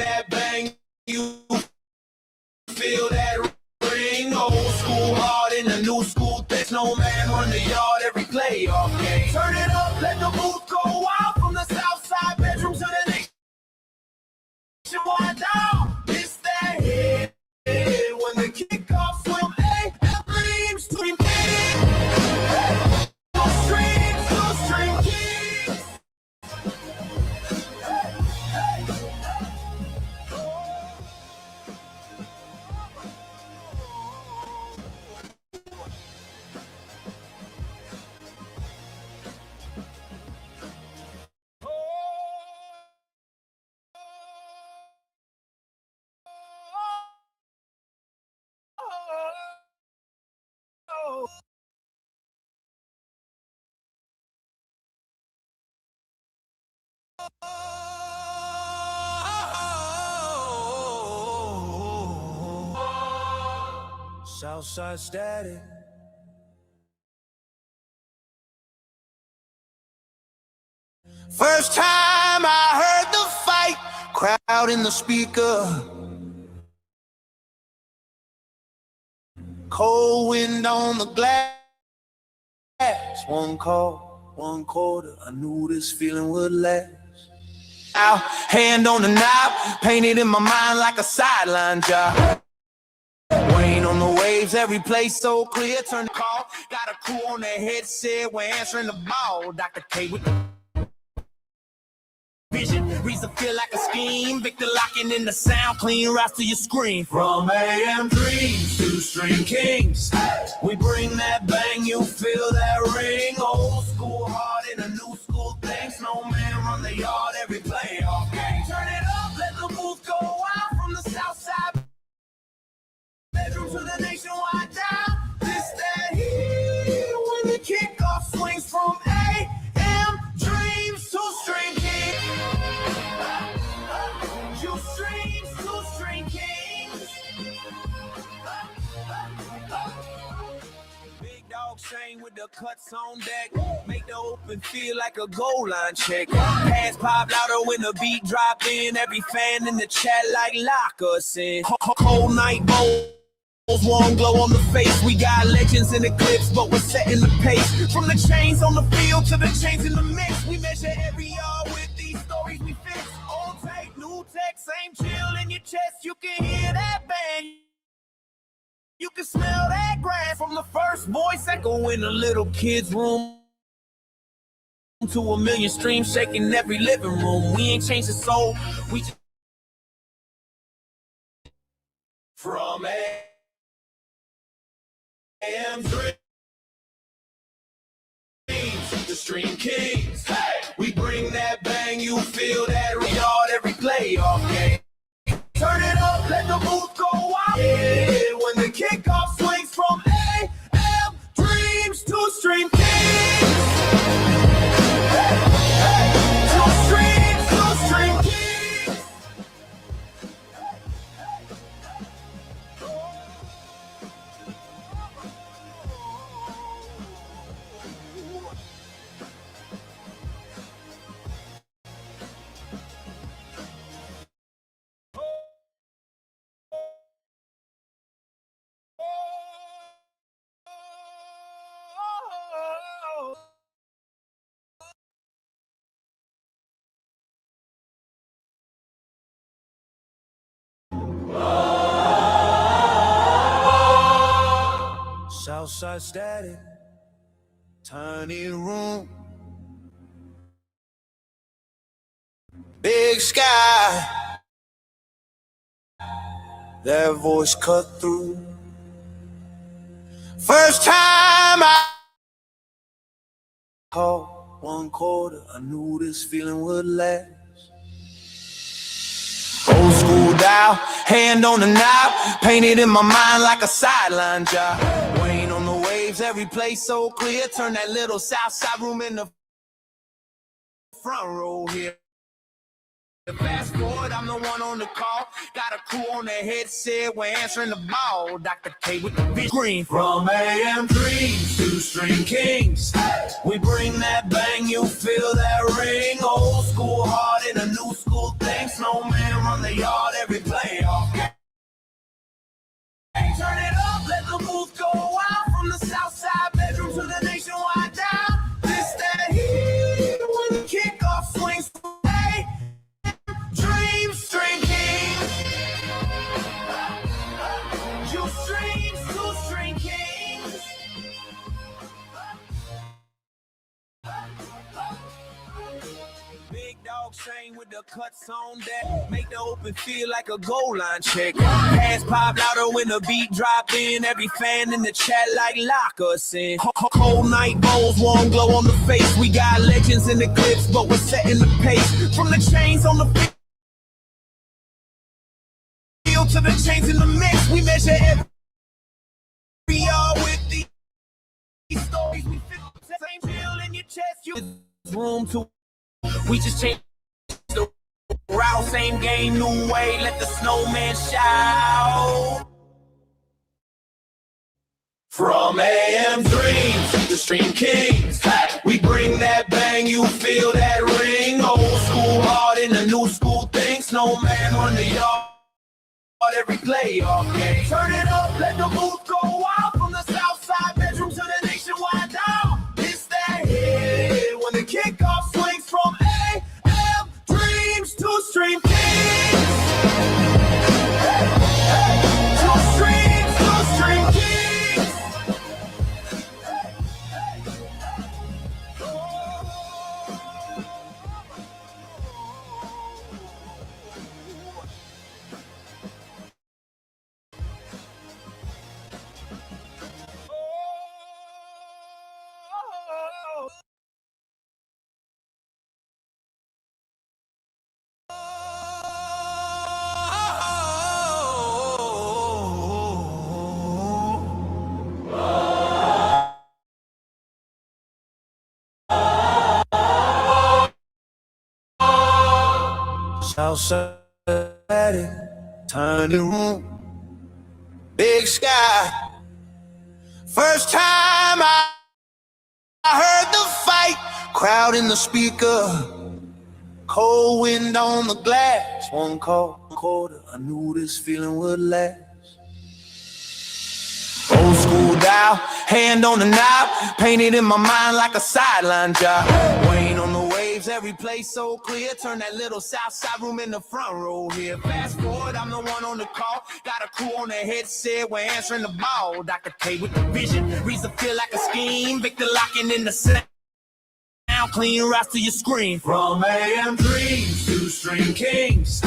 that bang, you feel that ring. Old school hard in the new school. Snowman run the yard every playoff game. Turn it up, let the booth go wild. From the south side bedroom to the nationwide down. It's that hit when the kickoff swim. Hey, dreams to be made. Two string kings. Southside static. First time I heard the fight, crowd in the speaker. Cold wind on the glass. One call, one quarter. I knew this feeling would last. Out, hand on the knob, painted in my mind like a sideline job. Rain on the waves, every place so clear. Turn the call, got a crew on their headset. We're answering the ball. Dr. K with the vision, reason feel like a scheme. Victor locking in the sound, clean routes to your screen. From AM dreams to string kings, we bring that bang, you feel that ring. Old school hard in a new school thing. Snowman run the yard every playoff game. Turn it up, let the booth go wild. From the south side bedroom to the nationwide down. This that heat when the kickoff swings. From AM dreams to string kings. You streams to string kings. Big dog Shane with the cuts on deck. Make the open feel like a goal line check. Pass pop louder when the beat drop in. Every fan in the chat like lock us in. Cold night bowl. Warm glow on the face. We got legends in the clips, but we're setting the pace. From the chains on the field to the chains in the mix, we measure every yard with these stories we fix. Old tape, new tech, same chill in your chest. You can hear that bang, you can smell that grass. From the first voice echo in the little kid's room to a million streams shaking every living room. We ain't changed the soul, we just from AM dreams, the stream kings. Hey, we bring that bang, you feel that yard every playoff game. Turn it up, let the booth go wild. Yeah, when the kickoff swings. From AM dreams to stream kings. Hey, hey, to stream kings. Southside static, tiny room, big sky, that voice cut through. First time I called one quarter, I knew this feeling would last. Old school dial, hand on the knob, painted in my mind like a sideline job. Rain on the waves, every place so clear. Turn that little south side room in the front row here. Fast forward, I'm the one on the call. Got a crew on the headset, we're answering the ball. Dr. K with the big green. From AM3 to String Kings, we bring that bang, you feel that ring. Old school heart in a new school thing. Snowman run the yard every playoff game. Turn it up, let the booth go out. From the south side bedroom to the nationwide down. This, that, here, when the kickoff swings. Dream String Kings. You streams to String Kings. Big dog Shane with the cuts on deck. Make the open feel like a goal line check. Pass pop louder when the beat drop in. Every fan in the chat like lock us in. Cold night bowls, warm glow on the face. We got legends in the clips, but we're setting the pace. From the chains on the field to the chains in the mix, we measure every yard with these stories. We fit the same chill in your chest. You room to. We just changed the route, same game, new way. Let the snowman shout. From AM dreams to String Kings, we bring that bang, you feel that ring. Old school heart in a new school thing. Snowman run the yard every playoff game. Turn it up, let the booth go out. From the south side bedroom to the nationwide down. It's that hit when the kickoff swings. From AM dreams to String Kings. To streams to String Kings. Outside, tiny room, big sky. First time I heard the fight, crowd in the speaker, cold wind on the glass. One quarter, I knew this feeling would last. Old school dial, hand on the knob, painted in my mind like a sideline job. Wayne on the waves, every place so clear. Turn that little south side room in the front row here. Fast forward, I'm the one on the call. Got a crew on the headset, we're answering the ball. Dr. K with the vision, reason feel like a scheme. Victor locking in the sound, clean routes to your screen. From AM3 to String Kings,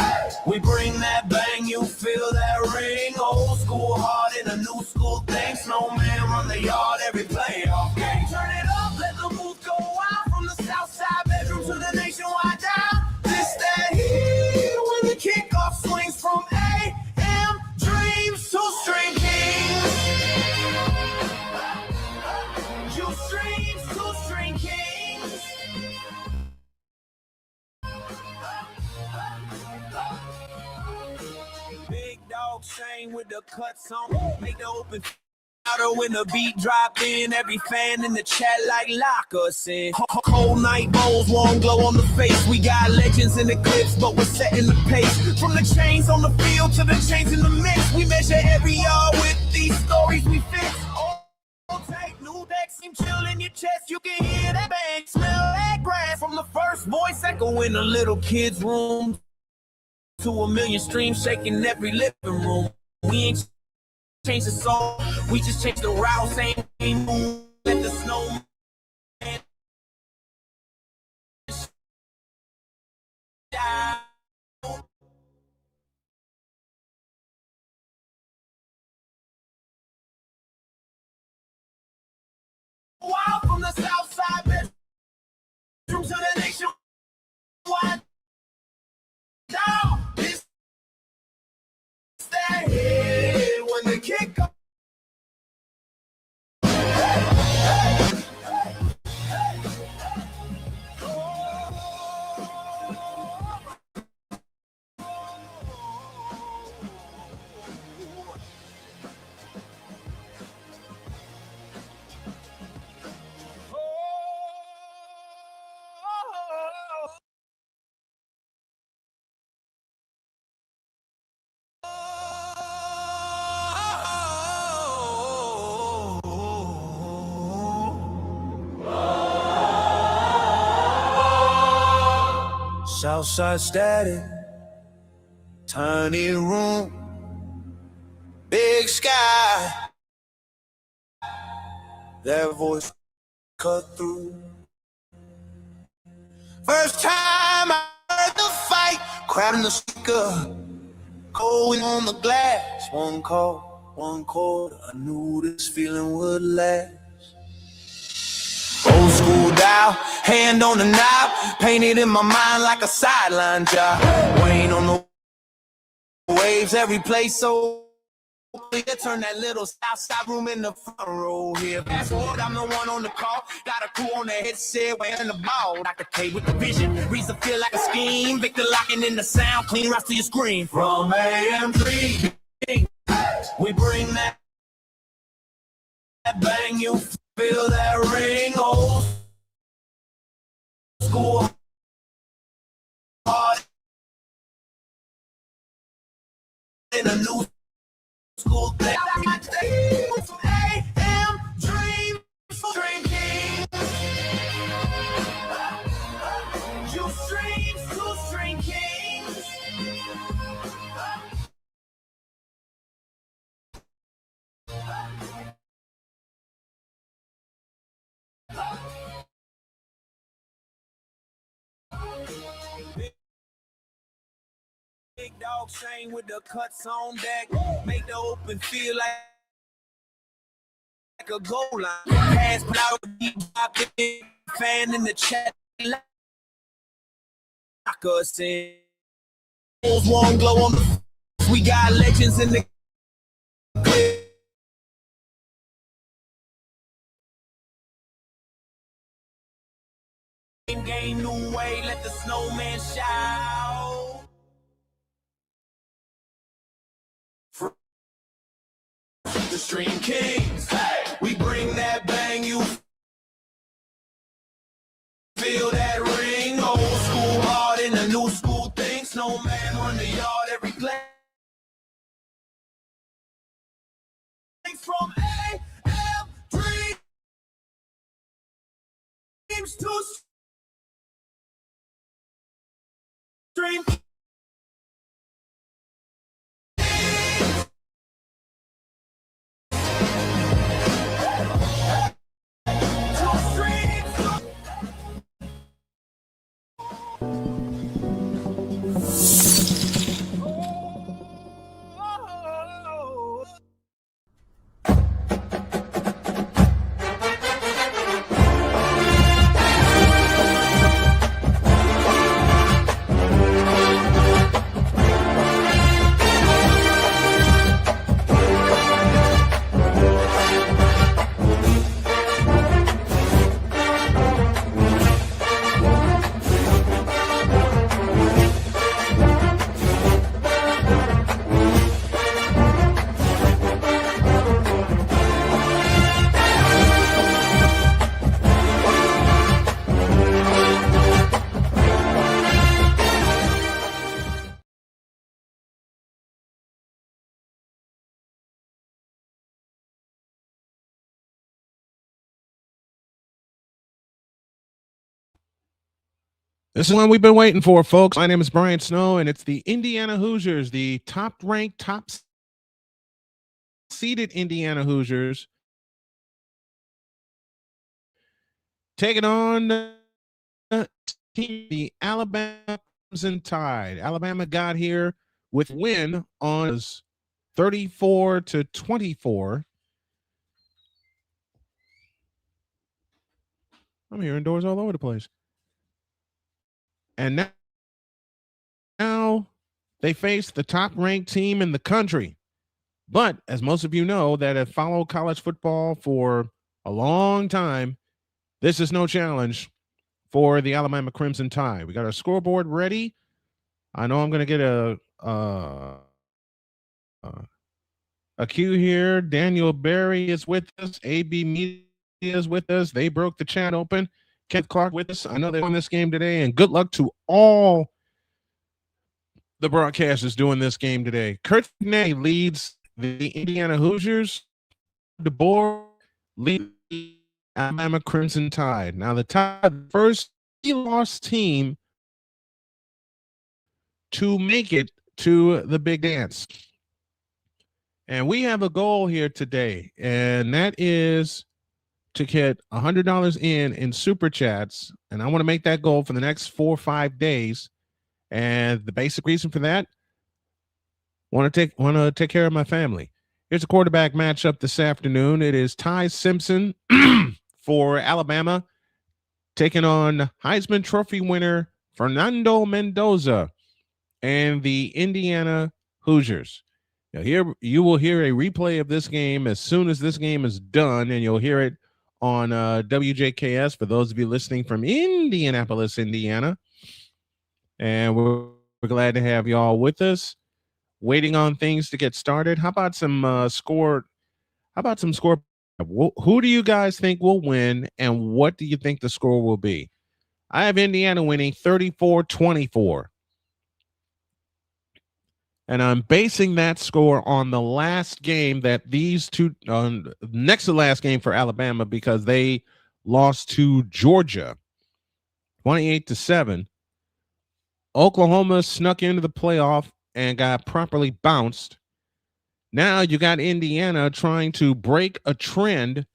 we bring that bang, you feel that ring. Old school heart in a new school thing. Snowman run the yard every playoff game. Turn it up, let the booth go out. From the south side bedroom to the nationwide down. This, that, here, when the kickoff swings. From AM dreams to String Kings. You streams to String Kings. Big dog Shane with the cuts on. Make the open louder when the beat drop in. Every fan in the chat like lock us in. Cold night bowls, warm glow on the face. We got legends in the clips, but we're setting the pace. From the chains on the field to the chains in the mix, we measure every yard with these stories we fix. Take new decks, seem chill in your chest. You can hear that bang, smell that grass. From the first voice echo in a little kid's room to a million streams shaking every living room. We ain't changed the song, we just changed the route. Same moon, let the snowman shout. Wow, from the south side bedroom to the nationwide down. It's that hit when the kick up. Southside static, tiny room, big sky. That voice cut through. First time I heard the fight, crowd in the speaker, going on the glass. One call, one chord, I knew this feeling would last. Old school dial, hand on the knob, painted in my mind like a sideline job. Weighing on the waves, every place so clear. Turn that little outside room in the front row here. Fast forward, I'm the one on the call. Got a crew on the headset, wearing the ball. Dr. K with the vision, reason feel like a scheme. Victor locking in the sound, clean right to your screen. From AM3, we bring that bang, you feel that ring. Old school heart in a new school thing. AM dreams for drinking. You streams to string kings. Big dog chain with the cuts on deck. Make the open feel like a goal line. Pass out, fan in the chat. Lock us in. One glow on the. We got legends in the. Game new way, let the snowman shout. The Stream Kings, hey, we bring that bang, you feel that ring. Old school heart in a new school thing. Snowman on the yard, every play. From AM dreams to stream. This is one we've been waiting for, folks. My name is Brian Snow, and it's the Indiana Hoosiers, the top-ranked, top-seeded Indiana Hoosiers, taking on the Alabama Crimson Tide. Alabama got here with win on 34-24. I'm hearing doors all over the place. And now they face the top-ranked team in the country. But as most of you know that have followed college football for a long time, this is no challenge for the Alabama Crimson Tide. We got our scoreboard ready. I know I'm going to get a cue here. Daniel Berry is with us. AB Media is with us. They broke the chat open. Kent Clark with us. I know they won this game today, and good luck to all the broadcasters doing this game today. Kurt Ney leads the Indiana Hoosiers. DeBoer leads the Alabama Crimson Tide. Now the Tide, first lost team to make it to the big dance. And we have a goal here today, and that is to get $100 in super chats. And I want to make that goal for the next 4 or 5 days. And the basic reason for that, want to take care of my family. Here's a quarterback matchup this afternoon. It is Ty Simpson for Alabama taking on Heisman Trophy winner Fernando Mendoza and the Indiana Hoosiers. Now, here you will hear a replay of this game as soon as this game is done, and you'll hear it on WJKS for those of you listening from Indianapolis, Indiana. And we're glad to have y'all with us. Waiting on things to get started. How about some score? How about some score? Who do you guys think will win, and what do you think the score will be? I have Indiana winning 34-24. And I'm basing that score on the last game that these two, next to the last game for Alabama, because they lost to Georgia 28-7. Oklahoma snuck into the playoff and got properly bounced. Now you got Indiana trying to break a trend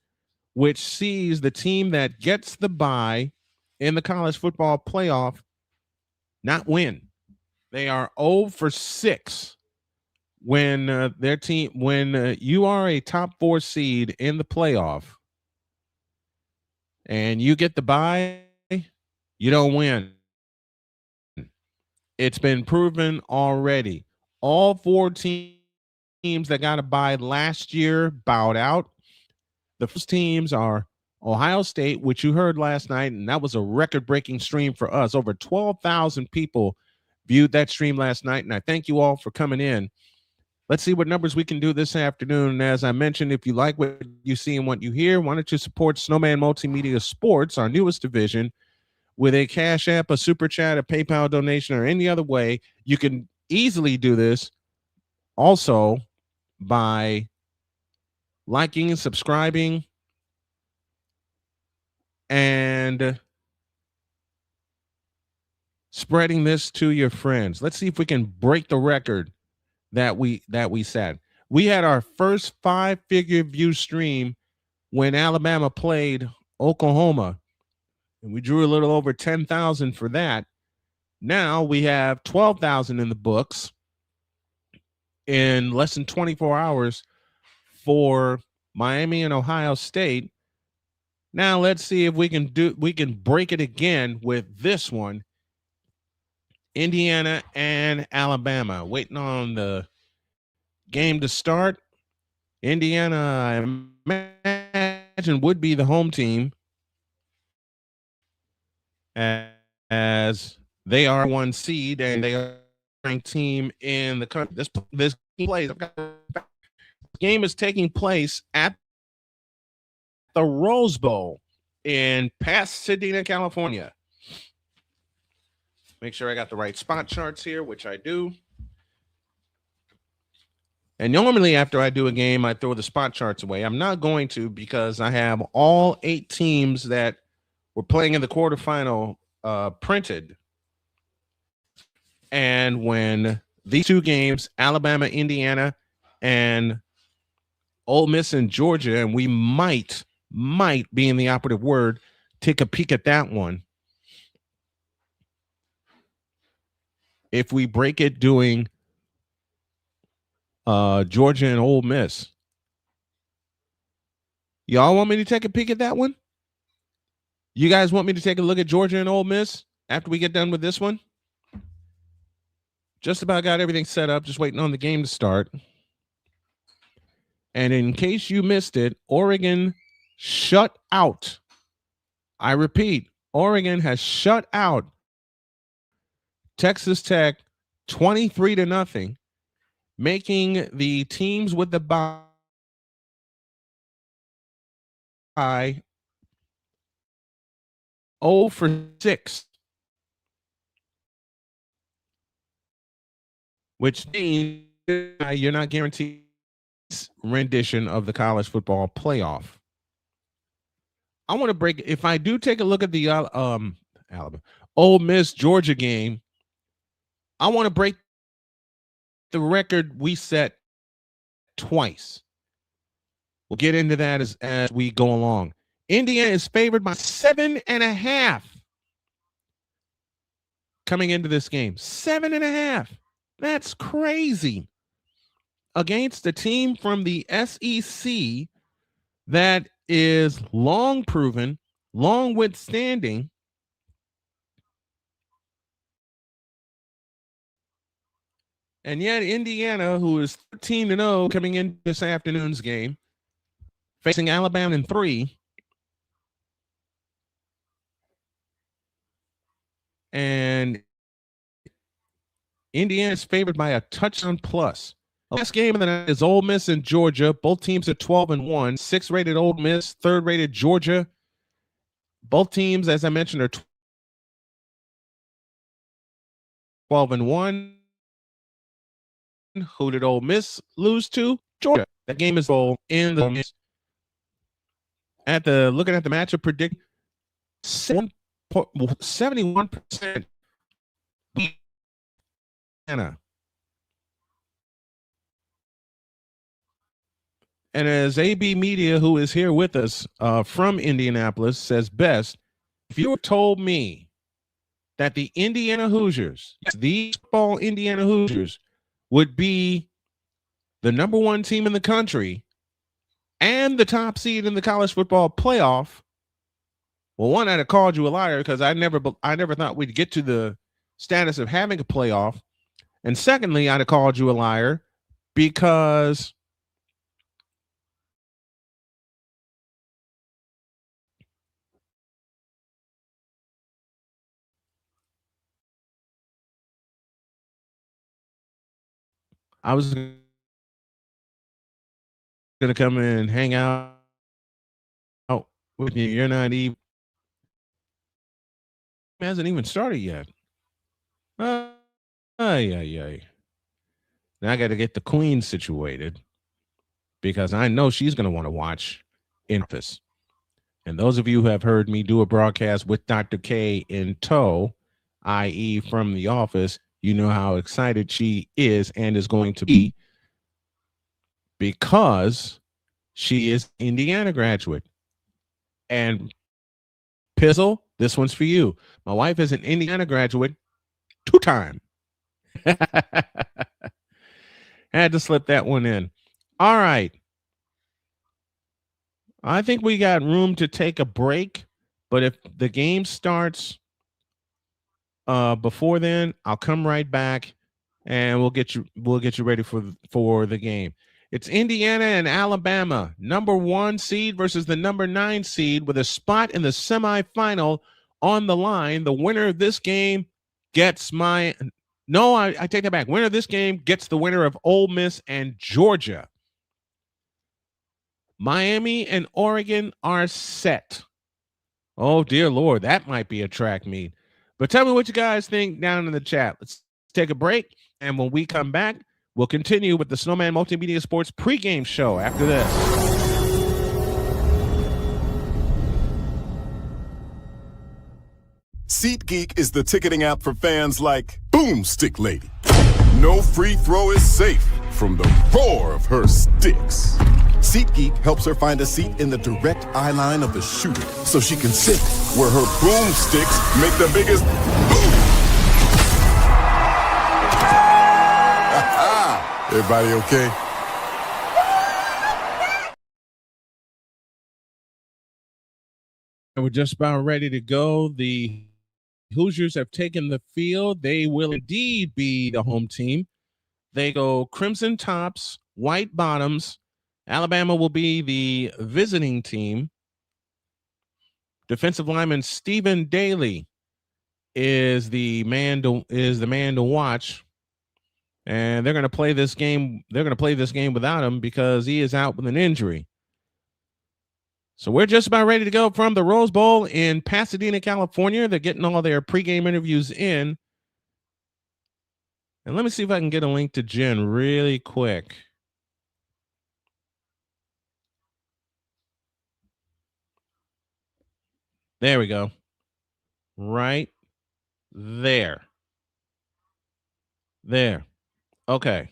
which sees the team that gets the bye in the college football playoff not win. They are 0-6 when their team, when you are a top 4 seed in the playoff and you get the bye, you don't win. It's been proven already. All 4 teams that got a bye last year bowed out. The first teams are Ohio State, which you heard last night, and that was a record-breaking stream for us. Over 12,000 people viewed that stream last night, and I thank you all for coming in. Let's see what numbers we can do this afternoon. And as I mentioned, if you like what you see and what you hear, why don't you support Snowman Multimedia Sports, our newest division, with a Cash App, a Super Chat, a PayPal donation, or any other way. You can easily do this also by liking and subscribing and spreading this to your friends. Let's see if we can break the record that we set. We had our first 5-figure view stream when Alabama played Oklahoma, and we drew a little over 10,000 for that. Now we have 12,000 in the books in less than 24 hours for Miami and Ohio State. Now let's see if we can break it again with this one. Indiana and Alabama. Waiting on the game to start. Indiana, I imagine, would be the home team, as they are 1 seed and they are ranked team in the country. This game is taking place at the Rose Bowl in Pasadena, California. Make sure I got the right spot charts here, which I do. And normally after I do a game, I throw the spot charts away. I'm not going to, because I have all 8 teams that were playing in the quarterfinal printed. And when these 2 games, Alabama, Indiana, and Ole Miss and Georgia, and we might be in the operative word, take a peek at that one. If we break it doing Georgia and Ole Miss. Y'all want me to take a peek at that one? You guys want me to take a look at Georgia and Ole Miss after we get done with this one? Just about got everything set up, just waiting on the game to start. And in case you missed it, Oregon shut out. I repeat, Oregon has shut out Texas Tech 23-0, making the teams with the bye 0-6, which means you're not guaranteed rendition of the college football playoff. I want to break. If I do take a look at the Alabama Ole Miss Georgia game, I want to break the record we set twice. We'll get into that as we go along. Indiana is favored by 7.5 coming into this game. 7.5. That's crazy. Against a team from the SEC that is long proven, long withstanding, and yet Indiana, who is 13-0 coming into this afternoon's game, facing Alabama in 3. And Indiana is favored by a touchdown plus. The last game of the night is Ole Miss and Georgia. Both teams are 12-1. 6th-rated Ole Miss, 3rd-rated Georgia. Both teams, as I mentioned, are 12-1. Who did Ole Miss lose to? Georgia. That game is all in the looking at the matchup predict 71% Indiana. And as AB Media, who is here with us from Indianapolis, says best, if you told me that the Indiana Hoosiers, the football Indiana Hoosiers, would be the number 1 team in the country and the top seed in the college football playoff, well, one, I'd have called you a liar because I never thought we'd get to the status of having a playoff. And secondly, I'd have called you a liar because I was going to come in and hang out with you. You're not even, it hasn't even started yet. Yeah. Now I got to get the queen situated because I know she's going to want to watch in office. And those of you who have heard me do a broadcast with Dr. K in tow, i.e. from the office, you know how excited she is and is going to be because she is Indiana graduate. And Pizzle, this one's for you. My wife is an Indiana graduate 2-time. Had to slip that one in. All right. I think we got room to take a break, but if the game starts before then, I'll come right back and we'll get you ready for the game. It's Indiana and Alabama, number 1 seed versus the number 9 seed with a spot in the semifinal on the line. The winner of this game gets I take that back. Winner of this game gets the winner of Ole Miss and Georgia. Miami and Oregon are set. Oh, dear Lord, that might be a track meet. But tell me what you guys think down in the chat. Let's take a break, and when we come back, we'll continue with the Snowman Multimedia Sports pregame show after this. SeatGeek is the ticketing app for fans like Boomstick Lady. No free throw is safe from the roar of her sticks. SeatGeek helps her find a seat in the direct eye line of the shooter so she can sit where her boomsticks make the biggest boom. Everybody okay? We're just about ready to go. The Hoosiers have taken the field. They will indeed be the home team. They go crimson tops, white bottoms. Alabama will be the visiting team. Defensive lineman Stephen Daly is the man to watch. And they're going to play this game. They're going to play this game without him because he is out with an injury. So we're just about ready to go from the Rose Bowl in Pasadena, California. They're getting all their pregame interviews in. And let me see if I can get a link to Jen really quick. There we go. Right there. There. Okay.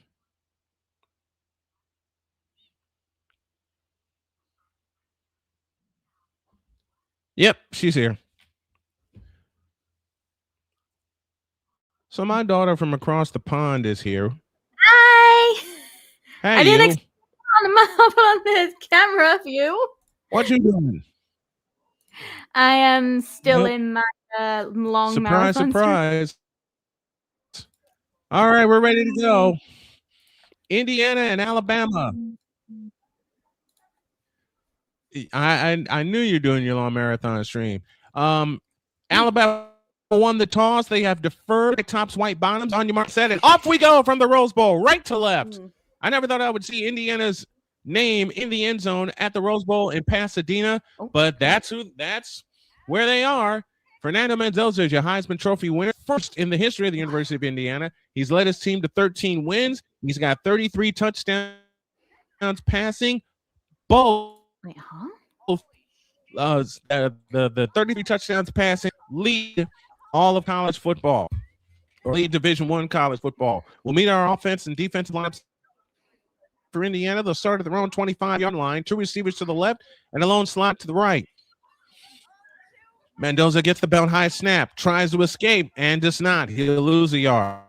Yep, she's here. So my daughter from across the pond is here. Hi. Hey, I didn't you. expect on the camera view. What you doing? I am still Nope. in my long Surprise, marathon surprise. All right, we're ready to go. Indiana and Alabama. I knew you're doing your long marathon stream. Alabama won the toss. They have deferred. Tops, white bottoms. On your mark, set it. Off we go from the Rose Bowl, right to left. I never thought I would see Indiana's name in the end zone at the Rose Bowl in Pasadena, but that's where they are. Fernando Mendoza is your Heisman Trophy winner, first in the history of the University of Indiana. He's led his team to 13 wins. He's got 33 touchdowns passing. Both Wait, huh? The 33 touchdowns passing lead all of college football, or lead Division I college football. We'll meet our offense and defensive lineups for Indiana. They'll start at their own 25-yard line, two receivers to the left and a lone slot to the right. Mendoza gets the belt high snap, tries to escape, and does not. He'll lose a yard.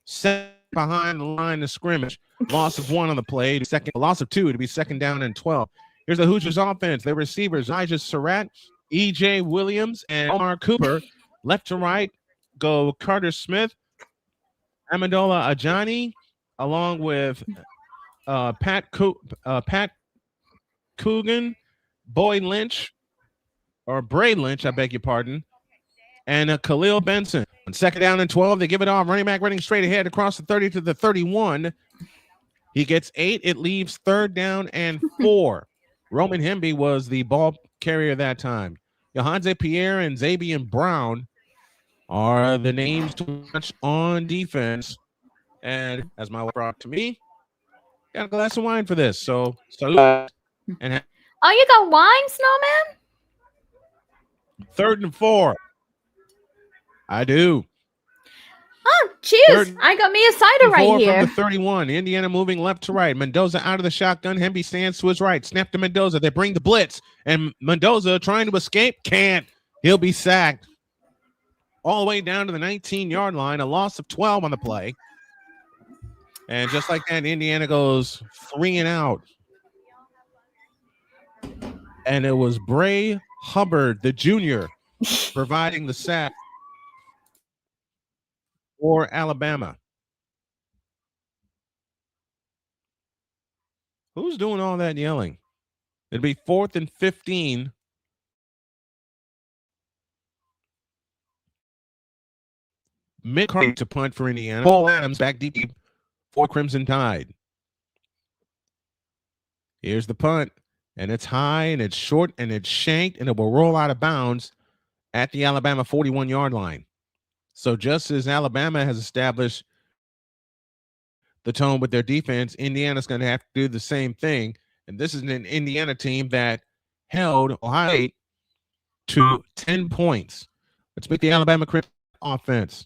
Set behind the line of scrimmage. Loss of 1 on the play. Loss of 2 to be second down and 12. Here's the Hoosiers offense. Their receivers, Elijah Surratt, E.J. Williams, and Omar Cooper. Left to right go Carter Smith, Amendola Ajani, along with Pat Coogan, Boyd Lynch, or Bray Lynch, I beg your pardon, and Khalil Benson. On second down and 12, they give it off. Running back running straight ahead across the 30 to the 31. He gets 8. It leaves third down and 4. Roman Hemby was the ball carrier that time. Johanze Pierre and Xavier Brown are the names to watch on defense. And as my wife brought to me, got a glass of wine for this. So salute. And Oh, you got wine, Snowman? 3rd and 4. I do. Oh, cheers. I got me a cider right here. From the 31. Indiana moving left to right. Mendoza out of the shotgun. Hemby stands to his right. Snap to Mendoza. They bring the blitz. And Mendoza trying to escape. Can't. He'll be sacked. All the way down to the 19-yard line. A loss of 12 on the play. And just like that, Indiana goes 3 and out. And it was Bray Hubbard, the junior, providing the sack for Alabama. Who's doing all that yelling? It'd be 4th and 15. Mid to punt for Indiana. Paul Adams back deep for Crimson Tide. Here's the punt. And it's high, and it's short, and it's shanked, and it will roll out of bounds at the Alabama 41-yard line. So just as Alabama has established the tone with their defense, Indiana's going to have to do the same thing. And this is an Indiana team that held Ohio State to 10 points. Let's make the Alabama offense.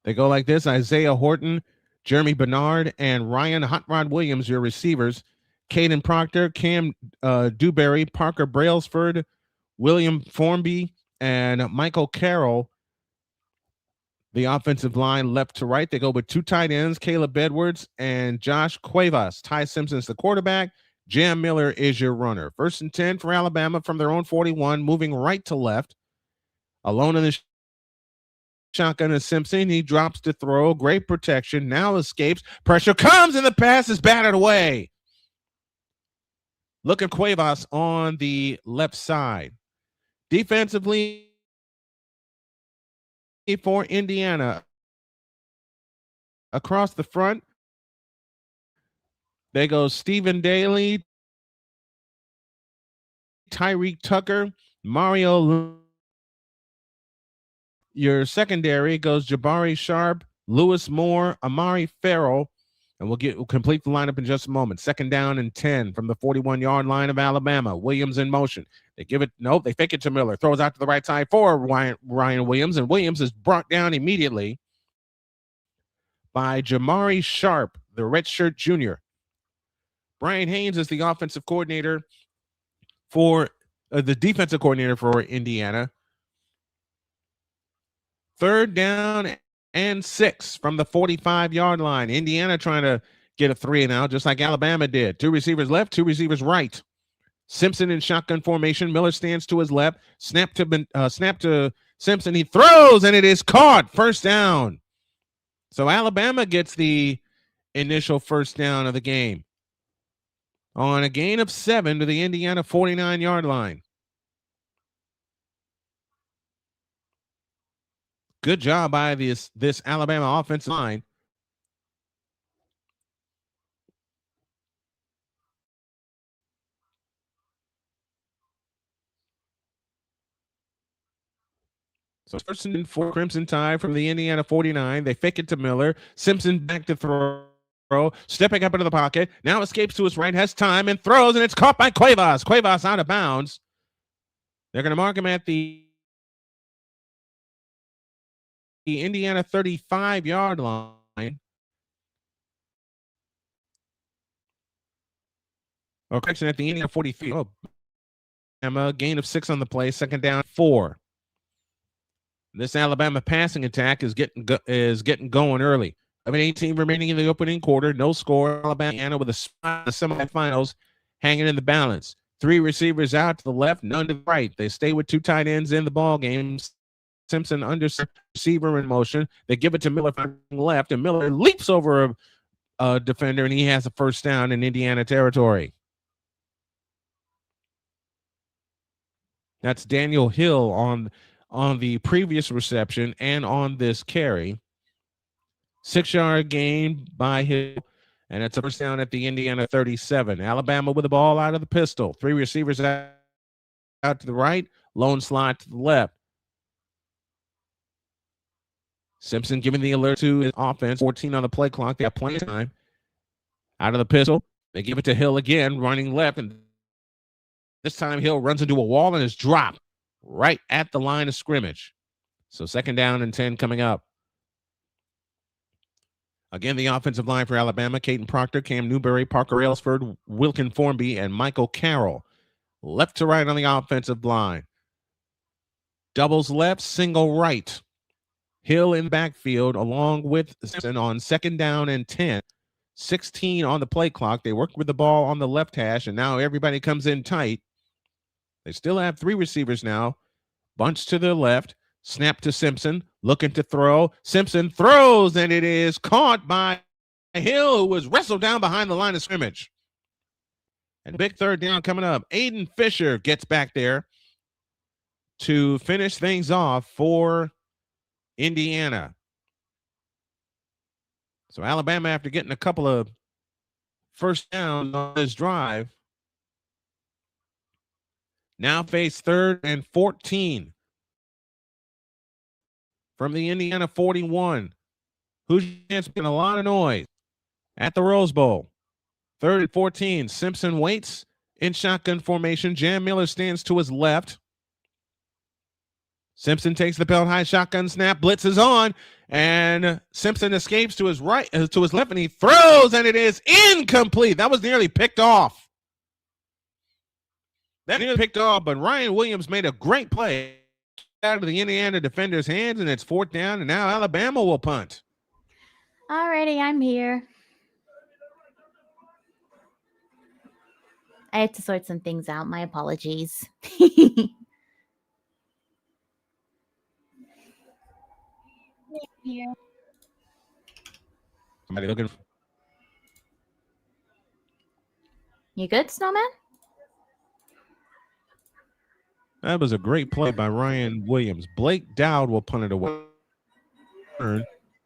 They go like this: Isaiah Horton, Jeremy Bernard, and Ryan Hot Rod Williams, your receivers. Caden Proctor, Cam Dewberry, Parker Brailsford, William Formby, and Michael Carroll. The offensive line left to right. They go with 2 tight ends, Caleb Edwards and Josh Cuevas. Ty Simpson's the quarterback. Jam Miller is your runner. 1st and 10 for Alabama from their own 41, moving right to left. Alone in the shotgun is Simpson. He drops to throw. Great protection. Now escapes. Pressure comes, and the pass is batted away. Look at Cuevas on the left side. Defensively for Indiana, across the front, they go Stephen Daly, Tyreek Tucker, Mario. Your secondary goes Jabari Sharp, Lewis Moore, Amari Farrell, and we'll complete the lineup in just a moment. 2nd down and 10 from the 41-yard line of Alabama. Williams in motion. They give it, nope, they fake it to Miller. Throws out to the right side for Ryan Williams, and Williams is brought down immediately by Jamari Sharp, the redshirt junior. Brian Haynes is the offensive coordinator for the defensive coordinator for Indiana. 3rd down and 6 from the 45-yard line. Indiana trying to get a 3-and-out, just like Alabama did. 2 receivers left, 2 receivers right. Simpson in shotgun formation. Miller stands to his left. Snap to Simpson. He throws, and it is caught. 1st down. So Alabama gets the initial 1st down of the game on a gain of 7 to the Indiana 49-yard line. Good job by this Alabama offensive line. So 1st and 4, Crimson Tide from the Indiana 49. They fake it to Miller. Simpson back to throw. Stepping up into the pocket. Now escapes to his right, has time, and throws, and it's caught by Cuevas. Cuevas out of bounds. They're going to mark him at the Indiana 35-yard line. Or correction, at the Indiana 43. Oh, Emma, gain of 6 on the play. 2nd down, 4. This Alabama passing attack is getting going early. 18 remaining in the opening quarter. No score. Alabama with a spot in the semifinals hanging in the balance. 3 receivers out to the left, none to the right. They stay with 2 tight ends in the ball game. Simpson under receiver in motion. They give it to Miller from left, and Miller leaps over a defender, and he has a 1st down in Indiana territory. That's Daniel Hill on the previous reception and on this carry. 6-yard gain by Hill, and it's a 1st down at the Indiana 37. Alabama with the ball out of the pistol. 3 receivers out to the right, lone slot to the left. Simpson giving the alert to his offense. 14 on the play clock. They have plenty of time. Out of the pistol, they give it to Hill again, running left, and this time Hill runs into a wall and is dropped right at the line of scrimmage. So 2nd down and 10 coming up. Again, the offensive line for Alabama: Caden Proctor, Cam Newberry, Parker Aylesford, Wilkin Formby, and Michael Carroll. Left to right on the offensive line. Doubles left, single right. Hill in backfield along with Simpson on 2nd down and 10. 16 on the play clock. They work with the ball on the left hash, and now everybody comes in tight. They still have 3 receivers now. Bunch to the left. Snap to Simpson. Looking to throw. Simpson throws, and it is caught by Hill, who was wrestled down behind the line of scrimmage. And big 3rd down coming up. Aiden Fisher gets back there to finish things off for Indiana. So Alabama, after getting a couple of 1st downs on this drive, now face 3rd and 14 from the Indiana 41. Hoosiers been a lot of noise at the Rose Bowl. 3rd and 14. Simpson waits in shotgun formation. Jam Miller stands to his left. Simpson takes the belt high shotgun snap. Blitz is on, and Simpson escapes to his right, to his left, and he throws, and it is incomplete. That was nearly picked off. That nearly picked off, but Ryan Williams made a great play out of the Indiana defender's hands, and it's 4th down, and now Alabama will punt. Alrighty, I'm here. I had to sort some things out. My apologies. Here. Somebody looking. You good, Snowman? That was a great play by Ryan Williams. Blake Dowd will punt it away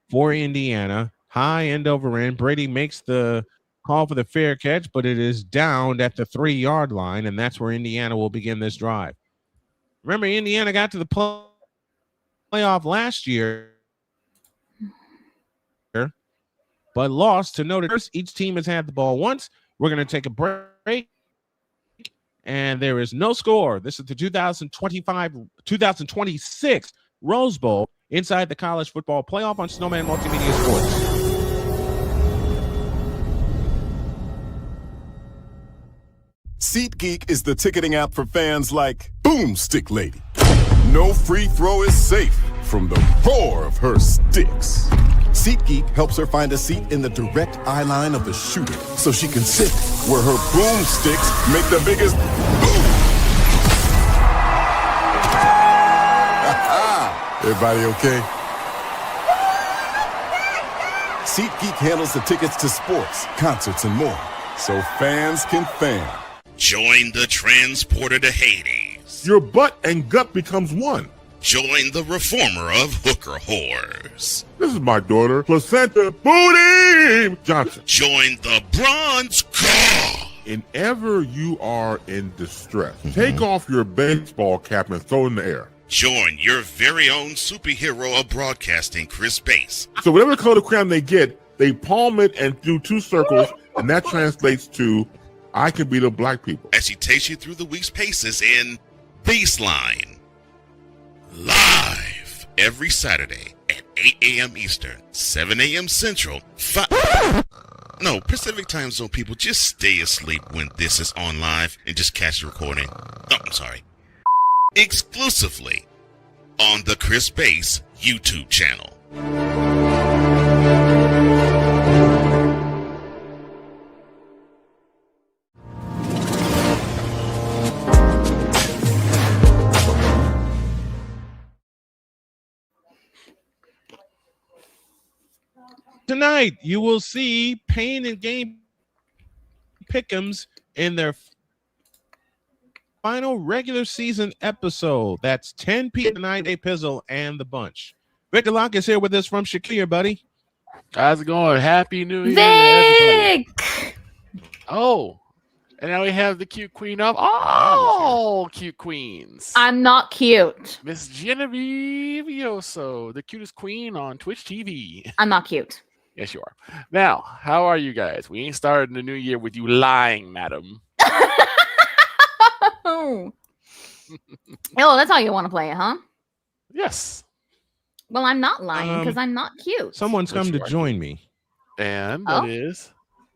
for Indiana. High end over end. Brady makes the call for the fair catch, but it is downed at the 3-yard line, and that's where Indiana will begin this drive. Remember, Indiana got to the playoff last year, but lost to Notre Dame. Each team has had the ball once. We're going to take a break, and there is no score. This is the 2025-2026 Rose Bowl inside the college football playoff on Snowman Multimedia Sports. SeatGeek is the ticketing app for fans like Boomstick Lady. No free throw is safe from the roar of her sticks. SeatGeek helps her find a seat in the direct eye line of the shooter so she can sit where her boomsticks make the biggest boom. Everybody okay? SeatGeek handles the tickets to sports, concerts, and more, so fans can fan. Join the transporter to Hades. Your butt and gut becomes one. Join the reformer of hooker whores. This is my daughter, Placenta Booty Johnson. Join the bronze car. Whenever you are in distress, take off your baseball cap and throw it in the air. Join your very own superhero of broadcasting, Chris Bass. So whatever color crayon they get, they palm it and do 2 circles, and that translates to, I can be the black people. As he takes you through the week's paces in Baseline. Live every Saturday at 8 a.m. Eastern, 7 a.m. Central, Pacific Time Zone people, just stay asleep when this is on live and just catch the recording. Oh, I'm sorry. Exclusively on the Chris Bass YouTube channel. Tonight, you will see Pain and Game Pick'ems in their final regular season episode. That's 10 p.m. tonight. A Pizzle and the bunch. Victor Locke is here with us from Shakir, buddy. How's it going? Happy New Year, Vic! everybody. Oh, and now we have the cute queen of all cute queens. I'm not cute. Miss Genevieve Yoso, the cutest queen on Twitch TV. I'm not cute. Yes, you are. Now, how are you guys? We ain't starting the new year with you lying, madam. Oh, that's how you want to play it, huh? Yes. Well, I'm not lying because I'm not cute. Someone's come to join me. And that is...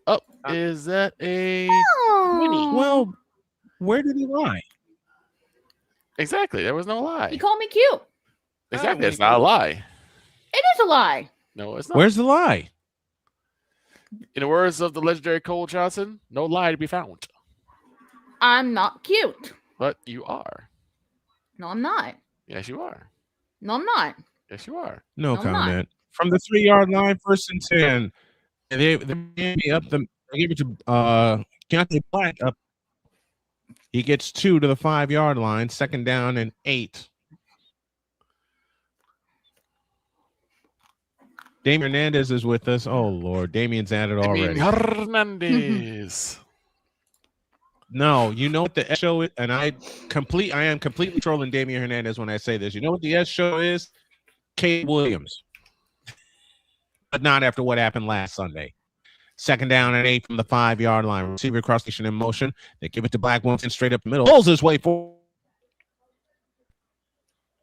Oh, is that a... Oh. Winnie? Well, where did he lie? Exactly. There was no lie. You call me cute. Exactly. It's not a lie. It is a lie. No, it's not. Where's the lie? In the words of the legendary Cole Johnson, no lie to be found. I'm not cute. But you are. No, I'm not. Yes, you are. No, I'm not. Yes, you are. No I'm not. comment. From the 3-yard line, 1st and 10. And they up the. They give it to Keontae Black up. He gets 2 to the 5-yard line. 2nd down and 8. Damian Hernandez is with us. Oh Lord, Damian's at it already. Hernandez. No, you know what the S show is, and I am completely trolling Damian Hernandez when I say this. You know what the S show is? Kate Williams. But not after what happened last Sunday. 2nd down and 8 from the 5-yard line. Receiver cross station in motion. They give it to Black Wilson straight up the middle. Pulls his way forward.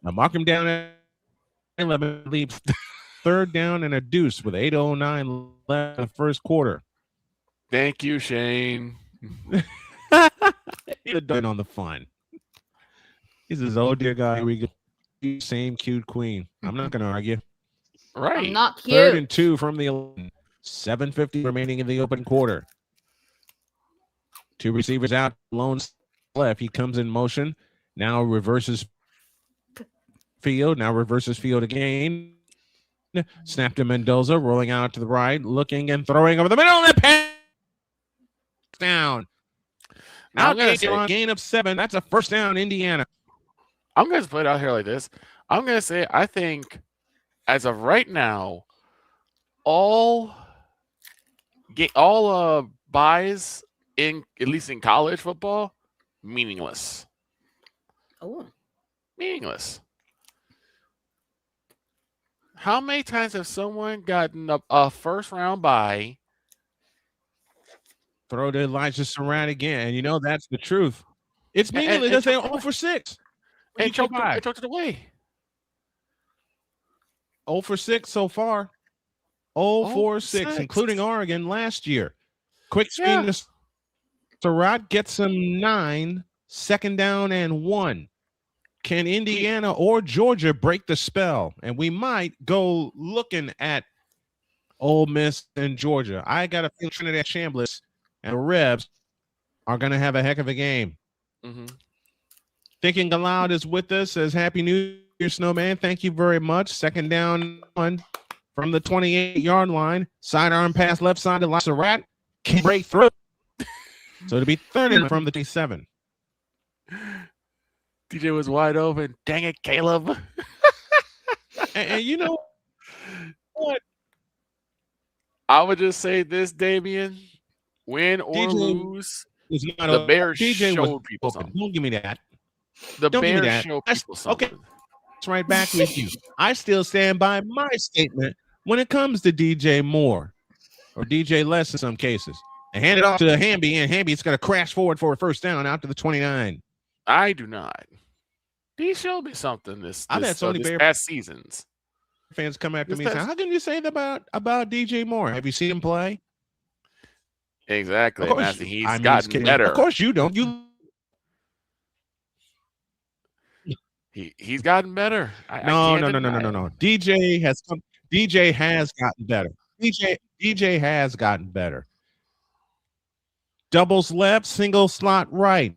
Now mark him down at 11. Leaves 3rd down and a deuce with 8:09 left in the first quarter. Thank you, Shane. He's done on the fun. He says, "Oh dear God, here we go. Same cute queen." I'm not going to argue. Right. I'm not cute. 3rd and 2 from the 11. 7:50 remaining in the open quarter. 2 receivers out. Lone left. He comes in motion. Now reverses field. Now reverses field again. Snap to Mendoza. Rolling out to the right. Looking and throwing over the middle. And pass down. Now, I'm going to say gain of 7. That's a 1st down, Indiana. I'm going to put it out here like this. I'm going to say, I think, as of right now, all buys in, at least in college football, meaningless. Oh. Meaningless. How many times have someone gotten a first-round buy? Throw to Elijah Surratt again. And you know that's the truth. It's meaningless. They're saying 0 for 6. And choked it away. 0 for 6 so far. 0 for 6, including Oregon last year. Quick screen Surratt gets him 9, second down and 1. Can Indiana or Georgia break the spell? And we might go looking at Ole Miss and Georgia. I got a feel Trinidad Chambliss and Rebs are going to have a heck of a game. Mm-hmm. Thinking Aloud is with us. Says Happy New Year, Snowman. Thank you very much. Second down 1 from the 28-yard line. Sidearm pass left side to Surratt. Can't break through. So it'll be 30 from the 27. DJ was wide open. Dang it, Caleb. and you know what? I would just say this, Damian. Win or DJ lose, the Bears DJ showed people something. Don't give me that. The Don't give me Bears that. showed people something. Okay, it's right back with you. I still stand by my statement when it comes to DJ Moore or DJ Less in some cases. And hand it off to Hamby, and Hamby's going to crash forward for a first down out to the 29. I do not. He showed me something this past seasons. Fans come after me and say, how can you say that about DJ Moore? Have you seen him play? Exactly. He's gotten better. Of course you don't. He's gotten better. No. DJ has gotten better. DJ has gotten better. Doubles left, single slot right.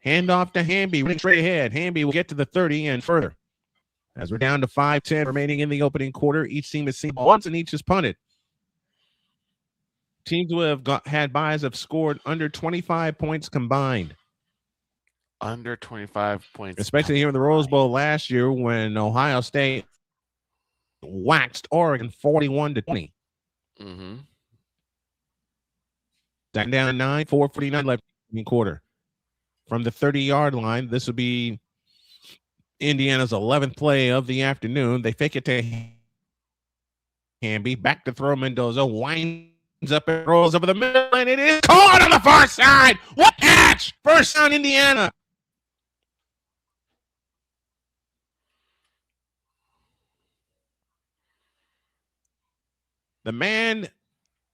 Hand off to Hamby, running straight ahead. Hamby will get to the 30 and further. As we're down to 5:10 remaining in the opening quarter, each team has seen once and each has punted. Teams who have had buys have scored under 25 points combined. Under 25 points. Especially here in the Rose Bowl last year when Ohio State waxed Oregon 41-20. Mm-hmm. Down 9, 4:49 left in the quarter. From the 30-yard line, this will be Indiana's 11th play of the afternoon. They fake it to Hamby. Back to throw. Mendoza winds up and rolls over the middle, and it is caught on the far side. What catch! First down, Indiana. The man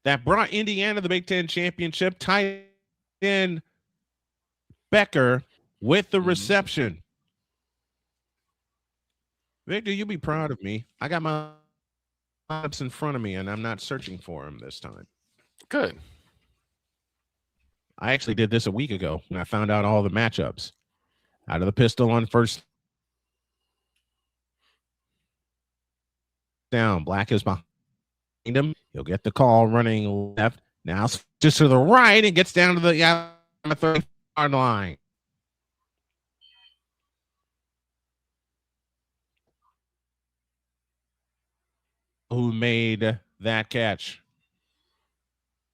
that brought Indiana the Big Ten championship, tight end Becker with the reception. Victor, you'll be proud of me. I got my lineups in front of me, and I'm not searching for them this time. Good. I actually did this a week ago when I found out all the matchups. Out of the pistol on first down. Black is behind him. He'll get the call running left. Now just to the right and gets down to the 30-yard line. Who made that catch?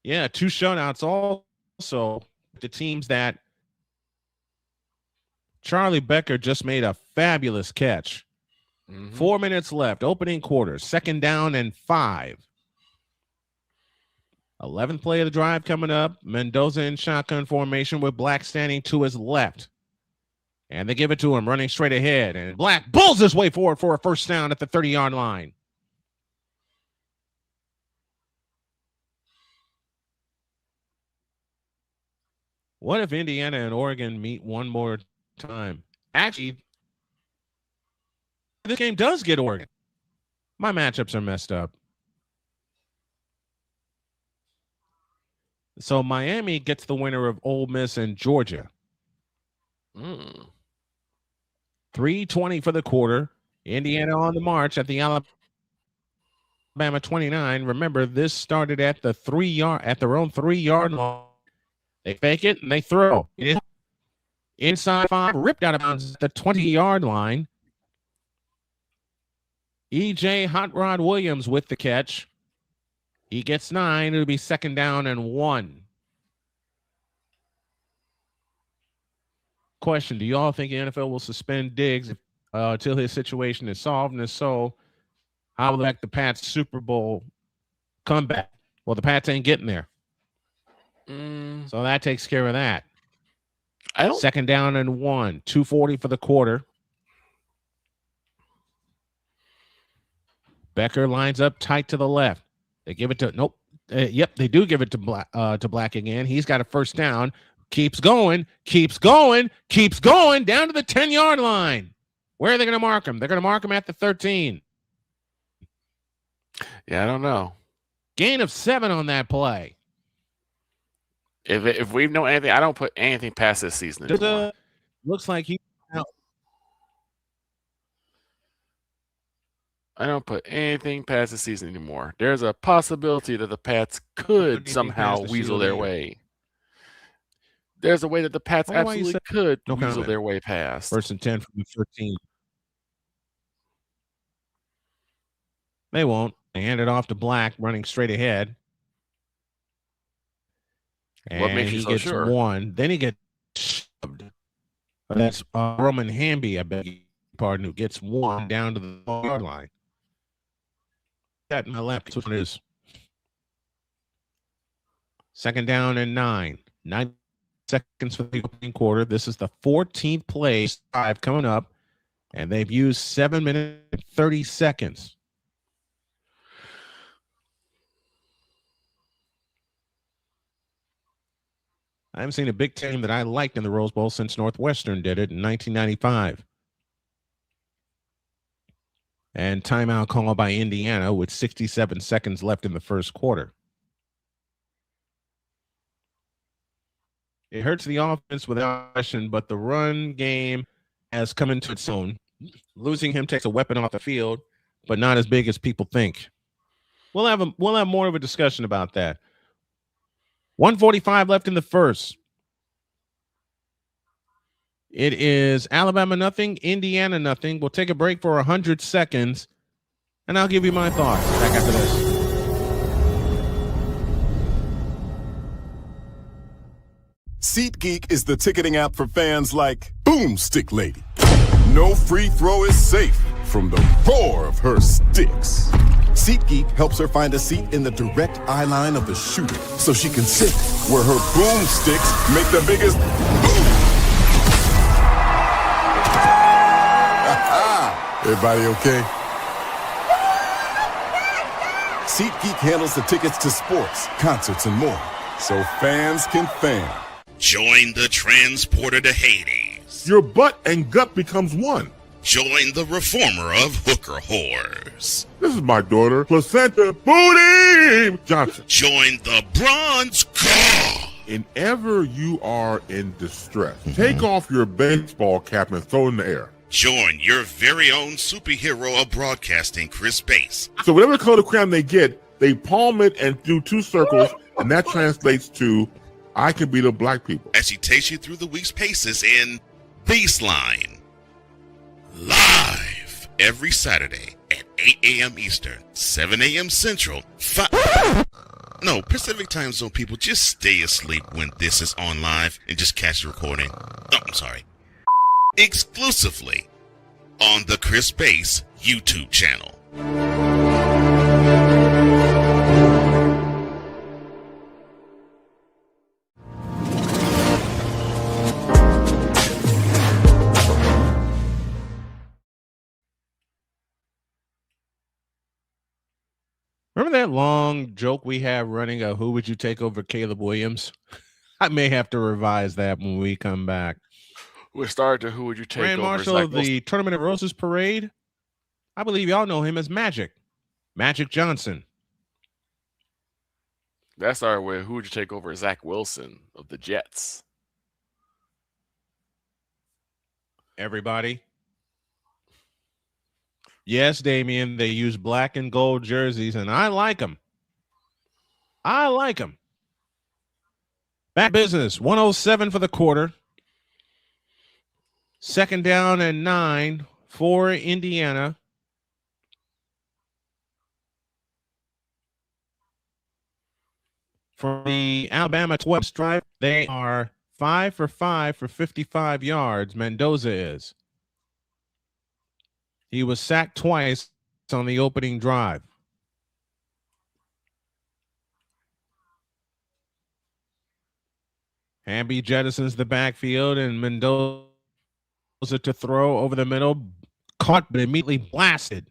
Yeah, 2 shutouts also. The teams that Charlie Becker just made a fabulous catch. 4 minutes left, opening quarter, second down and 5. 11th play of the drive coming up. Mendoza in shotgun formation with Black standing to his left. And they give it to him, running straight ahead. And Black bulls his way forward for a first down at the 30-yard line. What if Indiana and Oregon meet one more time? Actually, this game does get Oregon. My matchups are messed up. So Miami gets the winner of Ole Miss and Georgia. 3:20 for the quarter. Indiana on the march at the Alabama 29. Remember, this started at the 3-yard at their own 3-yard line. They fake it and they throw. It is inside 5, ripped out of bounds at the 20-yard line. E.J. Hot Rod Williams with the catch. He gets 9. It'll be second down and 1. Question, do you all think the NFL will suspend Diggs until his situation is solved? And if so, how will the Pats Super Bowl comeback? Well, the Pats ain't getting there. So that takes care of that. Second down and 1. 2:40 for the quarter. Becker lines up tight to the left. They give it to Yep, they do give it to Black again. He's got a first down. Keeps going down to the 10-yard line. Where are they going to mark him? They're going to mark him at the 13. Yeah, I don't know. Gain of 7 on that play. If we know anything, I don't put anything past this season anymore. Looks like he. I don't put anything past the season anymore. There's a possibility that the Pats could somehow weasel their way. There's a way that the Pats absolutely could weasel their way past. 1st and 10 from the 13. They won't. They hand it off to Black, running straight ahead. And what makes you he so gets sure? 1. Then he gets shoved. That's Roman Hamby, I beg your pardon, who gets 1 down to the 4-yard line. That in my left. That's what it is. 2nd down and 9. 9 seconds for the opening quarter. This is the 14th play drive coming up, and they've used 7 minutes and 30 seconds. I haven't seen a big team that I liked in the Rose Bowl since Northwestern did it in 1995. And timeout call by Indiana with 67 seconds left in the first quarter. It hurts the offense without question, but the run game has come into its own. Losing him takes a weapon off the field, but not as big as people think. We'll have more of a discussion about that. 1:45 left in the first. It is Alabama nothing, Indiana nothing. We'll take a break for 100 seconds, and I'll give you my thoughts back after this. SeatGeek is the ticketing app for fans like Boomstick Lady. No free throw is safe from the roar of her sticks. SeatGeek helps her find a seat in the direct eye line of the shooter so she can sit where her boomsticks make the biggest boom. Everybody okay? SeatGeek handles the tickets to sports, concerts, and more, so fans can fan. Join the transporter to Hades. Your butt and gut becomes one. Join the reformer of hooker whores. This is my daughter, Placenta Booty Johnson. Join the bronze car. Whenever you are in distress, take off your baseball cap and throw it in the air. Join your very own superhero of broadcasting, Chris Bass. So whatever color crayon they get, they palm it and do 2 circles, and that translates to, I can beat up black people. As he takes you through the week's paces in Baseline. Live every Saturday at 8 a.m. Eastern, 7 a.m. Central, Pacific Time Zone people, just stay asleep when this is on live and just catch the recording. Exclusively on the Chris Bass YouTube channel. Remember that long joke we have running of who would you take over Caleb Williams? I may have to revise that when we come back. We're starting to who would you take Grand over? Marshal of the Tournament of Roses Parade. I believe y'all know him as Magic Johnson. That started with who would you take over Zach Wilson of the Jets? Everybody. Yes, Damian, they use black and gold jerseys, and I like them. Back business, 107 for the quarter. 2nd down and 9 for Indiana. For the Alabama 12 drive, they are 5 for 5 for 55 yards. Mendoza is. He was sacked twice on the opening drive. Hamby jettisons the backfield, and Mendoza to throw over the middle. Caught, but immediately blasted.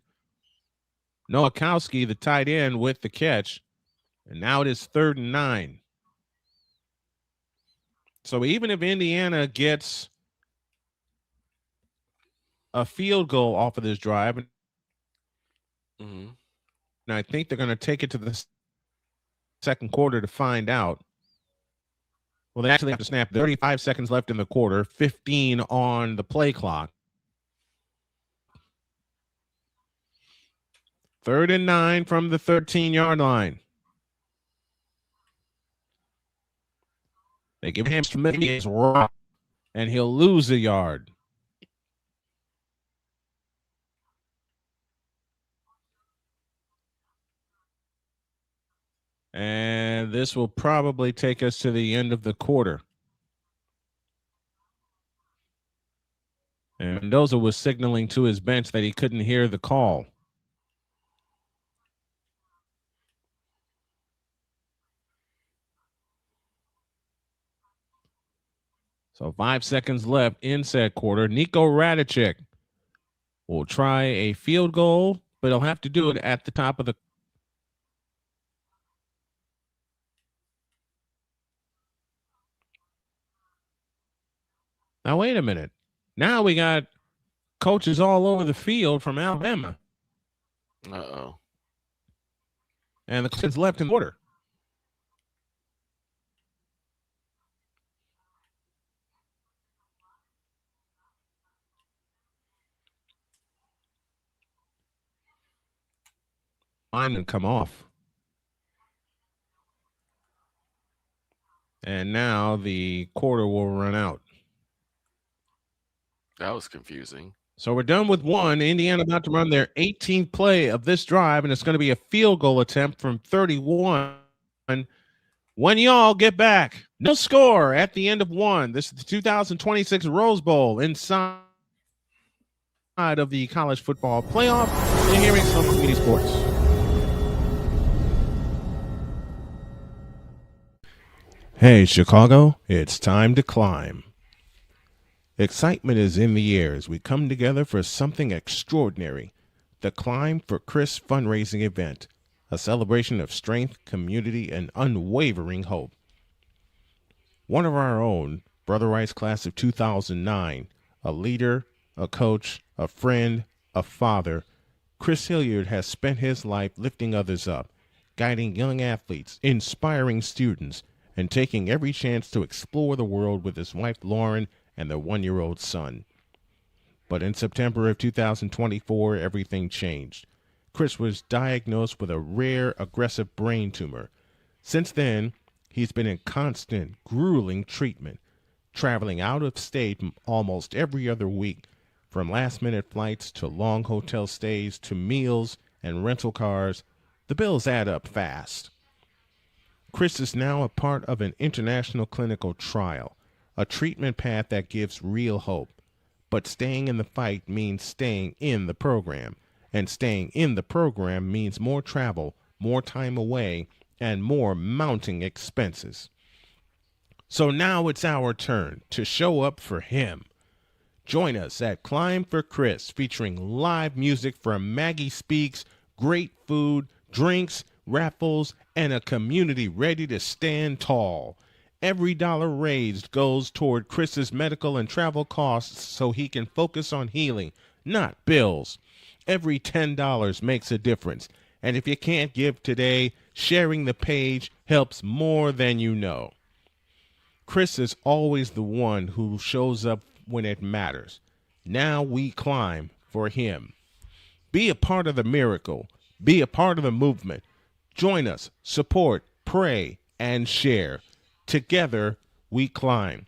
Nowakowski, the tight end, with the catch. And now it is 3rd and 9. So even if Indiana gets a field goal off of this drive, and I think they're going to take it to the second quarter to find out. Well, they actually have to snap. 35 seconds left in the quarter, 15 on the play clock. 3rd and 9 from the 13-yard line. They give him his rock, and he'll lose a yard. And this will probably take us to the end of the quarter. And Mendoza was signaling to his bench that he couldn't hear the call. So 5 seconds left in said quarter. Nico Radicek will try a field goal, but he'll have to do it at the top of the. Now, wait a minute. Now we got coaches all over the field from Alabama. Uh-oh. And the coaches left in order. Linemen come off. And now the quarter will run out. That was confusing. So we're done with one. Indiana about to run their 18th play of this drive, and it's going to be a field goal attempt from 31. When y'all get back, no score at the end of one. This is the 2026 Rose Bowl inside of the college football playoff. You're hearing some Multimedia Sports. Hey, Chicago, it's time to climb. Excitement is in the air as we come together for something extraordinary. The Climb for Chris fundraising event, a celebration of strength, community, and unwavering hope. One of our own, Brother Rice class of 2009, a leader, a coach, a friend, a father, Chris Hilliard has spent his life lifting others up, guiding young athletes, inspiring students, and taking every chance to explore the world with his wife Lauren and their 1-year-old son. But in September of 2024, everything changed. Chris was diagnosed with a rare, aggressive brain tumor. Since then, he's been in constant, grueling treatment, traveling out of state almost every other week, from last-minute flights to long hotel stays to meals and rental cars. The bills add up fast. Chris is now a part of an international clinical trial, a treatment path that gives real hope. But staying in the fight means staying in the program, and staying in the program means more travel, more time away, and more mounting expenses. So now it's our turn to show up for him. Join us at Climb for Chris, featuring live music from Maggie Speaks, great food, drinks, raffles, and a community ready to stand tall. Every dollar raised goes toward Chris's medical and travel costs so he can focus on healing, not bills. Every $10 makes a difference. And if you can't give today, sharing the page helps more than you know. Chris is always the one who shows up when it matters. Now we climb for him. Be a part of the miracle. Be a part of the movement. Join us, support, pray, and share. Together, we climb.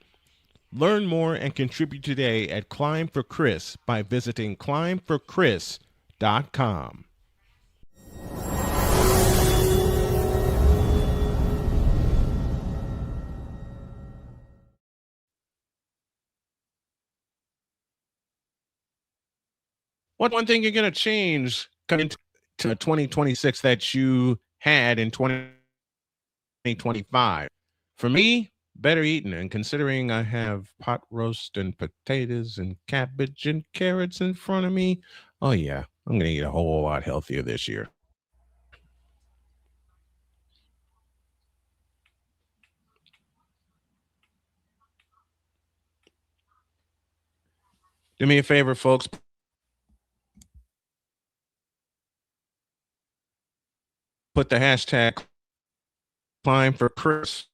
Learn more and contribute today at Climb for Chris by visiting climbforchris.com. What one thing you're going to change coming to 2026 that you had in 2025? For me, better eating, and considering I have pot roast and potatoes and cabbage and carrots in front of me, oh yeah, I'm going to eat a whole lot healthier this year. Do me a favor, folks. Put the hashtag climb for Chris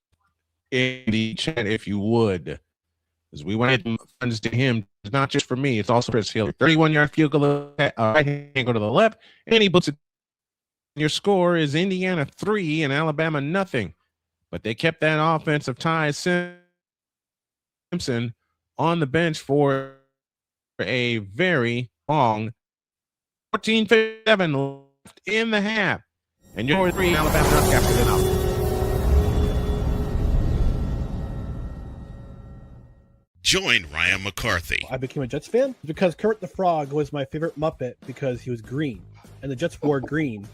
in the chat if you would. As we wanted funds to him, it's not just for me, it's also Chris Hill. 31-yard field goal, right hand go to the left, and he puts it. Your score is Indiana 3 and Alabama nothing. But they kept that offense of Ty Simpson on the bench for a very long 14-7 left in the half. And you're 3 Alabama not captured enough. Join Ryan McCarthy. I became a Jets fan because Kermit the Frog was my favorite Muppet because he was green, and the Jets wore green.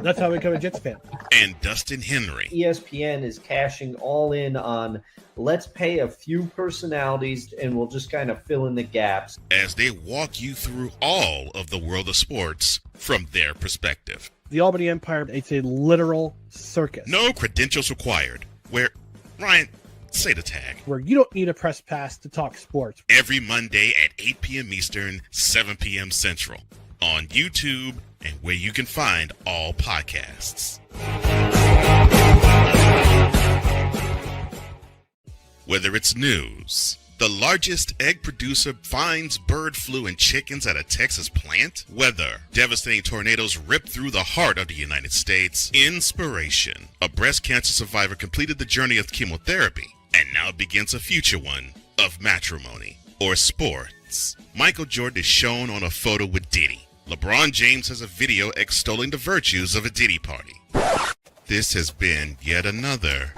That's how I became a Jets fan. And Dustin Henry. ESPN is cashing all in on let's pay a few personalities and we'll just kind of fill in the gaps. As they walk you through all of the world of sports from their perspective. The Albany Empire, it's a literal circus. No credentials required. Where, Ryan, say the tag. Where you don't need a press pass to talk sports. Every Monday at 8 p.m. Eastern, 7 p.m. Central. On YouTube and where you can find all podcasts. Whether it's news, the largest egg producer finds bird flu in chickens at a Texas plant, weather, devastating tornadoes rip through the heart of the United States, inspiration, a breast cancer survivor completed the journey of chemotherapy and now begins a future one of matrimony or sports. Michael Jordan is shown on a photo with Diddy. LeBron James has a video extolling the virtues of a Diddy party. This has been yet another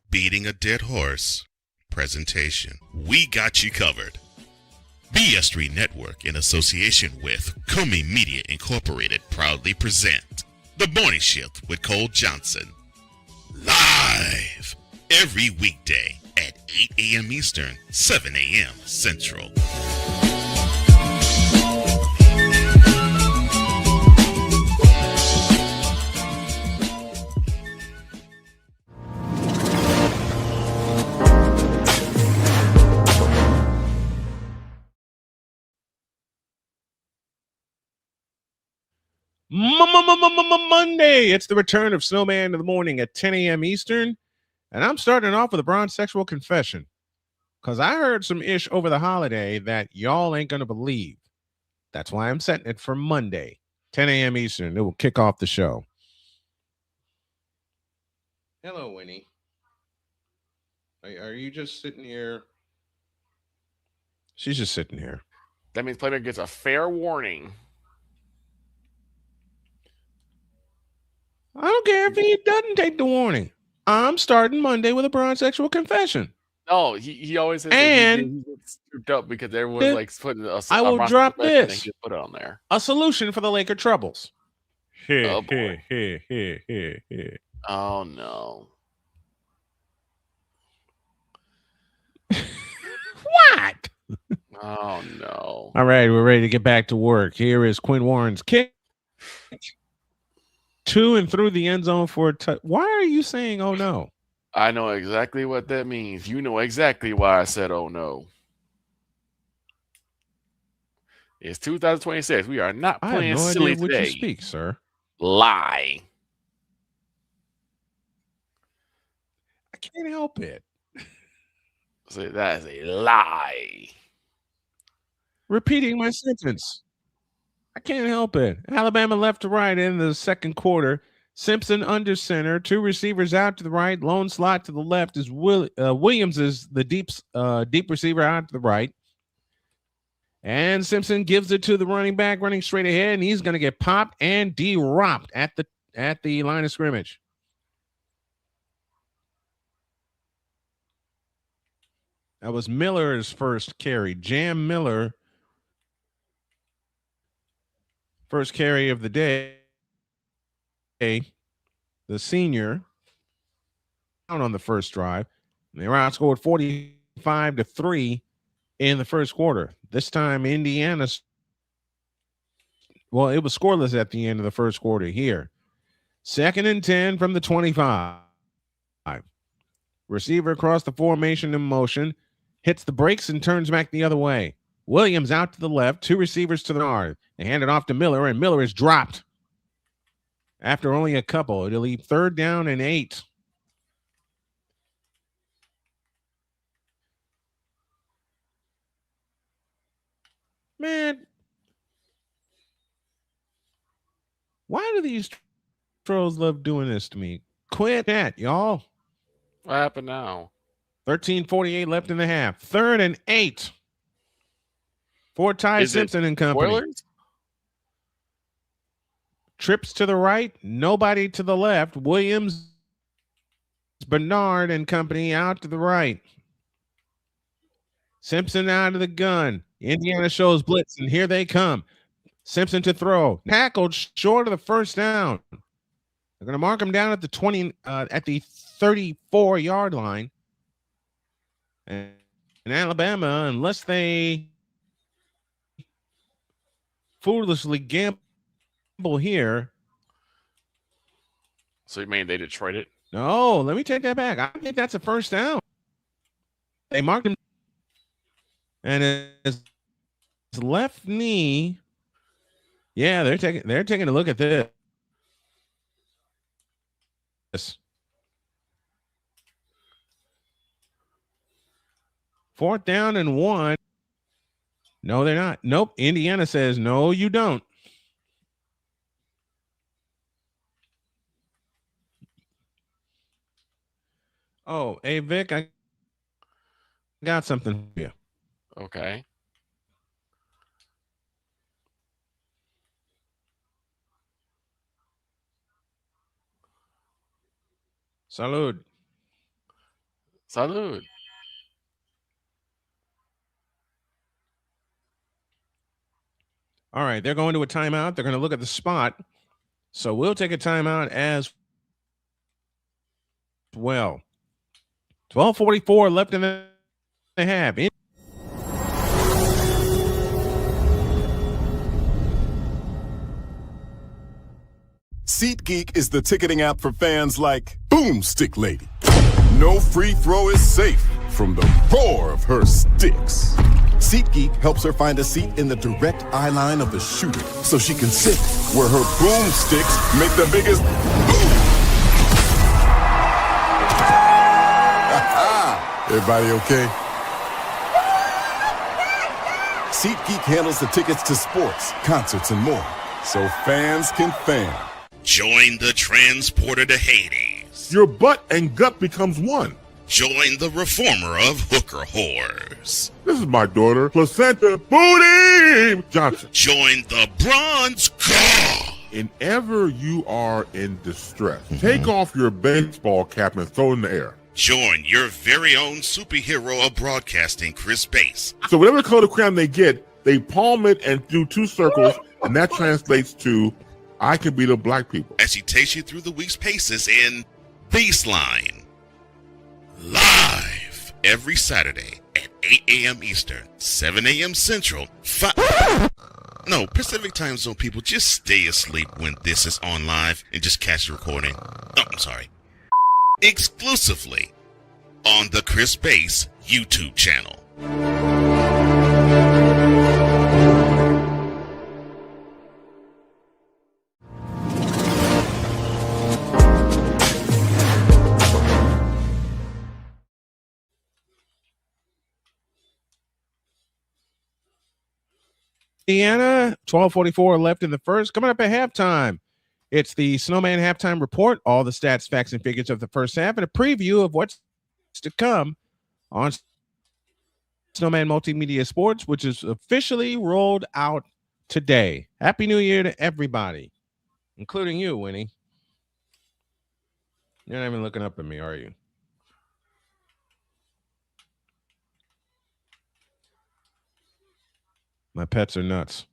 beating a dead horse presentation. We got you covered. BS3 Network, in association with Comey Media Incorporated, proudly present The Morning Shift with Cole Johnson. Live every weekday at 8 a.m. Eastern, 7 a.m. Central. Monday. It's the return of Snowman in the morning at 10 a.m. Eastern. And I'm starting off with a bronze sexual confession. Because I heard some ish over the holiday that y'all ain't going to believe. That's why I'm setting it for Monday, 10 a.m. Eastern. It will kick off the show. Hello, Winnie. Are you just sitting here? She's just sitting here. That means Playmaker gets a fair warning. I don't care if he doesn't take the warning. I'm starting Monday with a bronze sexual confession. No, he always says and he gets scooped up because everyone's like putting I will drop this. Put it on there. A solution for the Laker troubles. Oh, boy. Oh no. What? Oh no. All right, we're ready to get back to work. Here is Quinn Warren's kick. To and through the end zone for a touch. Why are you saying, oh, no? I know exactly what that means. You know exactly why I said, oh, no. It's 2026. We are not playing I have no silly idea what today. You speak, sir. Lie. I can't help it. So that is a lie. Repeating my sentence. I can't help it. Alabama left to right in the second quarter. Simpson under center. Two receivers out to the right. Lone slot to the left is Williams is the deep receiver out to the right. And Simpson gives it to the running back running straight ahead, and he's going to get popped and dropped at the line of scrimmage. That was Miller's first carry. Jam Miller. First carry of the day, the senior, down on the first drive. They were outscored 45-3 in the first quarter. This time, Indiana, well, it was scoreless at the end of the first quarter here. 2nd and 10 from the 25. Receiver across the formation in motion. hits the brakes and turns back the other way. Williams out to the left, 2 receivers to the north. They hand it off to Miller, and Miller is dropped after only a couple. It'll leave 3rd down and 8. Man, why do these trolls love doing this to me? Quit that, y'all. What happened now? 13:48 left in the half. 3rd and 8 for Ty Simpson and company. Spoilers? Trips to the right, nobody to the left. Williams, Bernard and company out to the right. Simpson out of the gun. Indiana shows blitz, and here they come. Simpson to throw. Tackled short of the 1st down. They're going to mark him down at the 34-yard line. And in Alabama, unless they foolishly gamble here. So you mean they Detroit it? No, let me take that back. I think that's a 1st down. They marked him. And his left knee. Yeah, they're taking a look at this. 4th down and 1. No, they're not. Nope. Indiana says, no, you don't. Oh, hey, Vic, I got something for you. Okay. Salud. Salud. All right, they're going to a timeout. They're going to look at the spot. So we'll take a timeout as well. 12:44 left in the half. SeatGeek is the ticketing app for fans like Boomstick Lady. No free throw is safe from the roar of her sticks. SeatGeek helps her find a seat in the direct eye line of the shooter so she can sit where her boomsticks make the biggest boom. Everybody okay? SeatGeek handles the tickets to sports, concerts, and more, so fans can fan. Join the transporter to Hades. Your butt and gut becomes one. Join the reformer of hooker whores. This is my daughter, Placenta Booty Johnson. Join the bronze god. Whenever you are in distress, take off your baseball cap and throw it in the air. Join your very own superhero of broadcasting, Chris Bass. So whatever color crayon they get, they palm it and do 2 circles, and that translates to, I can beat up black people. As he takes you through the week's paces in Baseline. Live every Saturday at 8 a.m. Eastern, 7 a.m. Central, Pacific Time Zone people, just stay asleep when this is on live and just catch the recording. Oh, I'm sorry. Exclusively on the Chris Bass YouTube channel. Indiana, 12:44 left in the first. Coming up at halftime, it's the Snowman halftime report, all the stats, facts, and figures of the first half, and a preview of what's to come on Snowman Multimedia Sports, which is officially rolled out today. Happy New Year to everybody, including you, Winnie. You're not even looking up at me, are you? My pets are nuts.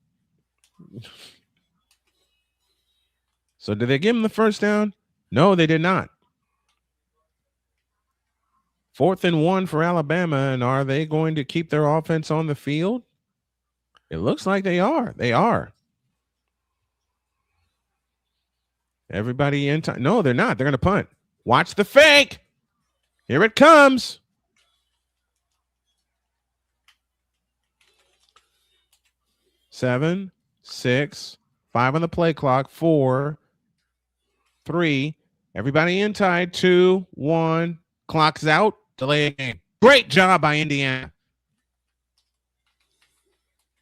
So did they give him the first down? No, they did not. 4th and 1 for Alabama, and are they going to keep their offense on the field? It looks like they are. They are. Everybody in time. No, they're not. They're going to punt. Watch the fake. Here it comes. 7, 6, 5 on the play clock. 4, 3. Everybody in tied. 2, 1. Clock's out. Delay game. Great job by Indiana.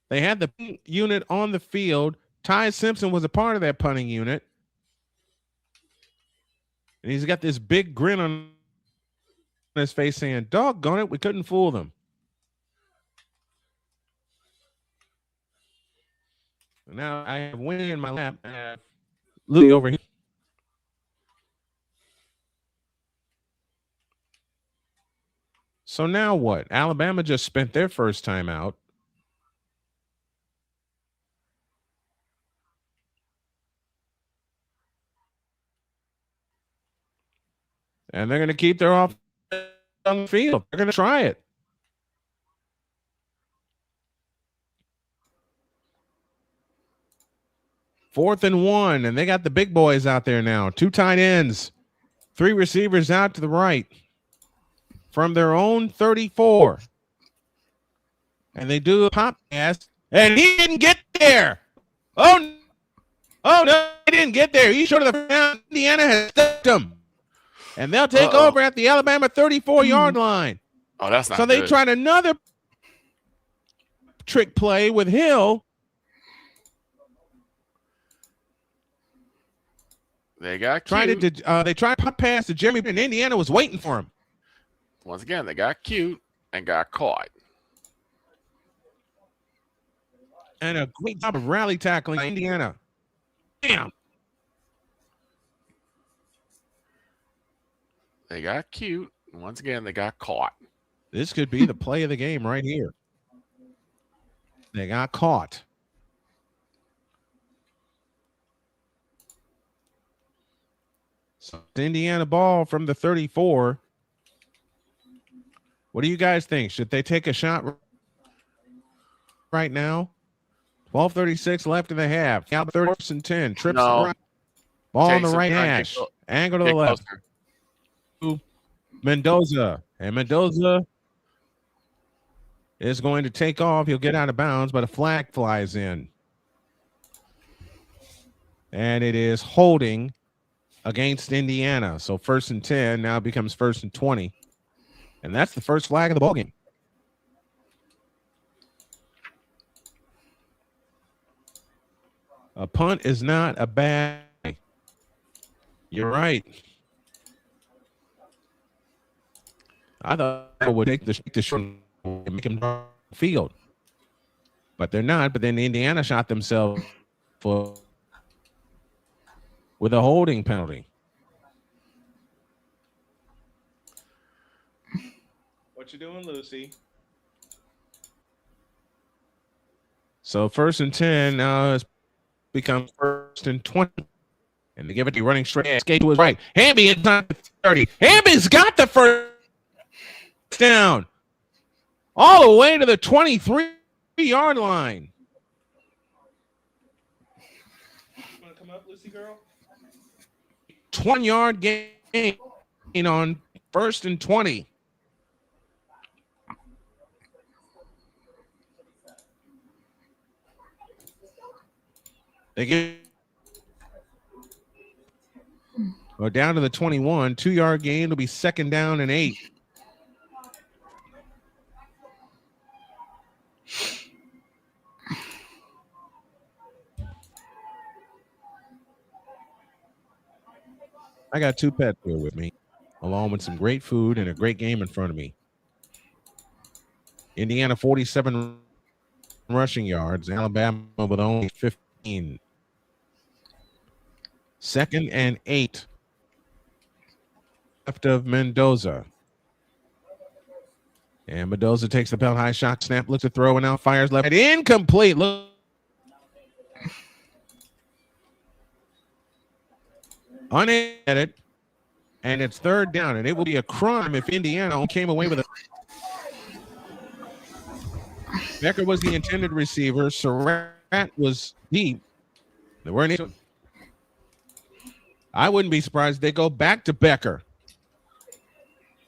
They had the unit on the field. Ty Simpson was a part of that punting unit. And he's got this big grin on his face saying, doggone it, we couldn't fool them. Now I have Winnie in my lap. I have Louie over here. So now what? Alabama just spent their first time out. And they're going to keep their offense on the field. They're going to try it. Fourth and 1, and they got the big boys out there now. 2 tight ends, 3 receivers out to the right from their own 34. And they do a pop pass, and he didn't get there. Oh no, he didn't get there. He should have found Indiana has stopped him. And they'll take over at the Alabama 34-yard line. Oh, that's not so good. They tried another trick play with Hill. They got cute. They tried to pop pass to Jeremy, and Indiana was waiting for him. Once again, they got cute and got caught. And a great job of rally tackling Indiana. Damn. They got cute. And once again, they got caught. This could be the play of the game right here. They got caught. So Indiana ball from the 34. What do you guys think? Should they take a shot right now? 12:36 left in the half. Now 30 and 10. Trips no. the right. Ball on the Jason, right hash. Angle to the left. Mendoza. And Mendoza is going to take off. He'll get out of bounds, but a flag flies in. And it is holding against Indiana. So 1st and 10 now becomes 1st and 20. And that's the first flag of the ballgame. A punt is not a bad thing. You're right. I thought I would take the short and make him draw the field. But they're not. But then Indiana shot themselves with a holding penalty. What you doing, Lucy? So 1st and 10 now has become 1st and 20. And they give it to running straight. Skate to his right. Hamby inside the 30. Hamby's got the first down. All the way to the 23-yard line. You want to come up, Lucy girl? 20-yard gain on 1st and 20. They get down to the 21. 2-yard gain will be 2nd down and 8. I got 2 pets here with me, along with some great food and a great game in front of me. Indiana 47 rushing yards. Alabama with only 15. 2nd and 8. Left of Mendoza. And Mendoza takes the belt high shot, snap, looks to throw, and now fires left. Incomplete. Look. Unedited. And it's 3rd down. And it will be a crime if Indiana came away with it. Becker was the intended receiver. Surratt was deep. There weren't any. I wouldn't be surprised if they go back to Becker.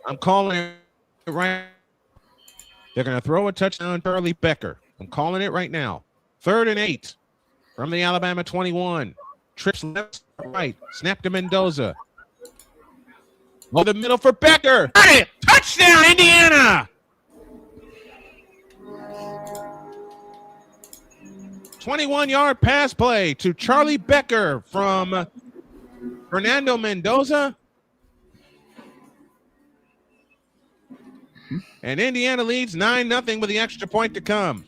I'm calling it right. They're going to throw a touchdown to Charlie Becker. I'm calling it right now. 3rd and 8 from the Alabama 21. Trips left, right. Snap to Mendoza. Over the middle for Becker. Got it! Touchdown, Indiana! 21-yard pass play to Charlie Becker from Fernando Mendoza. And Indiana leads 9-0 with the extra point to come.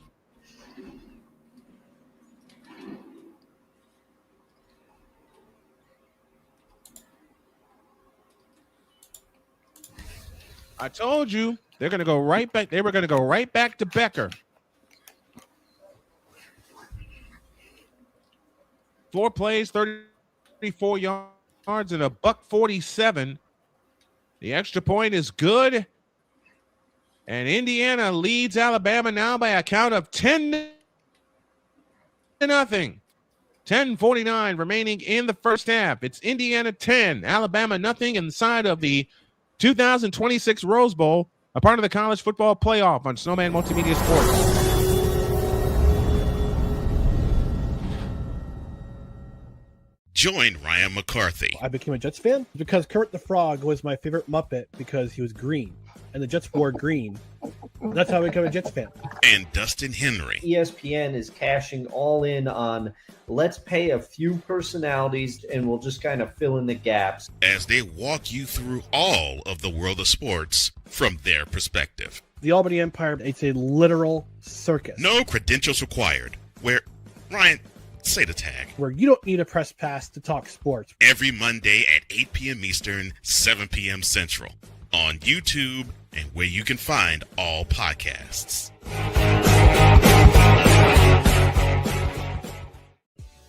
I told you they're going to go right back. They were going to go right back to Becker. 4 plays, 34 yards, and a $147. The extra point is good. And Indiana leads Alabama now by a count of 10-0. 10:49 remaining in the first half. It's Indiana 10, Alabama nothing inside of the 2026 Rose Bowl, a part of the college football playoff on Snowman Multimedia Sports. Join Ryan McCarthy. I became a Jets fan because Kurt the Frog was my favorite Muppet because he was green, and the Jets wore green. That's how I became a Jets fan. And Dustin Henry. ESPN is cashing all in on let's pay a few personalities and we'll just kind of fill in the gaps As they walk you through all of the world of sports from their perspective. The Albany Empire, it's a literal circus. No credentials required. Where, Ryan, say the tag. Where you don't need a press pass to talk sports. Every Monday at 8 p.m. Eastern, 7 p.m. Central. On YouTube and where you can find all podcasts.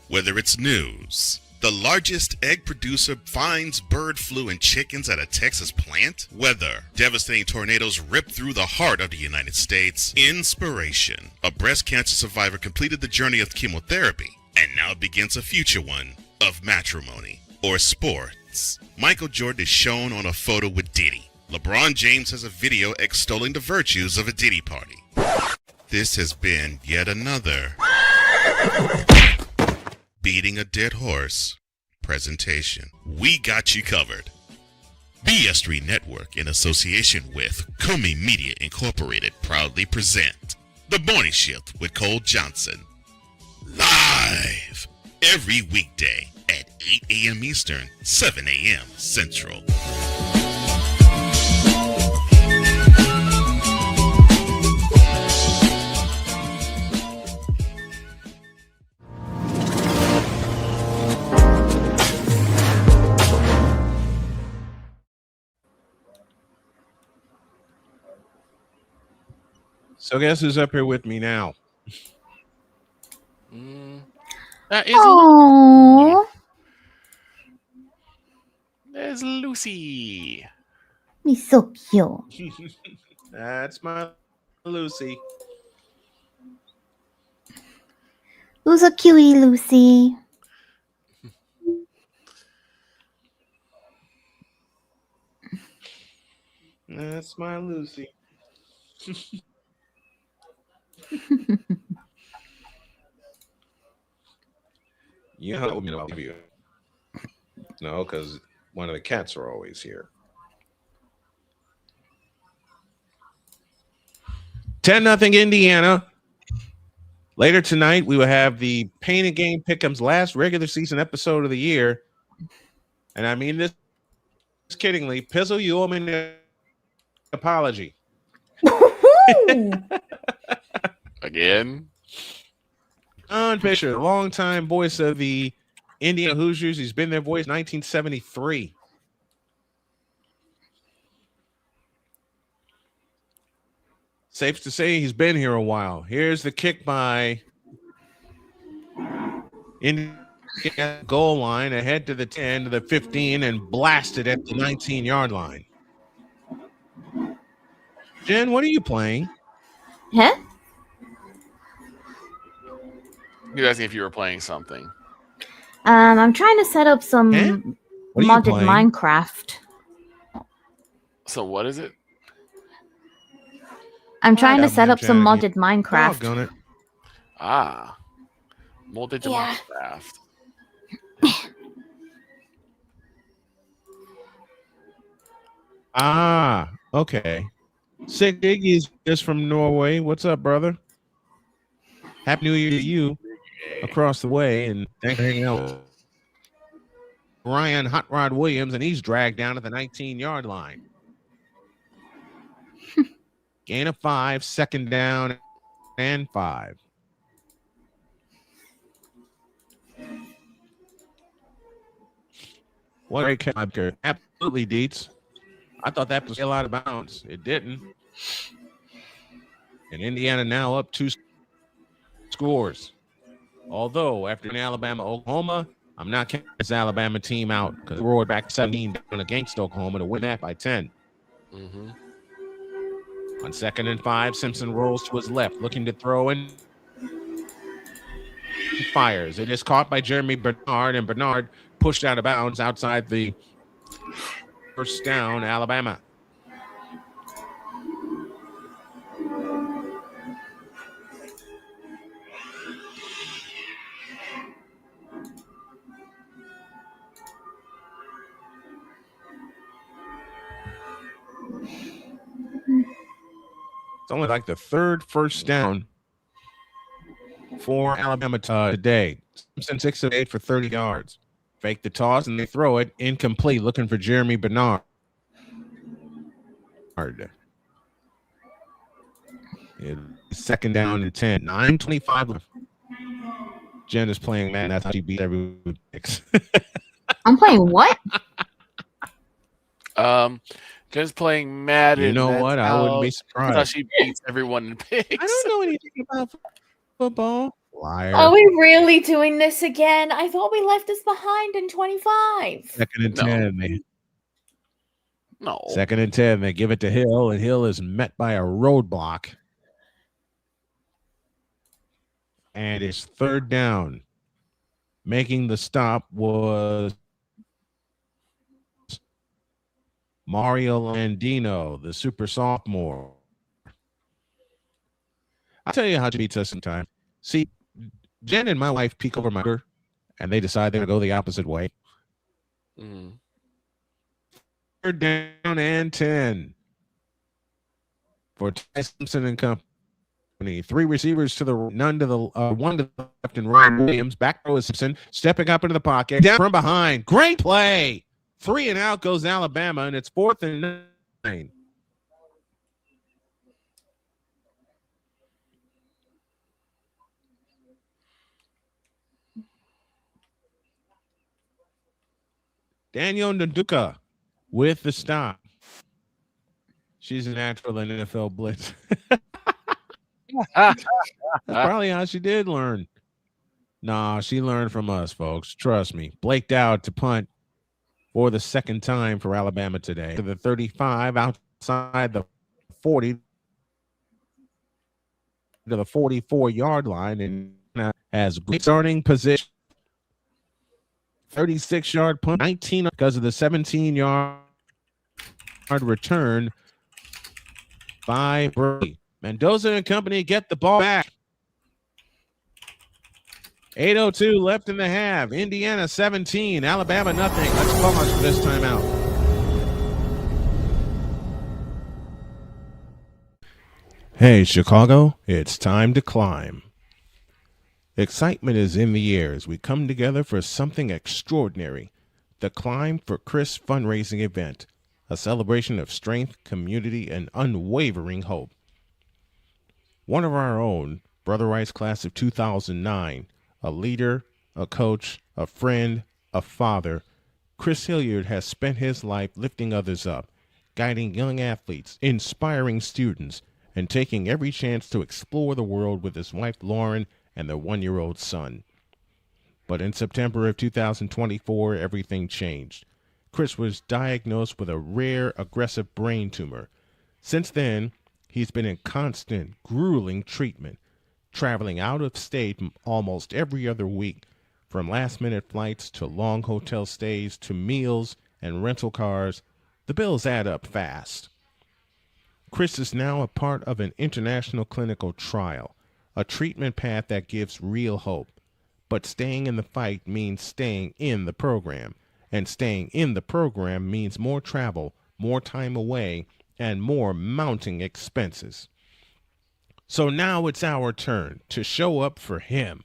Whether it's news, the largest egg producer finds bird flu in chickens at a Texas plant, weather, devastating tornadoes rip through the heart of the United States, inspiration, a breast cancer survivor completed the journey of chemotherapy, and now begins a future one of matrimony or sports. Michael Jordan is shown on a photo with Diddy. LeBron James has a video extolling the virtues of a Diddy party. This has been yet another beating a dead horse presentation. We got you covered. BS3 Network, in association with Comey Media Incorporated, proudly present The Morning Shift with Cole Johnson. Live every weekday at 8 a.m. Eastern, 7 a.m. Central. So guess who's up here with me now? That is Aww. There's Lucy. He's so cute. That's my Lucy. Who's a cutie, Lucy? That's my Lucy. You know what I mean? No, because one of the cats are always here. 10-0 Indiana. Later tonight, we will have the Pain and Game Pick'em's last regular season episode of the year. And I mean this kiddingly. Pizzle, you owe me an apology. Again? On Fisher, the longtime voice of the Indiana Hoosiers. He's been their voice 1973. Safe to say he's been here a while. Here's the kick by Indiana goal line, ahead to the 10, to the 15, and blasted at the 19-yard line. Jen, what are you playing? Huh? He was asking if you were playing something. I'm trying to set up some What are you modded playing? Minecraft. So what is it? I'm trying to set up some Jen, modded Minecraft. Doggone it. Ah. Multi-dimensional draft. Okay. Sick Iggy's is from Norway. What's up, brother? Happy New Year to you across the way, and thanks for hanging out. Ryan Hot Rod Williams, and he's dragged down at the 19-yard line. Gain of 5, second down and 5. What a capture. Absolutely, Deets. I thought that was a lot of bounds. It didn't. And Indiana now up 2 scores. Although, after Alabama, Oklahoma, I'm not counting this Alabama team out because we're back 17 down against Oklahoma to win that by 10. Mm-hmm. On 2nd and 5, Simpson rolls to his left, looking to throw in. He fires. It is caught by Jeremy Bernard, and Bernard pushed out of bounds outside the first down, Alabama. It's only like the third first down for Alabama today. Simpson 6 of 8 for 30 yards. Fake the toss, and they throw it incomplete, looking for Jeremy Bernard. Second down and 10. 9:25 left. Jen is playing Madden. That's how she beat everyone. I'm playing what? Jen's playing Madden. You know what? I wouldn't be surprised. That's how she beats everyone in picks. I don't know anything about football. Liar. Are we really doing this again? I thought we left this behind in 25. Second and 10. No. Second and 10. They give it to Hill, and Hill is met by a roadblock. And it's third down. Making the stop was Mario Landino, the super sophomore. I'll tell you how she beats us sometime. See, Jen and my wife peek over my shoulder, and they decide they're going to go the opposite way. Mm. Third down and 10 for Ty Simpson and company. 3 receivers to the one to the left, and Ryan Williams. Back row is Simpson stepping up into the pocket. Down from behind. Great play. 3 and out goes Alabama, and it's 4th and 9. Daniel Nduka with the stop. She's a natural in NFL blitz. That's probably how she did learn. Nah, she learned from us, folks. Trust me. Blaked out to punt for the second time for Alabama today. To the 35, outside the 40 to the 44-yard line, and has great starting position. 36-yard punt, 19 because of the 17-yard return by Brady. Mendoza and company get the ball back. 8:02 left in the half. Indiana 17, Alabama nothing. Let's pause for this timeout. Hey, Chicago, it's time to climb. Excitement is in the air as we come together for something extraordinary. The Climb for Chris fundraising event, a celebration of strength, community, and unwavering hope. One of our own, Brother Rice class of 2009, a leader, a coach, a friend, a father, Chris Hilliard has spent his life lifting others up, guiding young athletes, inspiring students, and taking every chance to explore the world with his wife Lauren and their 1-year-old son. But in September of 2024, everything changed. Chris was diagnosed with a rare, aggressive brain tumor. Since then, he's been in constant, grueling treatment, traveling out of state almost every other week, from last-minute flights to long hotel stays to meals and rental cars. The bills add up fast. Chris is now a part of an international clinical trial, a treatment path that gives real hope. But staying in the fight means staying in the program. And staying in the program means more travel, more time away, and more mounting expenses. So now it's our turn to show up for him.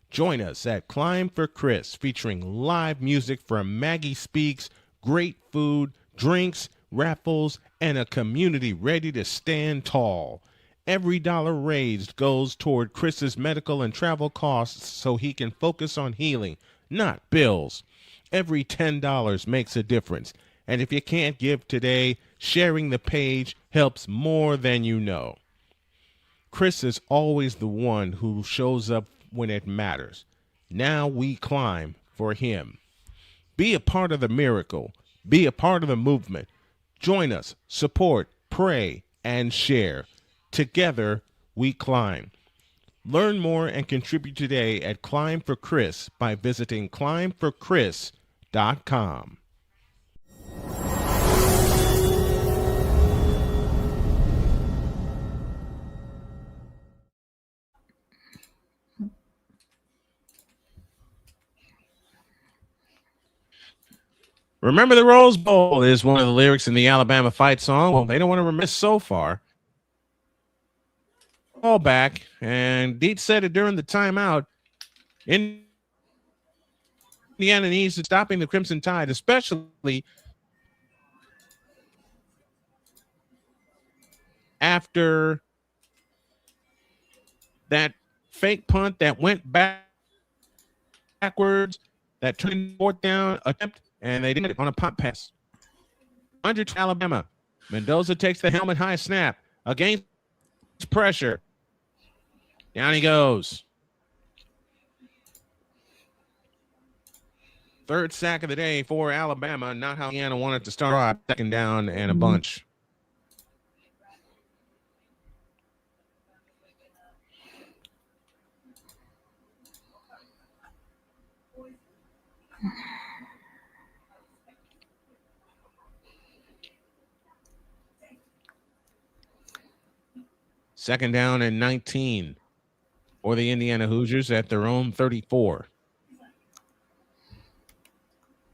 Join us at Climb for Chris, featuring live music from Maggie Speaks, great food, drinks, raffles, and a community ready to stand tall. Every dollar raised goes toward Chris's medical and travel costs so he can focus on healing, not bills. Every $10 makes a difference. And if you can't give today, sharing the page helps more than you know. Chris is always the one who shows up when it matters. Now we climb for him. Be a part of the miracle. Be a part of the movement. Join us, support, pray, and share. Together, we climb. Learn more and contribute today at Climb for Chris by visiting climbforchris.com. Remember the Rose Bowl is one of the lyrics in the Alabama fight song. Well, they don't want to remiss so far. All back, and Dietz said it during the timeout. Indiana needs to stopping the Crimson Tide, especially after that fake punt that went backwards, that turned fourth down attempt, and they did it on a punt pass. Under Alabama, Mendoza takes the helmet high snap against pressure. Down he goes. Third sack of the day for Alabama. Not how Indiana wanted to start. Second down and a bunch. Second down and 19 for the Indiana Hoosiers at their own 34.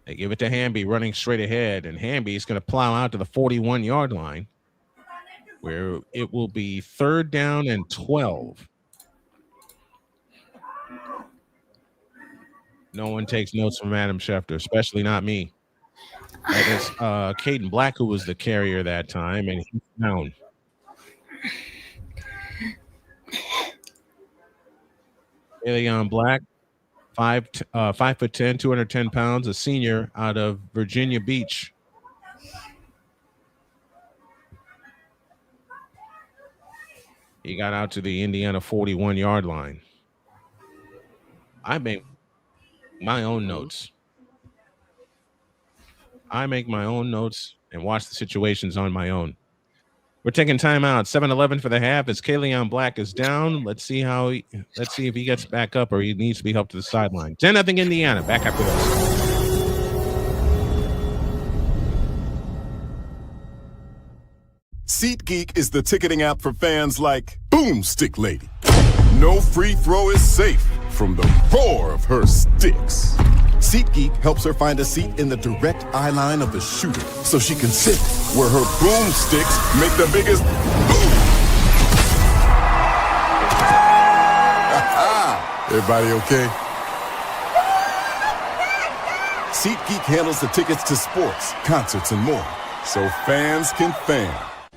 They give it to Hamby running straight ahead, and Hamby is going to plow out to the 41-yard line where it will be third down and 12. No one takes notes from Adam Schefter, especially not me. That is Caden Black, who was the carrier that time, and he's down. Leon Black, 5'10", 210 pounds, a senior out of Virginia Beach. He got out to the Indiana 41-yard line. I make my own notes. I make my own notes and watch the situations on my own. We're taking time out. 7-11 for the half as Kaleon Black is down. Let's see if he gets back up or he needs to be helped to the sideline. 10-0 Indiana. Back after this. SeatGeek is the ticketing app for fans like Boomstick Lady. No free throw is safe from the roar of her sticks. SeatGeek helps her find a seat in the direct eye line of the shooter so she can sit where her boomsticks make the biggest boom. Everybody okay? SeatGeek handles the tickets to sports, concerts, and more so fans can fan.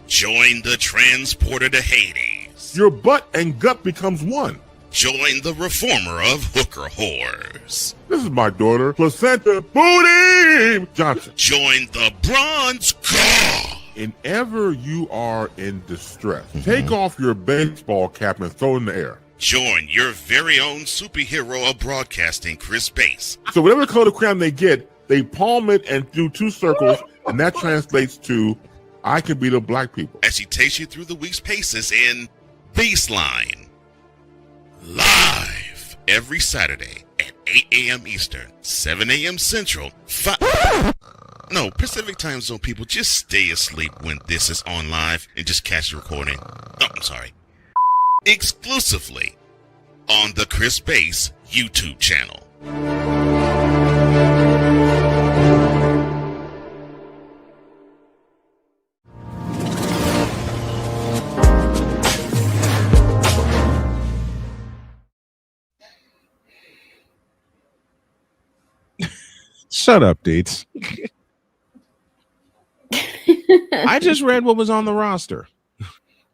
Join the transporter to Hades. Your butt and gut becomes one. Join the reformer of hooker whores. This is my daughter, Placenta Booty Johnson. Join the bronze car. Whenever you are in distress, take off your baseball cap and throw it in the air. Join your very own superhero of broadcasting, Chris Bass. So whatever color crayon they get, they palm it and do two circles, and that translates to, I can be the black people. As he takes you through the week's paces in Baseline. Live every Saturday at 8 a.m. Eastern, 7 a.m. Central, Pacific Time Zone people, just stay asleep when this is on live and just catch the recording. Oh, I'm sorry. Exclusively on the Chris Base YouTube channel. Shut up, Dates. I just read what was on the roster.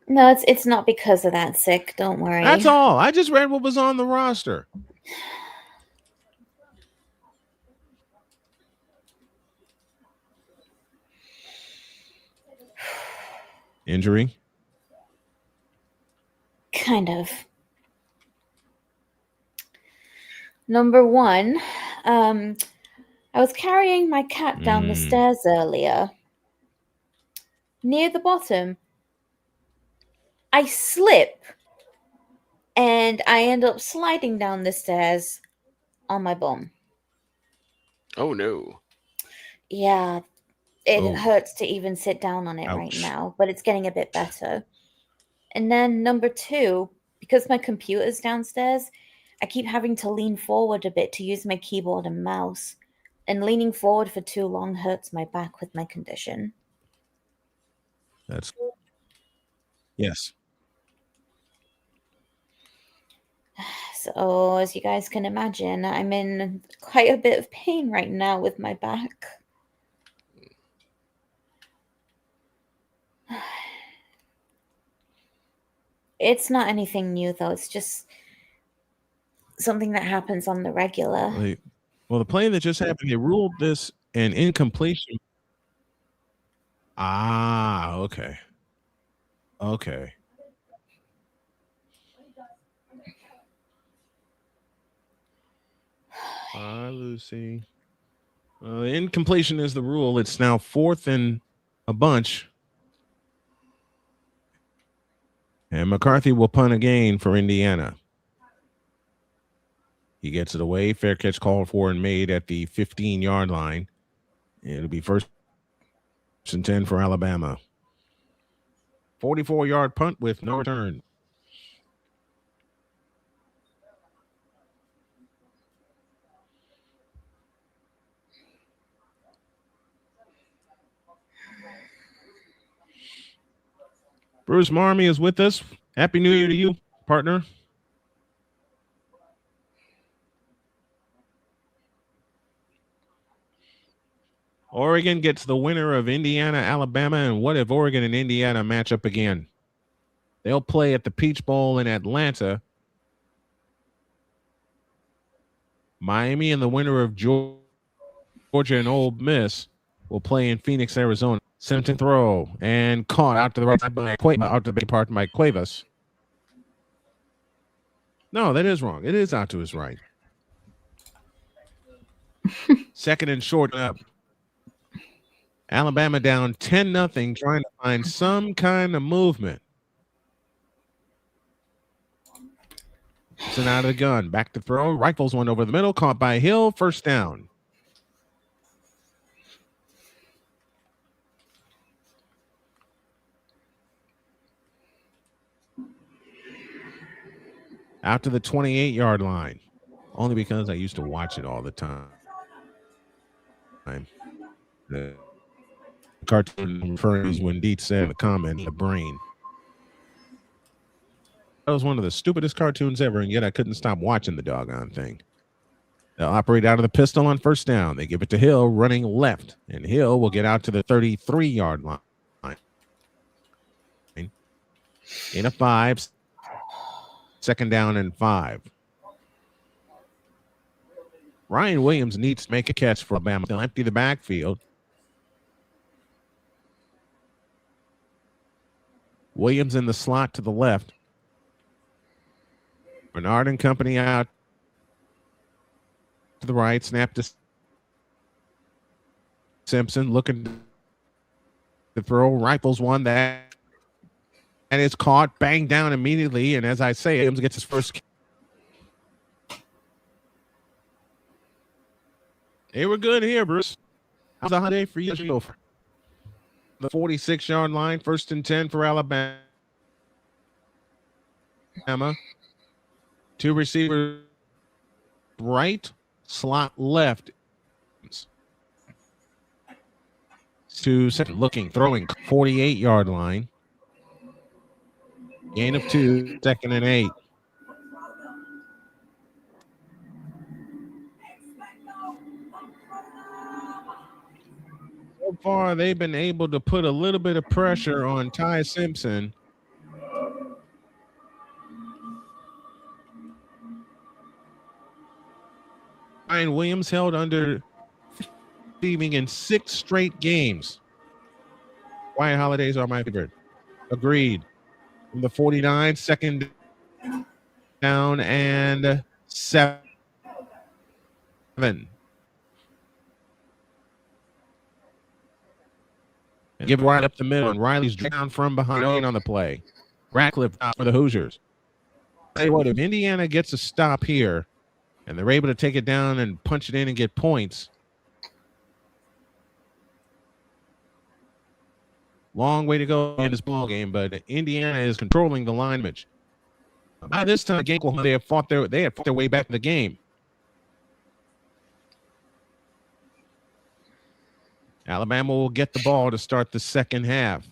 No, it's not because of that, Sick. Don't worry. That's all. I just read what was on the roster. Injury? Kind of. Number one, I was carrying my cat down the stairs earlier. Near the bottom, I slip and I end up sliding down the stairs on my bum. Oh, no. Yeah, it hurts to even sit down on it right now, but it's getting a bit better. And then number two, because my computer's downstairs, I keep having to lean forward a bit to use my keyboard and mouse. And leaning forward for too long hurts my back with my condition. That's yes. So, as you guys can imagine, I'm in quite a bit of pain right now with my back. It's not anything new, though. It's just something that happens on the regular. Well, the play that just happened, they ruled this an incompletion. Ah, okay. Okay. Hi, Lucy. Incompletion is the rule. It's now 4th and a bunch. And McCarthy will punt again for Indiana. He gets it away. Fair catch called for and made at the 15-yard line. It'll be 1st and 10 for Alabama. 44-yard punt with no return. Bruce Marmy is with us. Happy New Year to you, partner. Oregon gets the winner of Indiana, Alabama, and what if Oregon and Indiana match up again? They'll play at the Peach Bowl in Atlanta. Miami and the winner of Georgia and Ole Miss will play in Phoenix, Arizona. Simpson throw and caught out to the right side by out to the big part by Cuevas. No, that is wrong. It is out to his right. 2nd and short up. Alabama down 10-0, trying to find some kind of movement. Simpson out of the gun. Back to throw. Rifles one over the middle. Caught by Hill. 1st down. Out to the 28-yard line. Only because I used to watch it all the time. The cartoon refers when Deet said in the comment, the brain. That was one of the stupidest cartoons ever, and yet I couldn't stop watching the doggone thing. They'll operate out of the pistol on 1st down. They give it to Hill running left, and Hill will get out to the 33-yard line. In a 5, 2nd down and 5. Ryan Williams needs to make a catch for Alabama. They'll empty the backfield. Williams in the slot to the left. Bernard and company out to the right. Snap to Simpson looking to throw. Rifles one that and is caught, banged down immediately. And as I say, Williams gets his first. They were good here, Bruce. How's the holiday for you? The 46-yard line, 1st and 10 for Alabama. Two receivers right, slot left. To second, looking, throwing, 48-yard line. Gain of 2, 2nd and 8. So far, they've been able to put a little bit of pressure on Ty Simpson. Ryan Williams held under receiving in 6 straight games. Wyatt Holidays are my favorite. Agreed. From the 49, 2nd down and 7. Give right up the middle, and Riley's down from behind on the play. Ratcliffe out for the Hoosiers. Tell you what, if Indiana gets a stop here, and they're able to take it down and punch it in and get points, long way to go in this ball game, but Indiana is controlling the line match. By this time, they had fought their way back in the game. Alabama will get the ball to start the second half.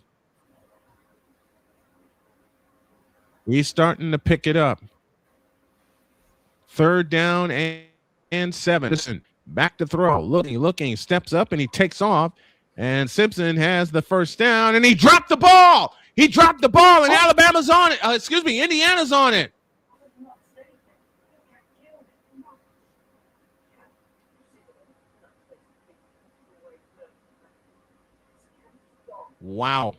He's starting to pick it up. 3rd down and 7. Listen, back to throw. Looking, steps up, and he takes off. And Simpson has the first down, and he dropped the ball. He dropped the ball, and Alabama's on it. Indiana's on it. Wow.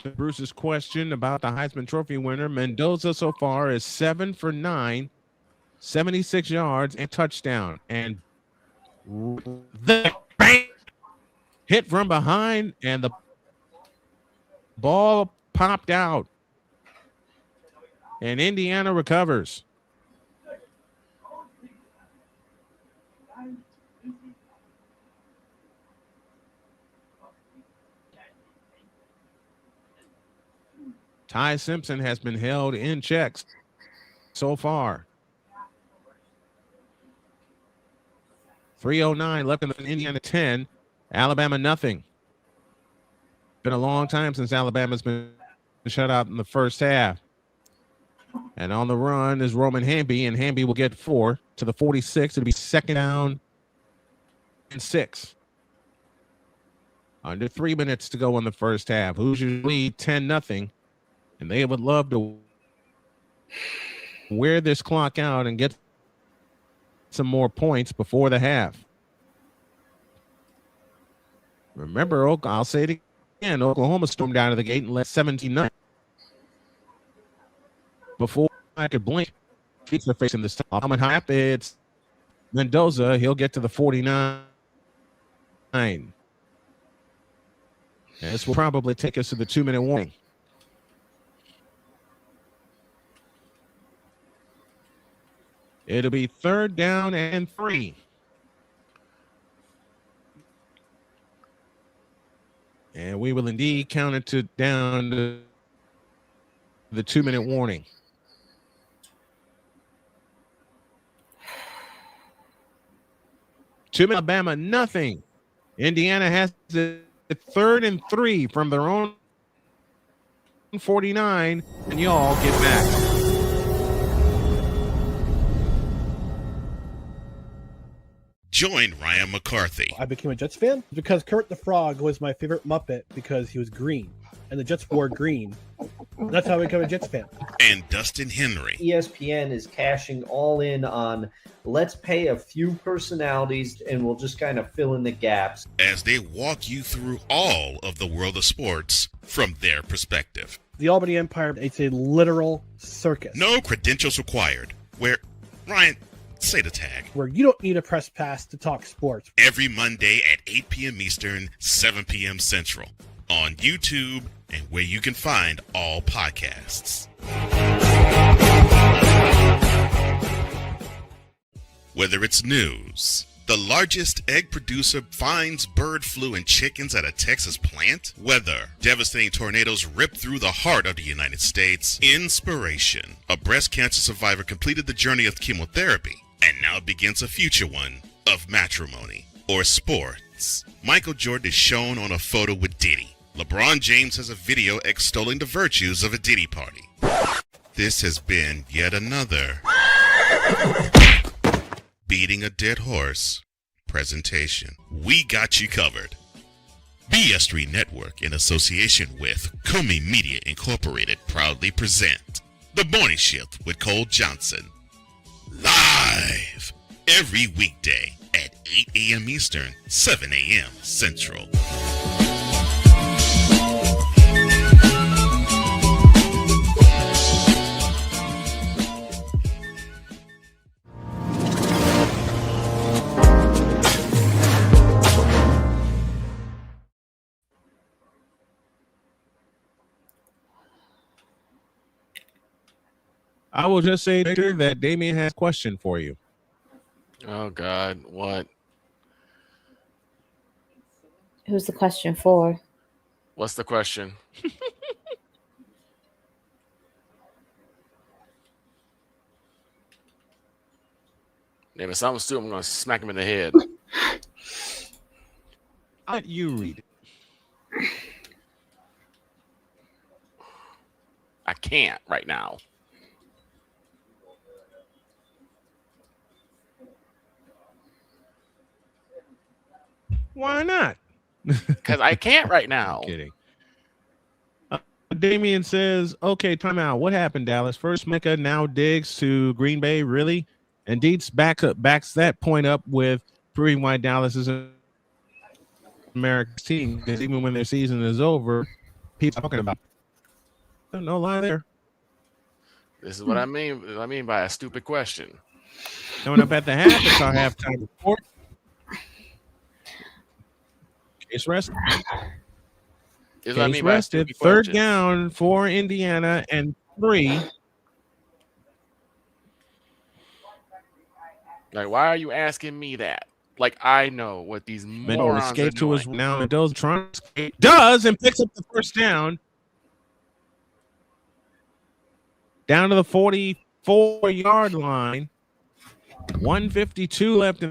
To Bruce's question about the Heisman Trophy winner, Mendoza so far is 7 for 9, 76 yards and touchdown. And the hit from behind, and the ball popped out. And Indiana recovers. Ty Simpson has been held in checks so far. 3:09 left in the Indiana 10. Alabama nothing. Been a long time since Alabama's been shut out in the first half. And on the run is Roman Hamby, and Hamby will get 4 to the 46. It'll be 2nd down and 6. Under 3 minutes to go in the first half. Hoosiers lead 10-0. And they would love to wear this clock out and get some more points before the half. Remember, I'll say it again, Oklahoma stormed out of the gate and led 17-9. Before I could blink, feet are facing this time. I'm half. It's Mendoza. He'll get to the 49. And this will probably take us to the 2-minute warning. It'll be 3rd down and 3. And we will indeed count it down to the 2-minute warning. To Alabama, nothing. Indiana has the 3rd and 3 from their own 49, and y'all get back. Join Ryan McCarthy. I became a Jets fan because Kurt the Frog was my favorite Muppet because he was green, and the Jets wore green. That's how I became a Jets fan. And Dustin Henry. ESPN is cashing all in on let's pay a few personalities and we'll just kind of fill in the gaps. As they walk you through all of the world of sports from their perspective. The Albany Empire, it's a literal circus. No credentials required. Where, Ryan, say the tag. Where you don't need a press pass to talk sports. Every Monday at 8 p.m. Eastern, 7 p.m. Central. On YouTube and where you can find all podcasts. Whether it's news, The largest egg producer finds bird flu in chickens at a Texas plant. Weather. Devastating tornadoes rip through the heart of the United States. Inspiration. A breast cancer survivor completed the journey of chemotherapy, and now begins a future one of matrimony or sports. Michael Jordan is shown on a photo with Diddy. LeBron James has a video extolling the virtues of a Diddy party. This has been yet another Beating a Dead Horse presentation. We got you covered. BS3 Network, in association with Comey Media Incorporated, proudly present The Morning Shift with Cole Johnson. Live every weekday at 8 a.m. Eastern, 7 a.m. Central. I will just say, Victor, that Damien has a question for you. Oh, God. What? Who's the question for? What's the question? If it's something stupid, I'm going to smack him in the head. I'll let you read it. I can't right now. Why not? Because I can't right now. Kidding. Damien says, okay, timeout. What happened, Dallas? First Mecca, now Diggs to Green Bay. Really? And Deets backs that point up with proving why Dallas is America's team. Because even when their season is over, people are talking about it. No lie there. This is what I mean by a stupid question. Coming up at the half, it's our halftime report. Case rested. Case rested. Third down for Indiana and 3. Like, why are you asking me that? Like, I know what these morons escape are to his doing. now. Mendoza trying to escape. Does and picks up the first down. Down to the 44-yard line. 152 left.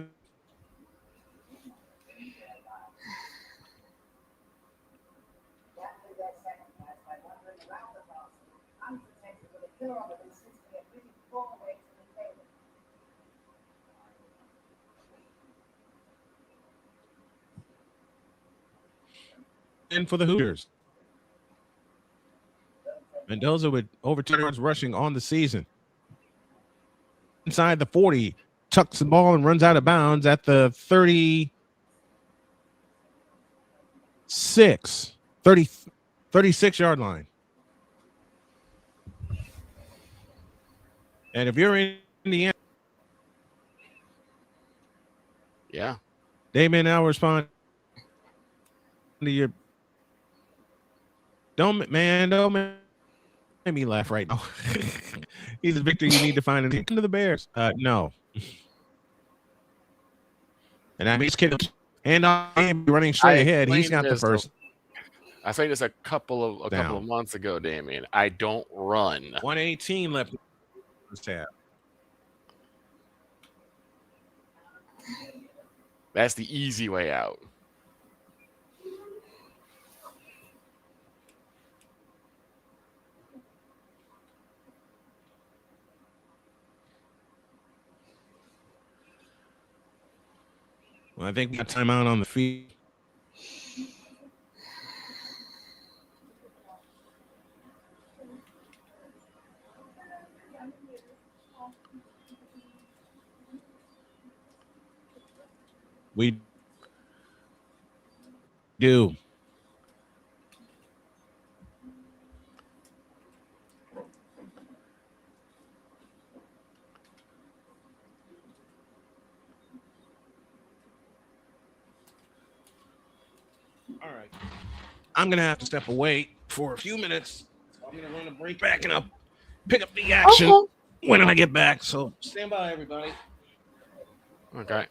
And for the Hoosiers. Mendoza with over 10 yards rushing on the season. Inside the 40, tucks the ball and runs out of bounds at the 36 yard line. And if you're in Indiana, yeah, they may now respond to your don't make me laugh right now. He's a victor you need to find into the Bears. No. And I mean, he's kidding. And I'm running straight ahead. He's got the first. I say this a couple of months ago, Damien. I don't run. 118 left. First half. That's the easy way out. Well, I think we got timeout on the feet. We do. All right. I'm going to have to step away for a few minutes. I'm going to run a break back and I'll pick up the action when I get back. So stand by, everybody. Okay.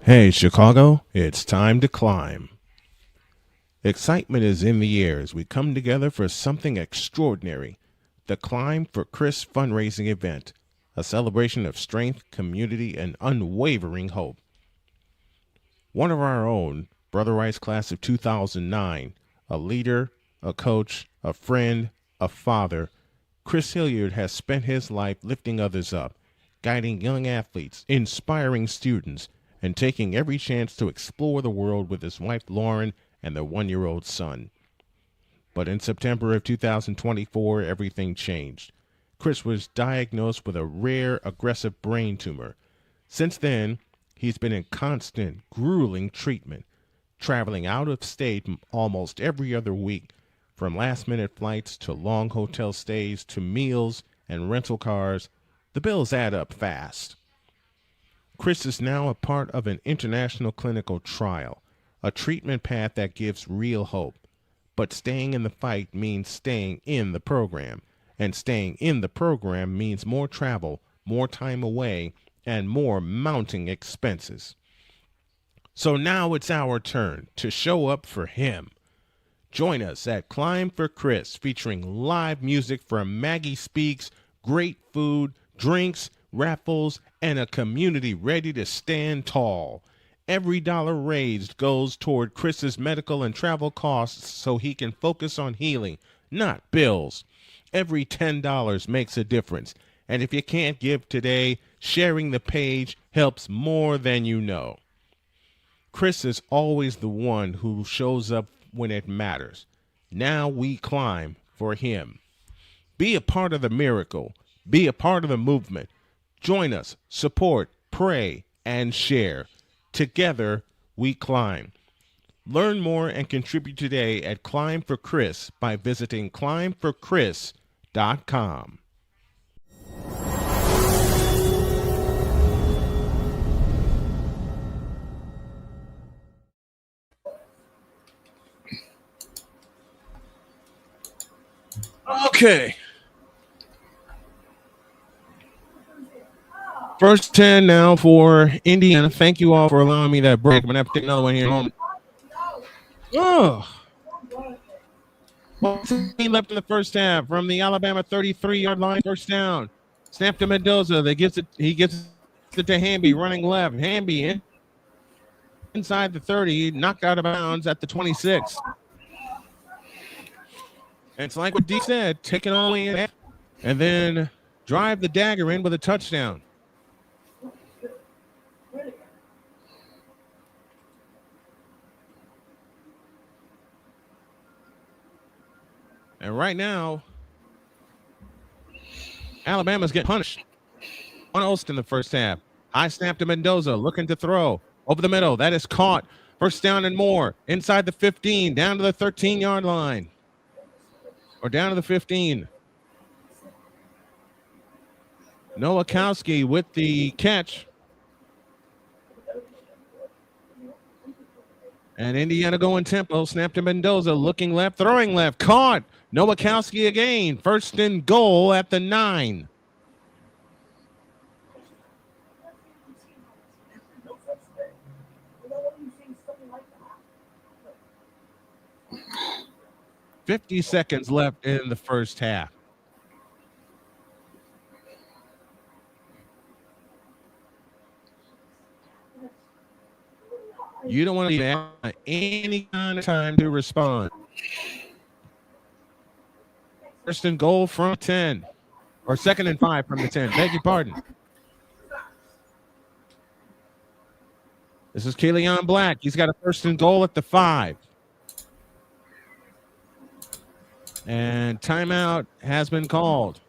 Hey, Chicago, it's time to climb. Excitement is in the air as we come together for something extraordinary. The Climb for Chris fundraising event, a celebration of strength, community, and unwavering hope. One of our own, Brother Rice class of 2009, a leader, a coach, a friend, a father, Chris Hilliard has spent his life lifting others up, guiding young athletes, inspiring students, and taking every chance to explore the world with his wife Lauren and their 1-year-old son. But in September of 2024, everything changed. Chris was diagnosed with a rare aggressive brain tumor. Since then, he's been in constant, grueling treatment, traveling out of state almost every other week, from last-minute flights to long hotel stays to meals and rental cars. The bills add up fast. Chris is now a part of an international clinical trial, a treatment path that gives real hope. But staying in the fight means staying in the program, and staying in the program means more travel, more time away, and more mounting expenses. So now it's our turn to show up for him. Join us at Climb for Chris, featuring live music from Maggie Speaks, great food, drinks, raffles, and a community ready to stand tall. Every dollar raised goes toward Chris's medical and travel costs so he can focus on healing, not bills. Every $10 makes a difference. And if you can't give today, sharing the page helps more than you know. Chris is always the one who shows up when it matters. Now we climb for him. Be a part of the miracle. Be a part of the movement. Join us, support, pray, and share. Together, we climb. Learn more and contribute today at Climb for Chris by visiting climbforchris.com. Okay. First 10 now for Indiana. Thank you all for allowing me that break. I'm going to have to take another one here in a moment. Oh. 1:16 left in the first half from the Alabama 33-yard line. First down. Snap to Mendoza. He gets it to Hamby running left. Hamby inside the 30, knocked out of bounds at the 26. And it's like what D said, take it all in and then drive the dagger in with a touchdown. And right now, Alabama's getting punished. 1-0 in the first half. High snap to Mendoza, looking to throw. Over the middle, that is caught. First down and more. Inside the 15, down to the 13-yard line. Or down to the 15. Nowakowski with the catch. And Indiana going tempo. Snap to Mendoza, looking left, throwing left. Caught. Nowakowski again. First and goal at the 9. $50 seconds left in the first half. You don't want to have any kind of time to respond. First and goal from 10. Or second and 5 from the 10. Beg your pardon. This is Keelan Black. He's got a first and goal at the 5. And timeout has been called.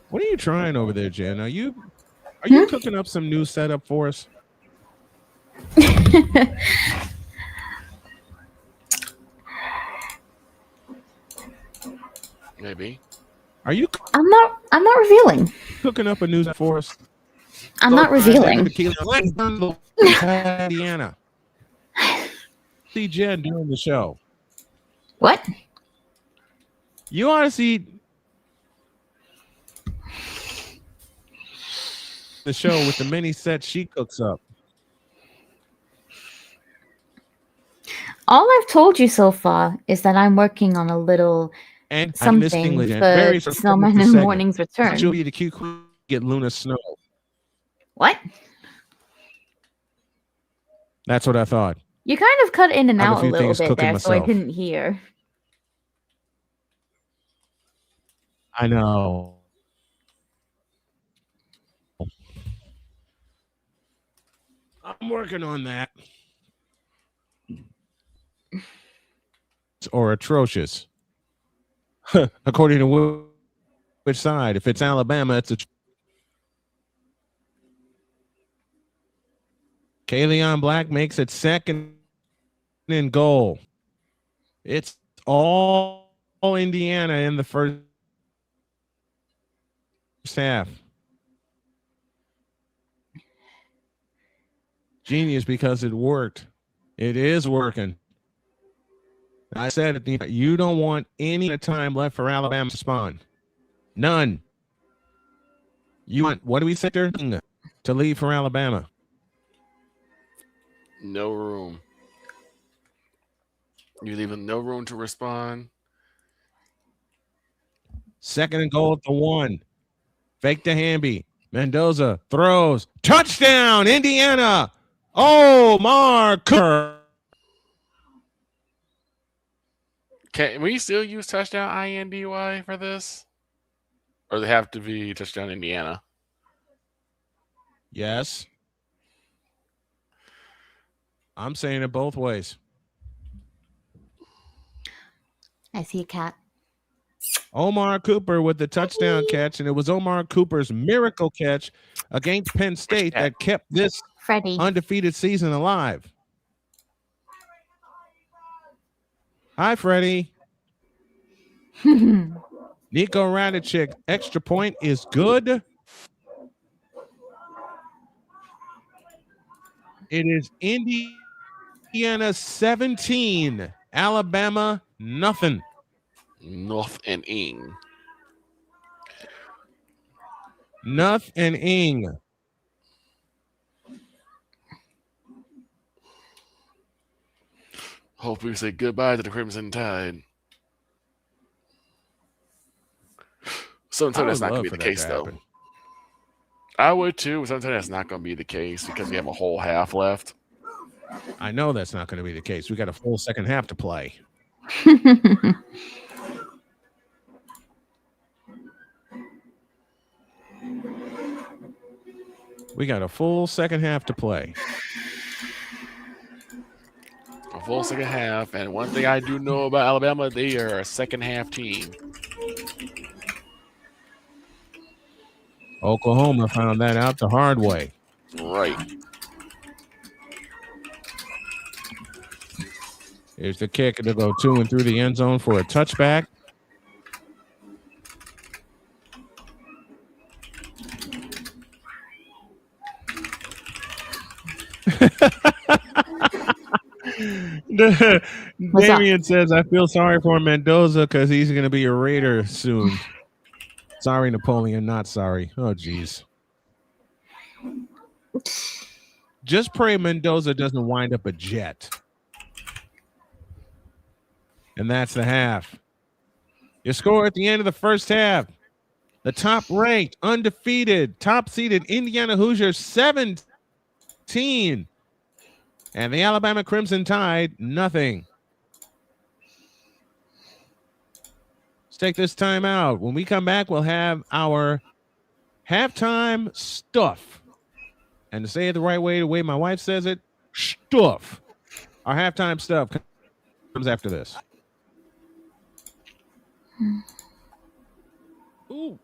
What are you trying over there, Jen? Are you cooking up some new setup for us? Maybe. Are you? I'm not revealing. Cooking up a new setup for us? I'm not revealing. Indiana. See Jen during the show. What? You ought to see the show with the mini set she cooks up. All I've told you so far is that I'm working on a little and something for Snowman and Morning's return. She'll be the cute queen, get Luna Snow. What? That's what I thought. You kind of cut in and out a little bit there, myself. so I couldn't hear. I know. I'm working on that. Or atrocious. According to which side. If it's Alabama, it's a Kaleon Black makes it second and goal. It's all Indiana in the first half. Genius because it worked. It is working. I said it, you don't want any time left for Alabama to spawn. None. You want, what do we say there? To leave for Alabama. No room. You leaving no room to respond. Second and goal at the 1. Fake to Hamby. Mendoza throws. Touchdown, Indiana. Oh, Marker. Can we still use touchdown INDY for this? Or they have to be touchdown Indiana? Yes. I'm saying it both ways. I see a cat. Omar Cooper with the touchdown catch, and it was Omar Cooper's miracle catch against Penn State that kept this undefeated season alive. Hi, Freddie. Nico Radicek, extra point is good. It is Indiana 17, Alabama nothing. Nothing. Hope we say goodbye to the Crimson Tide. Sometimes that's not going to be the case, though. I would too. Sometimes that's not going to be the case because we have a whole half left. I know that's not going to be the case. We got a full second half to play. We got a full second half to play. A full second half. And one thing I do know about Alabama, they are a second half team. Oklahoma found that out the hard way. Right. Here's the kick. It'll go to and through the end zone for a touchback. Damian says, I feel sorry for Mendoza because he's going to be a Raider soon. Sorry, Napoleon, not sorry. Oh, geez. Just pray Mendoza doesn't wind up a Jet. And that's the half. Your score at the end of the first half. The top-ranked, undefeated, top-seeded Indiana Hoosiers 17. And the Alabama Crimson Tide, nothing. Let's take this time out. When we come back, we'll have our halftime stuff. And to say it the right way, the way my wife says it, stuff. Our halftime stuff comes after this. Ooh.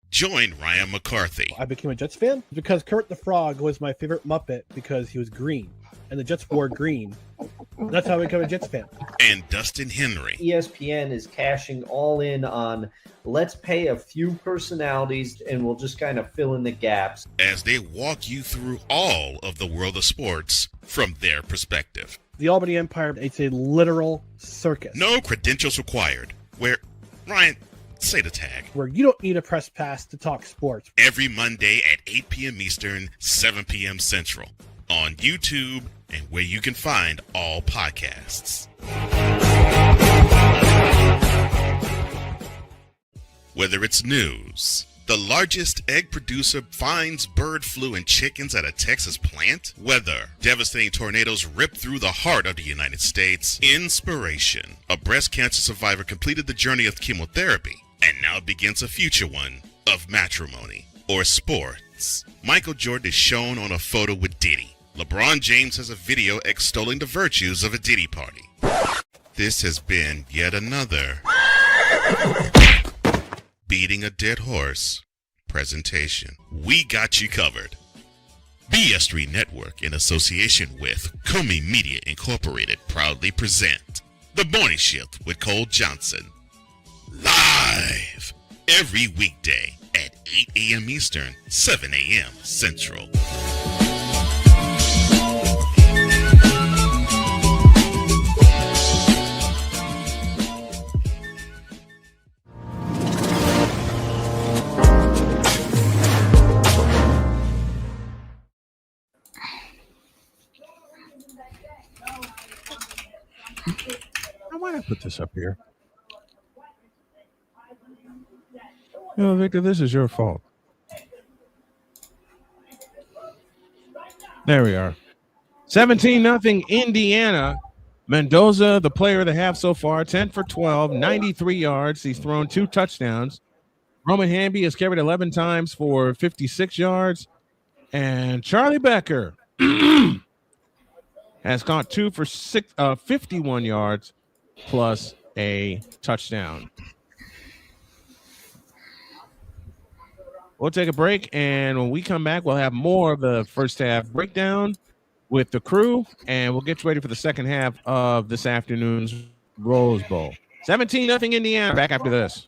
Join Ryan McCarthy. I became a Jets fan because Kurt the Frog was my favorite Muppet because he was green, and the Jets wore green. That's how I became a Jets fan. And Dustin Henry. ESPN is cashing all in on let's pay a few personalities and we'll just kind of fill in the gaps. As they walk you through all of the world of sports from their perspective. the Albany Empire, it's a literal circus. No credentials required. Where, Ryan, say the tag. Where you don't need a press pass to talk sports. Every Monday at 8 p.m. Eastern, 7 p.m. Central. On YouTube and where you can find all podcasts. Whether it's news, the largest egg producer finds bird flu in chickens at a Texas plant, weather, devastating tornadoes rip through the heart of the United States, inspiration, a breast cancer survivor completed the journey of chemotherapy and now begins a future one of matrimony or sports. Michael Jordan is shown on a photo with Diddy. LeBron James has a video extolling the virtues of a Diddy party. This has been yet another Beating a Dead Horse presentation. We got you covered. BS3 Network, in association with Comey Media Incorporated, proudly present The Morning Shift with Cole Johnson. Live every weekday at 8 a.m. Eastern, 7 a.m. Central. Why did I put this up here? No, Victor, this is your fault. There we are. 17-0 Indiana. Mendoza, the player of the half so far, 10 for 12, 93 yards. He's thrown 2 touchdowns. Roman Hamby has carried 11 times for 56 yards. And Charlie Becker has caught 2 for 51 yards plus a touchdown. We'll take a break, and when we come back, we'll have more of the first half breakdown with the crew, and we'll get you ready for the second half of this afternoon's Rose Bowl. 17-0 Indiana. Back after this.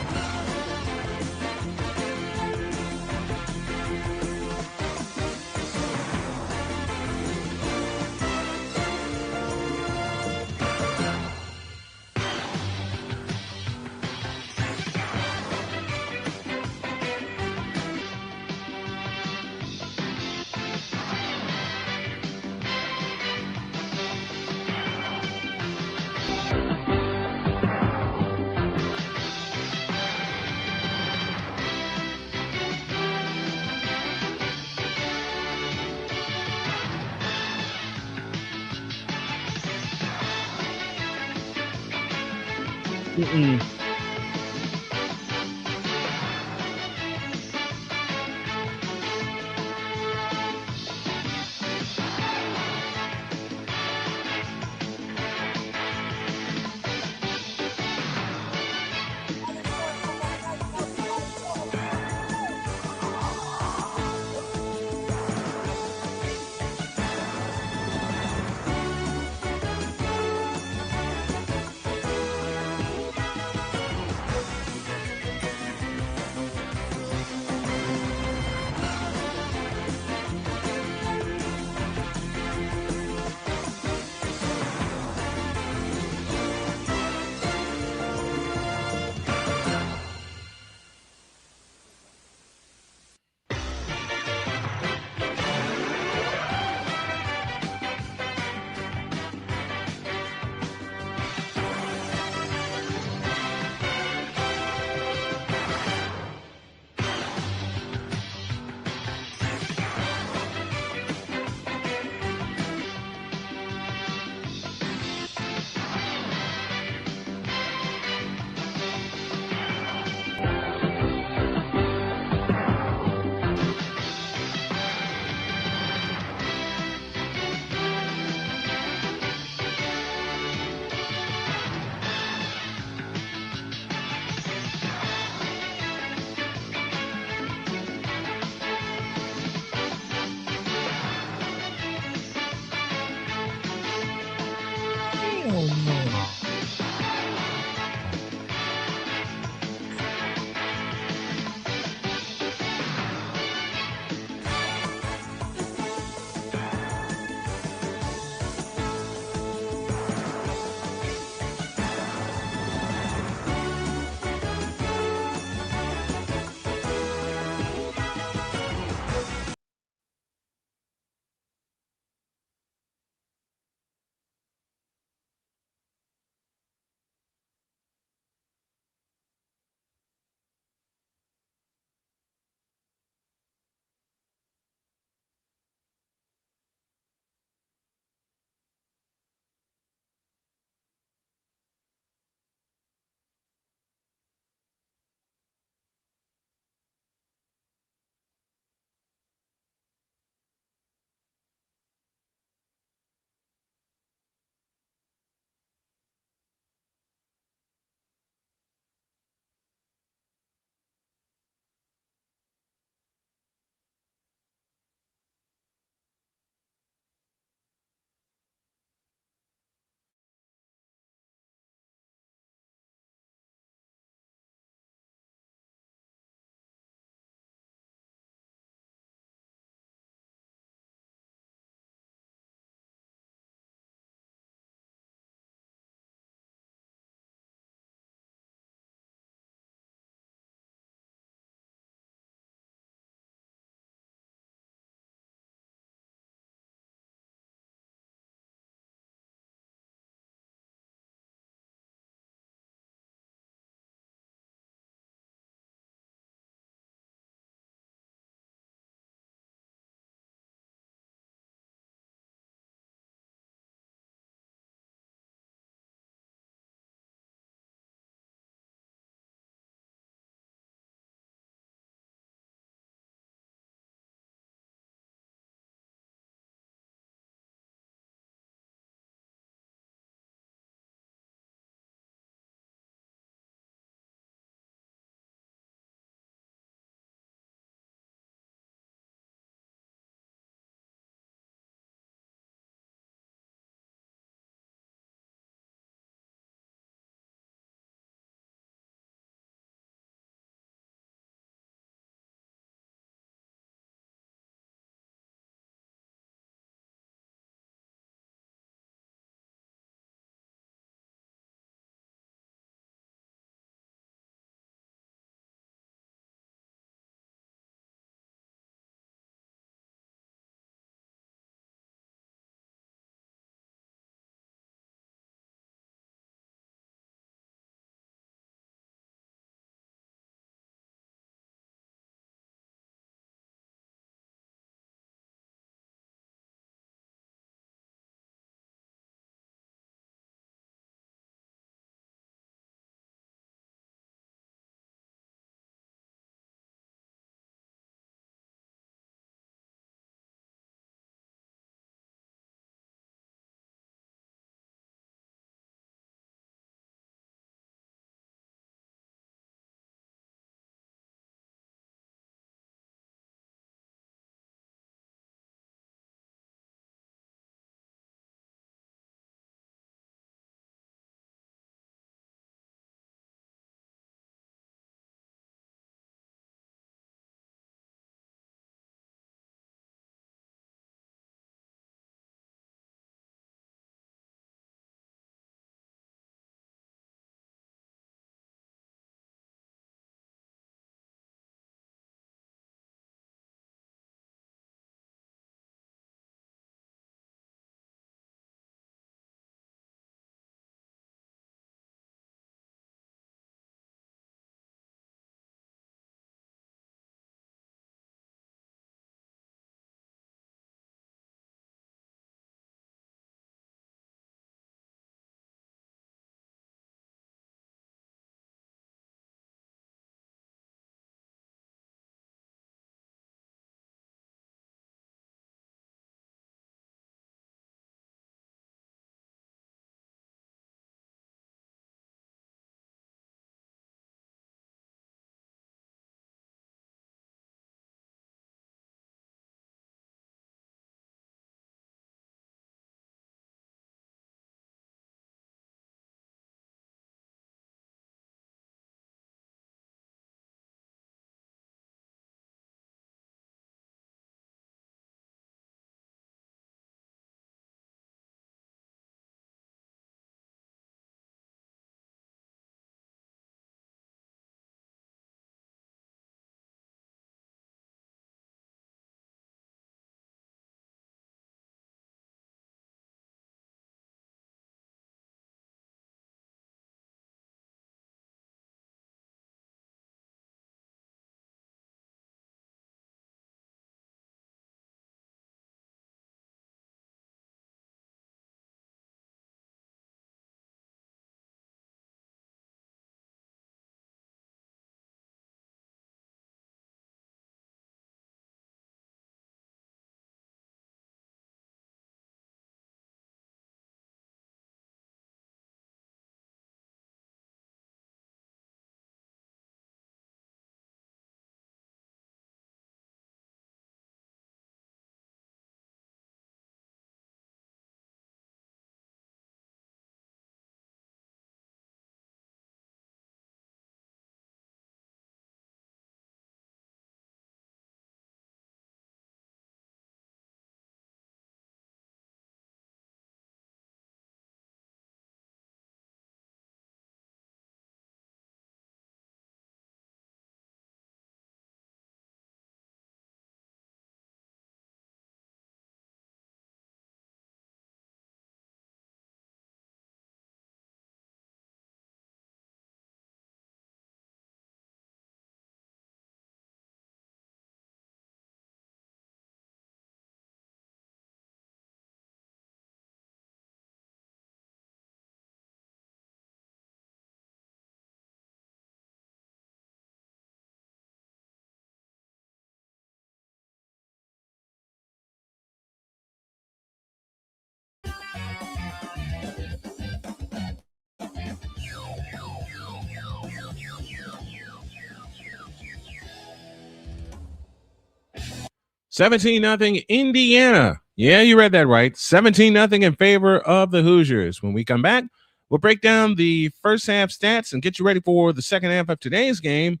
17-0 Indiana. Yeah, you read that right. 17-0 in favor of the Hoosiers. When we come back, we'll break down the first half stats and get you ready for the second half of today's game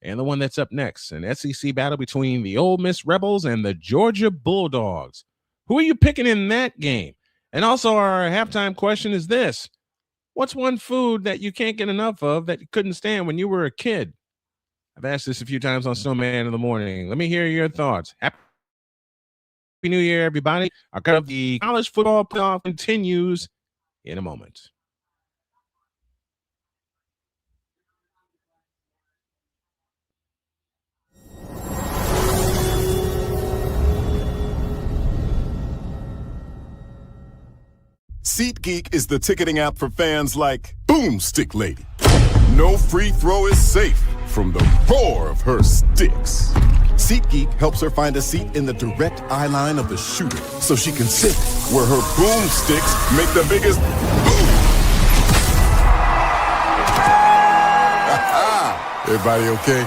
and the one that's up next. An SEC battle between the Ole Miss Rebels and the Georgia Bulldogs. Who are you picking in that game? And also our halftime question is this. What's one food that you can't get enough of that you couldn't stand when you were a kid? I've asked this a few times on Snowman in the morning. Let me hear your thoughts. Happy New Year, everybody. Our cut of the college football playoff continues in a moment. SeatGeek is the ticketing app for fans like Boomstick Lady. No free throw is safe from the roar of her sticks. SeatGeek helps her find a seat in the direct eye line of the shooter so she can sit where her boomsticks make the biggest boom. Everybody okay?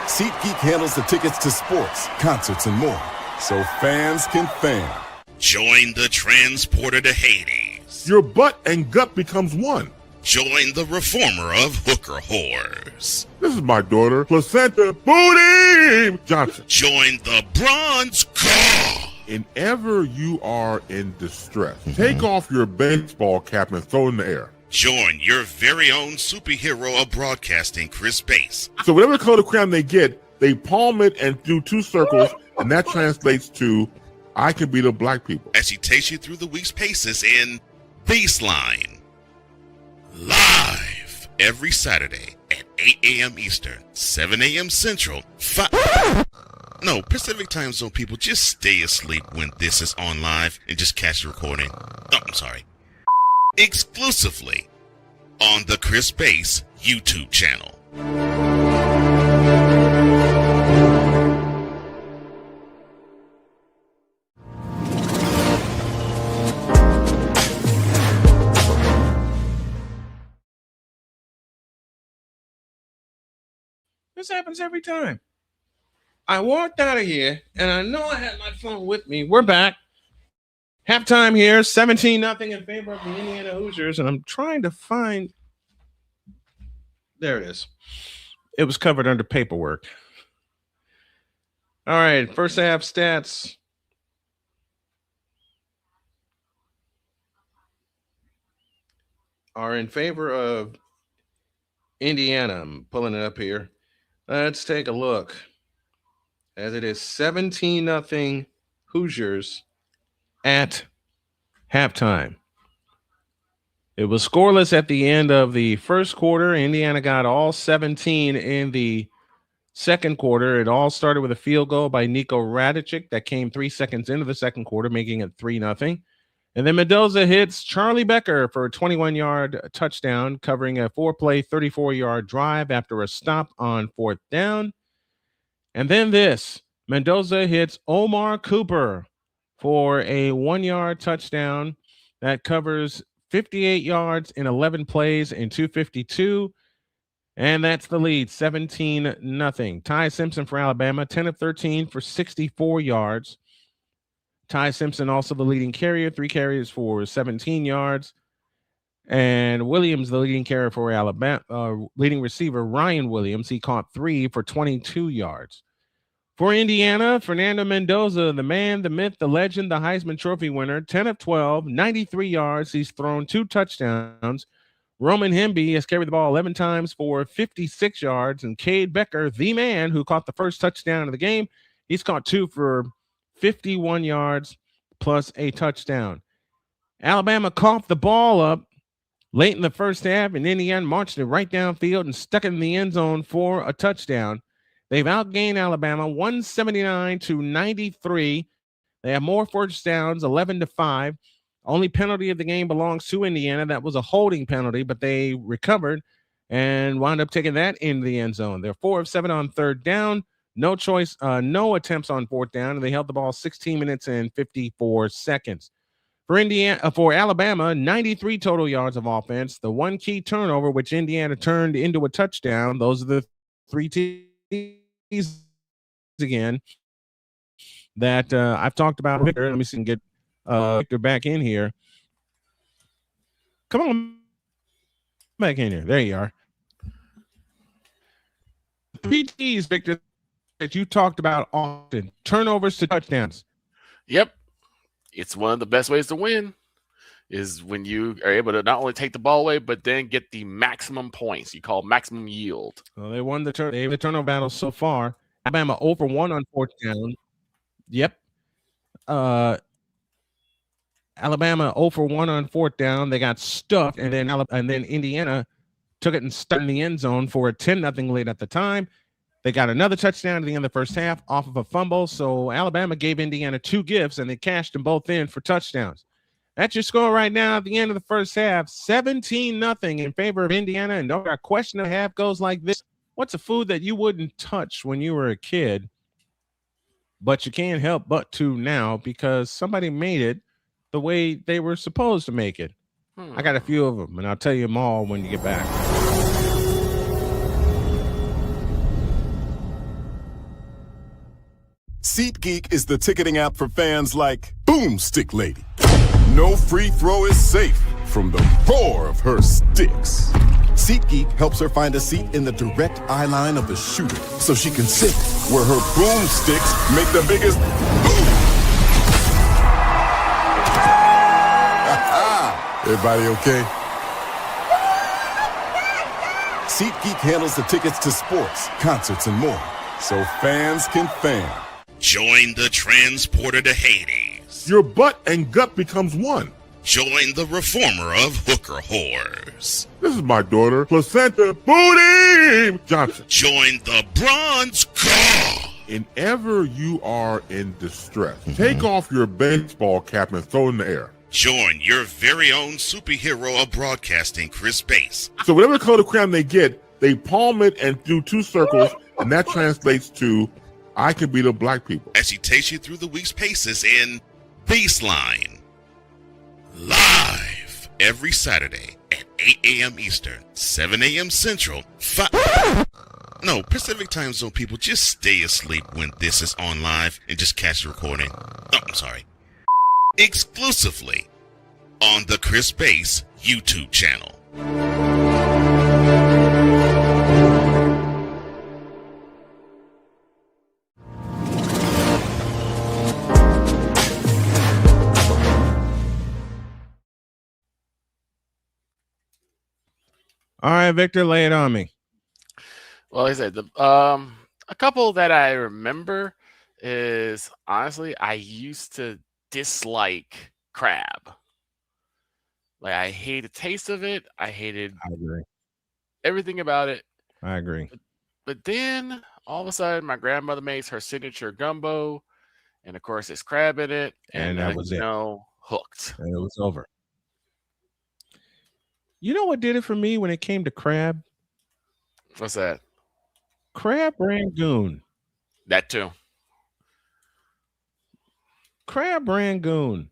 SeatGeek handles the tickets to sports, concerts, and more, so fans can fan. Join the transporter to Hades. Your butt and gut becomes one. Join the reformer of hooker whores. This is my daughter, Placenta Booty Johnson. Join the bronze car. Whenever you are in distress, take off your baseball cap and throw it in the air. Join your very own superhero of broadcasting, Chris Bass. So whatever color crown they get, they palm it and do two circles, and that translates to I can beat up black people. As he takes you through the week's paces in Baseline. Live every Saturday at 8 a.m. Eastern, 7 a.m. Central, Pacific time zone people, just stay asleep when this is on live and just catch the recording. Oh, I'm sorry. Exclusively on the Chris Bass YouTube channel. This happens every time. I walked out of here, and I know I had my phone with me. We're back. Halftime here, 17-0 in favor of the Indiana Hoosiers, and I'm trying to find... There it is. It was covered under paperwork. All right, first half stats. Are in favor of Indiana. I'm pulling it up here. Let's take a look. As it is 17-0 Hoosiers at halftime. It was scoreless at the end of the first quarter. Indiana got all 17 in the second quarter. It all started with a field goal by Nico Radicic that came 3 seconds into the second quarter, making it 3-0. And then Mendoza hits Charlie Becker for a 21-yard touchdown, covering a 4-play, 34-yard drive after a stop on fourth down. And then this, Mendoza hits Omar Cooper for a 1-yard touchdown that covers 58 yards in 11 plays in 252. And that's the lead, 17-0. Ty Simpson for Alabama, 10 of 13 for 64 yards. Ty Simpson also the leading carrier, 3 carries for 17 yards. And Williams, the leading carrier for Alabama, leading receiver Ryan Williams, he caught 3 for 22 yards. For Indiana, Fernando Mendoza, the man, the myth, the legend, the Heisman Trophy winner, 10 of 12, 93 yards. He's thrown 2 touchdowns. Roman Hemby has carried the ball 11 times for 56 yards. And Cade Becker, the man who caught the first touchdown of the game, he's caught 2 for 51 yards plus a touchdown. Alabama coughed the ball up late in the first half, and Indiana marched it right downfield and stuck it in the end zone for a touchdown. They've outgained Alabama 179-93. They have more first downs, 11-5. Only penalty of the game belongs to Indiana. That was a holding penalty, but they recovered and wound up taking that into the end zone. They're 4 of 7 on third down. No attempts on fourth down, and they held the ball 16 minutes and 54 seconds. For Alabama, 93 total yards of offense. The one key turnover, which Indiana turned into a touchdown. Those are the 3 T's again that I've talked about. Victor, let me see and get Victor back in here. Come on back in here. There you are. PTs, Victor, that you talked about often. Turnovers to touchdowns. Yep. It's one of the best ways to win is when you are able to not only take the ball away, but then get the maximum points. You call maximum yield. Well, they won the turnover battle so far. Alabama over 1 on 4th down. Yep. Alabama 0 for 1 on 4th down. They got stuffed, and then Indiana took it and stuck in the end zone for a 10-0 lead at the time. They got another touchdown at the end of the first half off of a fumble. So Alabama gave Indiana 2 gifts, and they cashed them both in for touchdowns. That's your score right now at the end of the first half, 17-0 in favor of Indiana. And our question of the half goes like this. What's a food that you wouldn't touch when you were a kid, but you can't help but to now because somebody made it the way they were supposed to make it? I got a few of them, and I'll tell you them all when you get back. SeatGeek is the ticketing app for fans like Boomstick Lady. No free throw is safe from the roar of her sticks. SeatGeek helps her find a seat in the direct eye line of the shooter so she can sit where her boomsticks make the biggest boom. Everybody okay? SeatGeek handles the tickets to sports, concerts, and more, so fans can fan. Join the transporter to Hades. Your butt and gut becomes one. Join the reformer of hooker whores. This is my daughter, Placenta Booty Johnson. Join the bronze car. Whenever you are in distress, take off your baseball cap and throw it in the air. Join your very own superhero of broadcasting, Chris Bass. So whatever color crayon they get, they palm it and do 2 circles, and that translates to, I can beat up black people. As he takes you through the week's paces in Baseline. Live every Saturday at 8 a.m. Eastern, 7 a.m. Central, Pacific time zone people, just stay asleep when this is on live and just catch the recording. Oh, I'm sorry. Exclusively on the Chris Bass YouTube channel. All right, Victor, lay it on me. Well, like I said, a couple that I remember is, honestly, I used to dislike crab. Like, I hate the taste of it. I hated everything about it. I agree. But then, all of a sudden, my grandmother makes her signature gumbo, and of course, there's crab in it. And that was it. Hooked. And it was over. You know what did it for me when it came to crab? What's that? Crab Rangoon. That too. Crab Rangoon.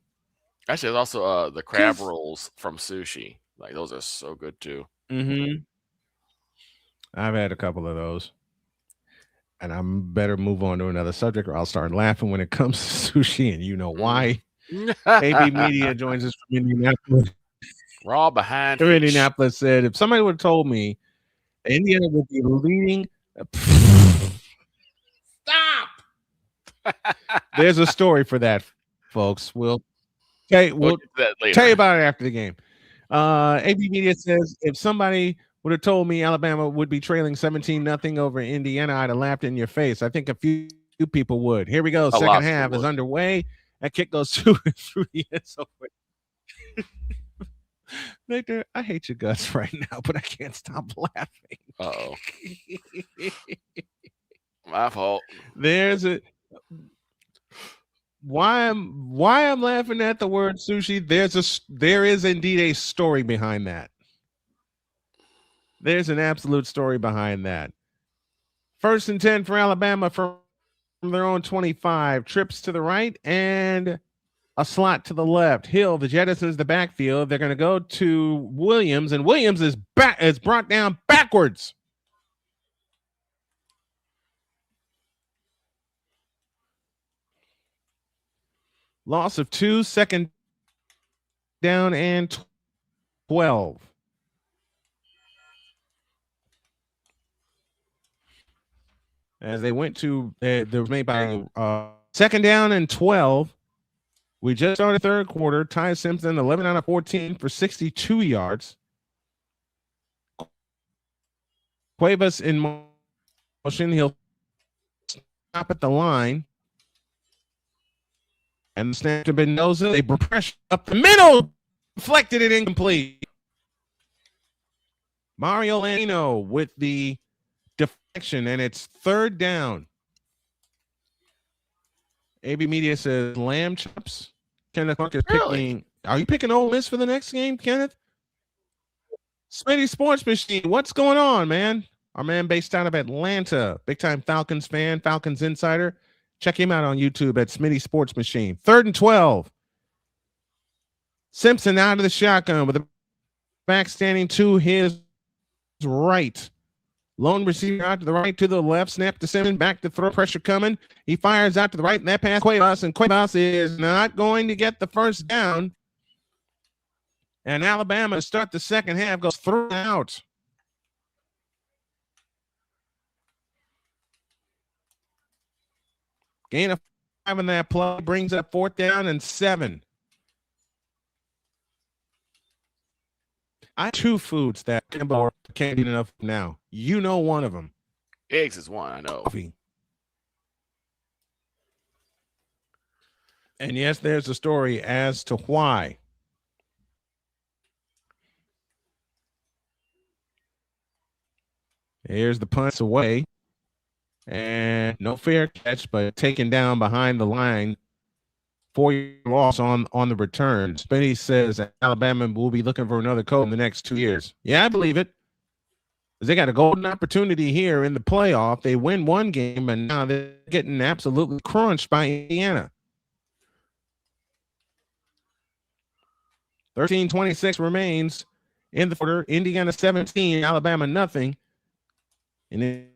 Actually, there's also the crab rolls from sushi. Like, those are so good too. Mm-hmm. I've had a couple of those. And I'm better move on to another subject or I'll start laughing when it comes to sushi, and you know why. AB Media joins us from Indianapolis. Raw behind. From Indianapolis said, if somebody would have told me Indiana would be leading. Stop. There's a story for that, folks. We'll tell you about it after the game. AB Media says, if somebody would have told me Alabama would be trailing 17-0 over Indiana, I'd have laughed in your face. I think a few people would. Here we go. Second half is underway. That kick goes through the end zone. Victor, I hate your guts right now, but I can't stop laughing. Uh-oh. My fault. There's a why I'm laughing at the word sushi. There is indeed a story behind that. There's an absolute story behind that. 1st and 10 for Alabama from their own 25. Trips to the right and a slot to the left. Hill, the jettisons the backfield. They're going to go to Williams, and Williams is brought down backwards. Loss of 2, second down and 12. As they went to, they were made by second down and 12. We just started third quarter. Ty Simpson, 11 out of 14 for 62 yards. Cuevas in motion. He'll stop at the line. And the snap to Mendoza. They bring pressure up the middle. Deflected it incomplete. Mario Lano with the deflection, and it's third down. AB Media says lamb chops. Kenneth Clark is picking. Are you picking Ole Miss for the next game, Kenneth? Smitty Sports Machine, what's going on, man? Our man based out of Atlanta, big time Falcons fan, Falcons insider. Check him out on YouTube at Smitty Sports Machine. 3rd and 12. Simpson out of the shotgun with the back standing to his right. Lone receiver out to the right, to the left. Snap to Simpson. Back to throw. Pressure coming. He fires out to the right, and that pass Cuevas. And Cuevas is not going to get the first down. And Alabama to start the second half goes 3 out. Gain of 5 in that play brings up 4th down and 7. I have 2 foods that can't eat enough now. You know one of them. Eggs is one, I know. Coffee. And yes, there's a story as to why. Here's the punts away. And no fair catch, but taken down behind the line. 4-year loss on the return. Spenny says Alabama will be looking for another coach in the next 2 years. Yeah, I believe it. They got a golden opportunity here in the playoff. They win one game, and now they're getting absolutely crunched by Indiana. 13:26 remains in the quarter. Indiana 17, Alabama nothing. And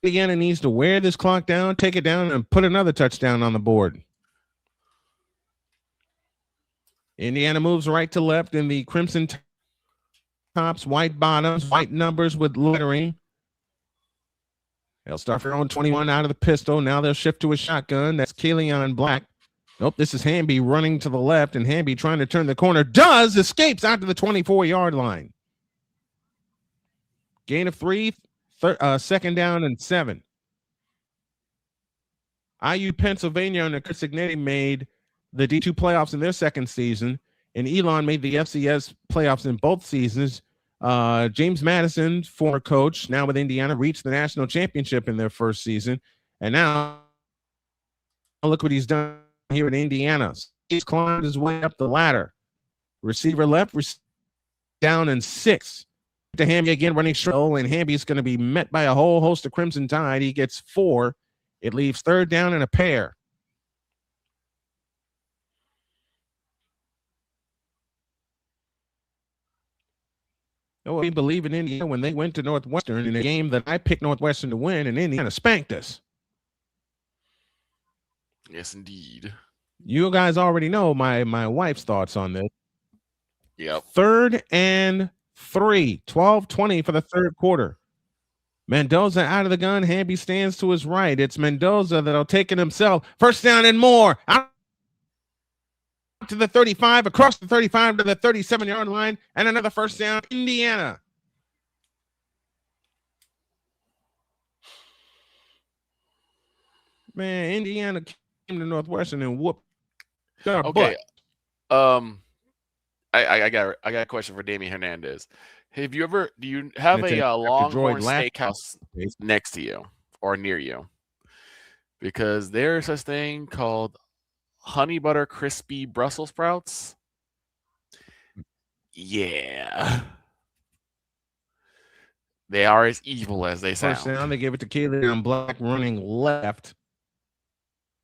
Indiana needs to wear this clock down, take it down, and put another touchdown on the board. Indiana moves right to left in the crimson tops, white bottoms, white numbers with lettering. They'll start their own 21 out of the pistol. Now they'll shift to a shotgun. That's Kaleon Black. Nope, this is Hamby running to the left, and Hamby trying to turn the corner. Escapes out to the 24-yard line. Gain of 3, second down and 7. IU Pennsylvania under Chris Signetti made the D2 playoffs in their second season, and Elon made the FCS playoffs in both seasons. James Madison, former coach, now with Indiana, reached the national championship in their first season, and now look what he's done here in Indiana. He's climbed his way up the ladder. Receiver left, down and 6. To Hamby again, running short, and Hamby's going to be met by a whole host of Crimson Tide. He gets 4. It leaves 3rd down and a pair. Oh, we believe in Indiana when they went to Northwestern in a game that I picked Northwestern to win, and Indiana spanked us. Yes, indeed. You guys already know my wife's thoughts on this. Yep. 3rd and 3, 12:20 for the third quarter. Mendoza out of the gun. Hamby stands to his right. It's Mendoza that'll take it himself. First down and more. Out to the 35, across the 35 to the 37-yard line, and another first down, Indiana. Man, Indiana came to Northwestern and whooped their butt. I got a question for Damian Hernandez. Do you have a Longhorn Steakhouse next to you or near you? Because there's such thing called honey butter crispy Brussels sprouts. Yeah. They are as evil as they sound. First down, they give it to Kaleon Black running left.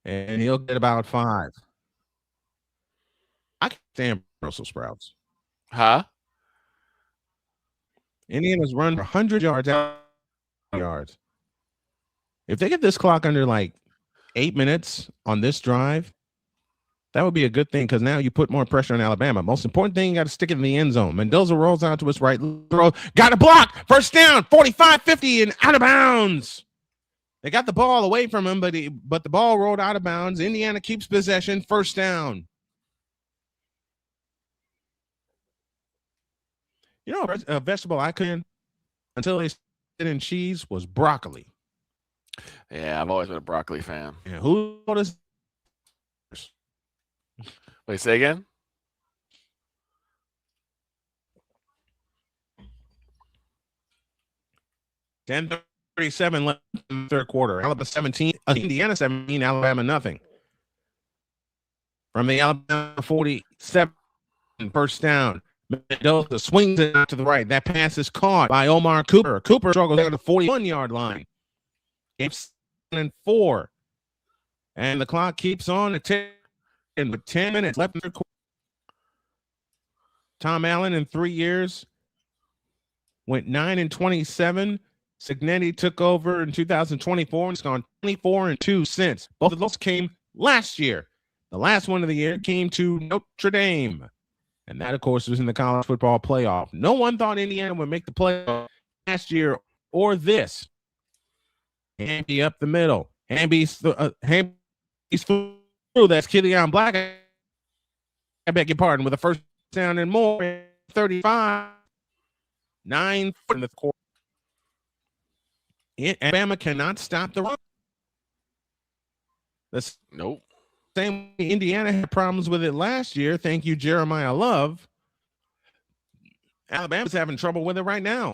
And he'll get about 5. I can't stand Brussels sprouts. Huh? Indiana's run 100 yards. If they get this clock under like 8 minutes on this drive, That would be a good thing because now you put more pressure on Alabama. Most important thing, you got to stick it in the end zone. Mendoza rolls out to his right, throw, got a block, first down, 45-50 and out of bounds. They got the ball away from him, but the ball rolled out of bounds. Indiana keeps possession, first down. You know, a vegetable I couldn't until they started in cheese was broccoli. Yeah, I've always been a broccoli fan. Yeah, who noticed? Wait, say again? $10:37 left in the third quarter. Alabama 17, Indiana 17, Alabama nothing. From the Alabama 47, first down. Mendoza swings it out to the right. That pass is caught by Omar Cooper. Cooper struggles down to the 41-yard line. It's 4. And the clock keeps on ticking with 10 minutes left in the quarter. Tom Allen in 3 years went 9-27. Signetti took over in 2024 and it's gone 24-2 since. Both of those came last year. The last one of the year came to Notre Dame. And that, of course, was in the college football playoff. No one thought Indiana would make the playoff last year or this. Hamby up the middle. Hamby's through. That's Killian Black. I beg your pardon. With a first down and more. 35. 9 in the quarter. Alabama cannot stop the run. Nope. Same way Indiana had problems with it last year. Thank you, Jeremiah Love. Alabama's having trouble with it right now.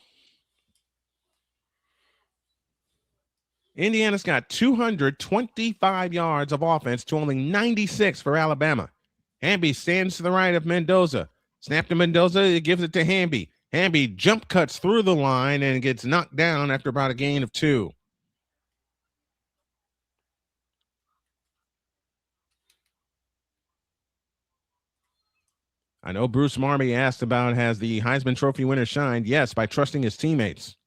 Indiana's got 225 yards of offense to only 96 for Alabama. Hamby stands to the right of Mendoza. Snap to Mendoza. It gives it to Hamby. Hamby jump cuts through the line and gets knocked down after about a gain of 2. I know Bruce Marby asked about, has the Heisman Trophy winner shined? Yes, by trusting his teammates.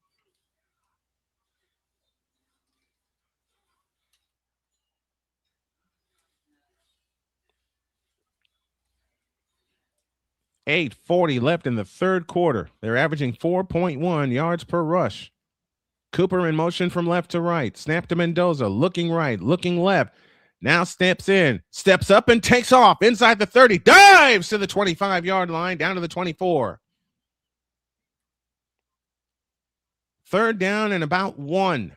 $8:40 left in the third quarter. They're averaging 4.1 yards per rush. Cooper in motion from left to right. Snap to Mendoza, looking right, looking left. Now steps in, steps up and takes off inside the 30, dives to the 25-yard line, down to the 24. Third down and about 1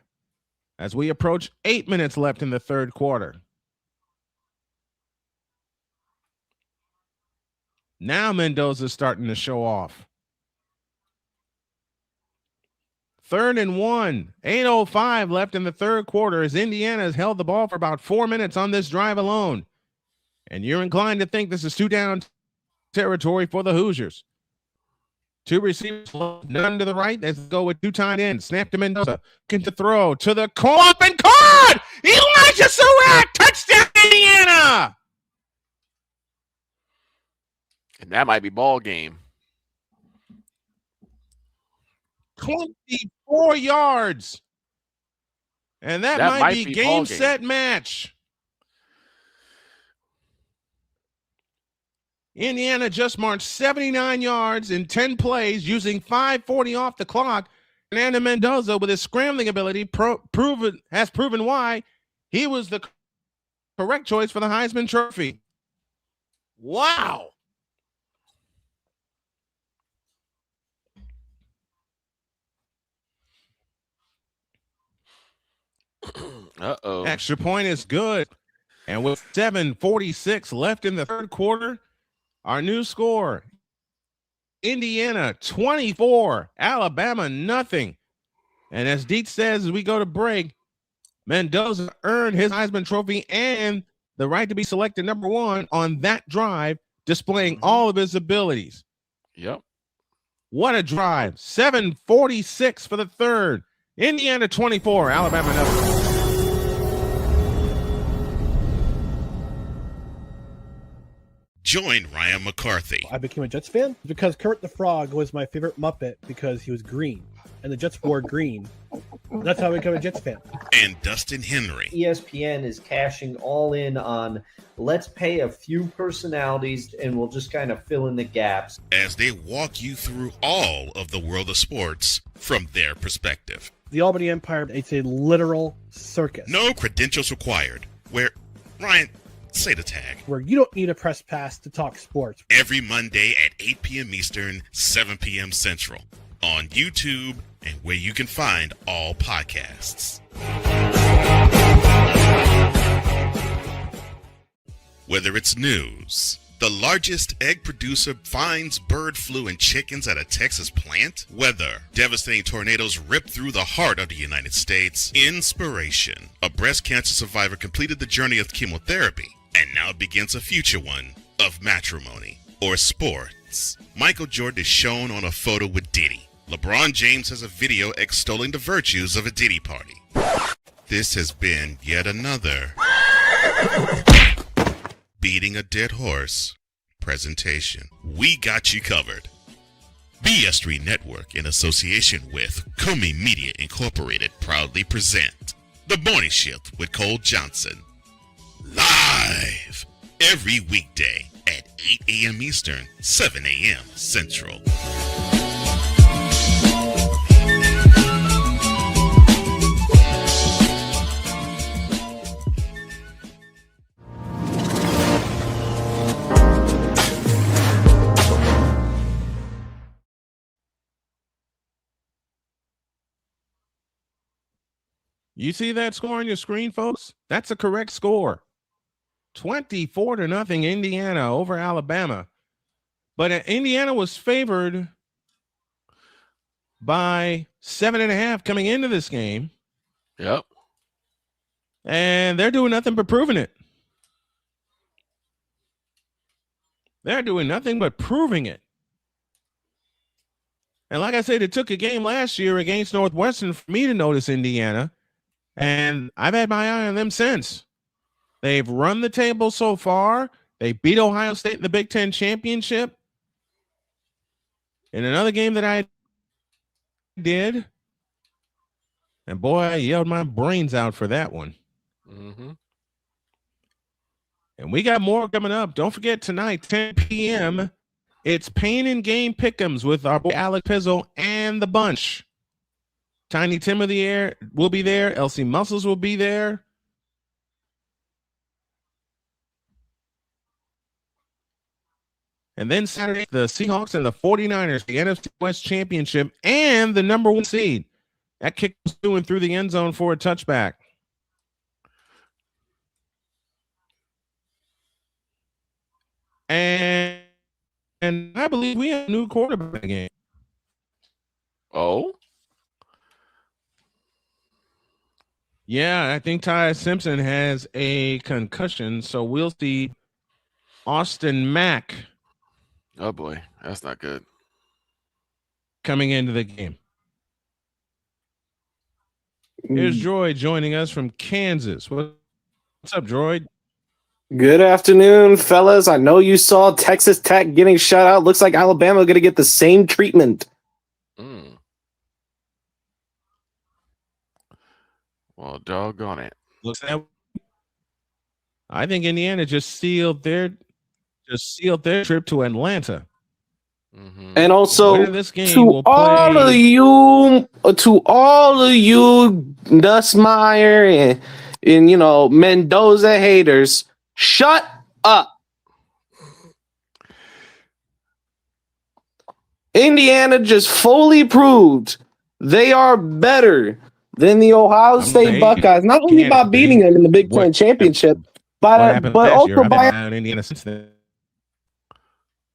as we approach 8 minutes left in the third quarter. Now Mendoza's starting to show off. 3rd and 1, 8:05 left in the third quarter as Indiana has held the ball for about 4 minutes on this drive alone. And you're inclined to think this is 2-down territory for the Hoosiers. 2 receivers, none to the right. Let's go with 2 tight ends. Snap to Mendoza. Looking to throw to the corner and caught! Elijah Surratt! Touchdown, Indiana! And that might be ball game. 24 yards. And that might be game, set, match. Indiana just marched 79 yards in 10 plays using 5:40 off the clock. Fernando Mendoza, with his scrambling ability, has proven why he was the correct choice for the Heisman Trophy. Wow. Uh-oh. Extra point is good. And with 7:46 left in the third quarter, our new score, Indiana 24, Alabama nothing. And as Dietz says, as we go to break, Mendoza earned his Heisman Trophy and the right to be selected number 1 on that drive, displaying all of his abilities. Yep. What a drive. 7:46 for the third. Indiana 24, Alabama nothing. Join Ryan McCarthy. I became a Jets fan because Kurt the Frog was my favorite Muppet because he was green, and the Jets wore green. That's how I became a Jets fan. And Dustin Henry. ESPN is cashing all in on let's pay a few personalities and we'll just kind of fill in the gaps as they walk you through all of the world of sports from their perspective. The Albany Empire, it's a literal circus. No credentials required. Where, Ryan, say the tag. Where you don't need a press pass to talk sports. Every Monday at 8 p.m. Eastern, 7 p.m. Central. On YouTube and where you can find all podcasts. Whether it's news, the largest egg producer finds bird flu in chickens at a Texas plant, weather, devastating tornadoes rip through the heart of the United States, inspiration, a breast cancer survivor completed the journey of chemotherapy, and now begins a future one of matrimony or sports. Michael Jordan is shown on a photo with Diddy. LeBron James has a video extolling the virtues of a Diddy party. This has been yet another beating a dead horse presentation. We got you covered. BS3 Network, in association with Comey Media Incorporated, proudly present The Morning Shift with Cole Johnson. Live every weekday at 8 a.m. Eastern, 7 a.m. Central. You see that score on your screen, folks? That's a correct score. 24-0 Indiana over Alabama. But Indiana was favored by 7.5 coming into this game. Yep. And they're doing nothing but proving it. They're doing nothing but proving it. And like I said, it took a game last year against Northwestern for me to notice Indiana. And I've had my eye on them since. They've run the table so far. They beat Ohio State in the Big Ten championship. In another game that I did. And boy, I yelled my brains out for that one. Mm-hmm. And we got more coming up. Don't forget tonight, 10 p.m., it's Pain and Game Pick'ems with our boy Alec Pizzo and the bunch. Tiny Tim of the Air will be there. LC Muscles will be there. And then Saturday, the Seahawks and the 49ers, the NFC West Championship, and the number 1 seed. That kick was doing through the end zone for a touchback. And I believe we have a new quarterback game. Oh? Yeah, I think Ty Simpson has a concussion, so we'll see Austin Mack. Oh boy, that's not good. Coming into the game. Here's Droid joining us from Kansas. What's up, Droid? Good afternoon, fellas. I know you saw Texas Tech getting shut out. Looks like Alabama going to get the same treatment. Well, doggone it. Looks that I think Indiana just sealed their trip to Atlanta. Mm-hmm. And also This game to all of you Nussmeyer and you know Mendoza haters, shut up. Indiana just fully proved they are better than the Ohio State Buckeyes, not only by beating them in the Big Ten championship, but also by Indiana since then.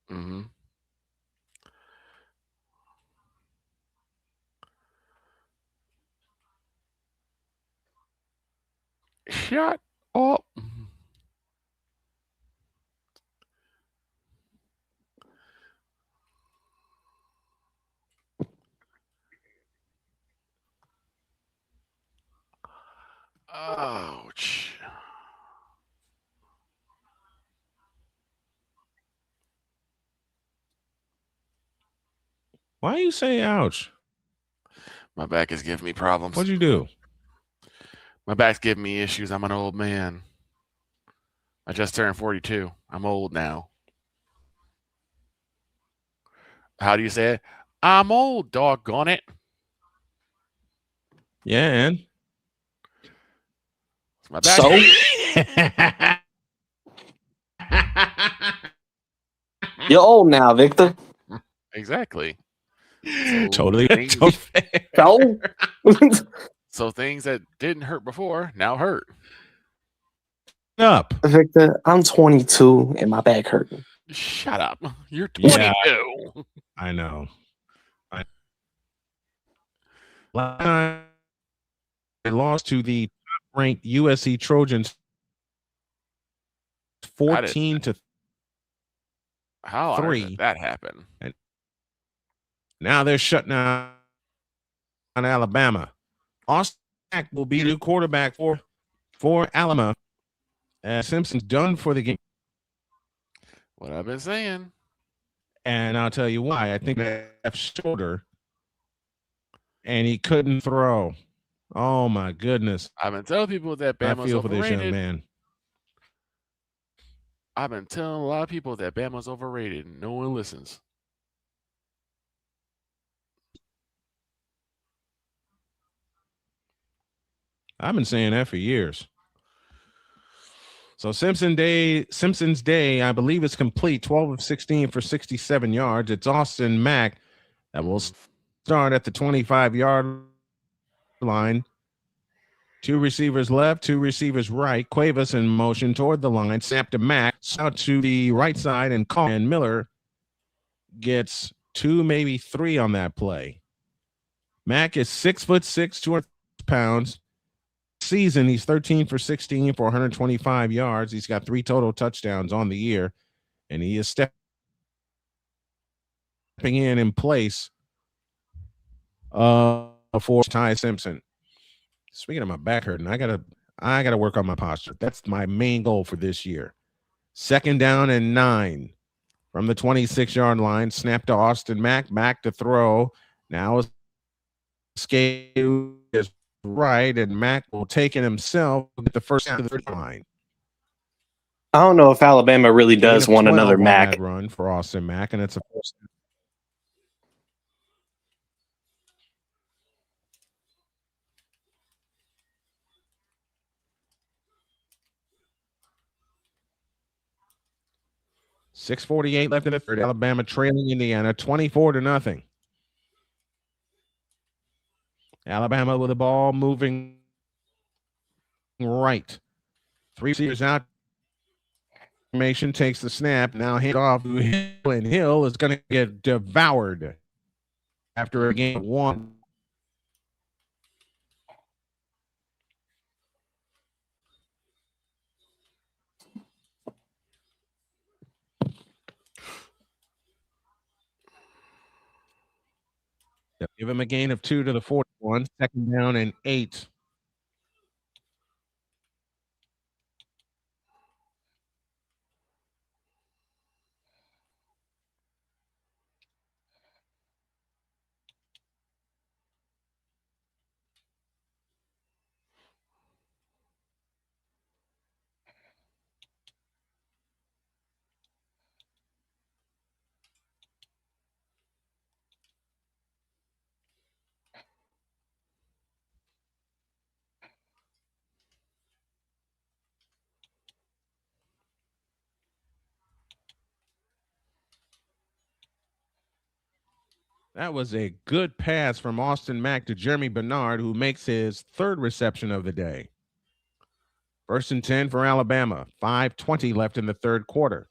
Mm-hmm. Shut up. Ouch. Why you say ouch? My back is giving me problems. What'd you do? My back's giving me issues. I'm an old man. I just turned 42. I'm old now. How do you say it? I'm old, doggone it. Yeah, and my back. You're old now, Victor. Exactly. Totally. So things that didn't hurt before now hurt. Up, Victor. I'm 22 and my back hurting. Shut up. You're 22. Yeah, I know. I lost to the top-ranked USC Trojans 14-3. How did that happen? And now they're shutting down on Alabama. Austin Mack will be the new quarterback for Alabama. Simpson's done for the game. What I've been saying. And I'll tell you why. I think that left shoulder, and he couldn't throw. Oh my goodness! I've been telling people that Bama's I feel overrated. for this young man. I've been telling a lot of people that Bama's overrated. No one listens. I've been saying that for years. So Simpson's day, I believe, is complete. 12 of 16 for 67 yards. It's Austin Mack that will start at the 25-yard line. 2 receivers left, 2 receivers right. Cuevas in motion toward the line. Snap to Mack. Out to the right side, and Miller gets 2, maybe 3 on that play. Mack is 6'6", 200 pounds. Season, he's 13 for 16 for 125 yards. He's got 3 total touchdowns on the year, and he is stepping in place for Ty Simpson. Speaking of my back hurting, I gotta work on my posture. That's my main goal for this year. 2nd down and 9 from the 26-yard line. Snap to Austin Mack. Mack to throw. Now escape is right, and Mack will take it himself with the first down to the 30 line. I don't know if Alabama really does want another Mack run for Austin Mack, and it's a first down. .648 left in the third. Alabama trailing Indiana 24-0. Alabama with the ball moving right. 3 receivers out. Formation takes the snap. Now hand off to Hill, and Hill is going to get devoured after a game of 1. Give him a gain of 2 to the 41. 2nd down and 8. That was a good pass from Austin Mack to Jeremy Bernard, who makes his 3rd reception of the day. 1st and 10 for Alabama. 5:20 left in the 3rd quarter.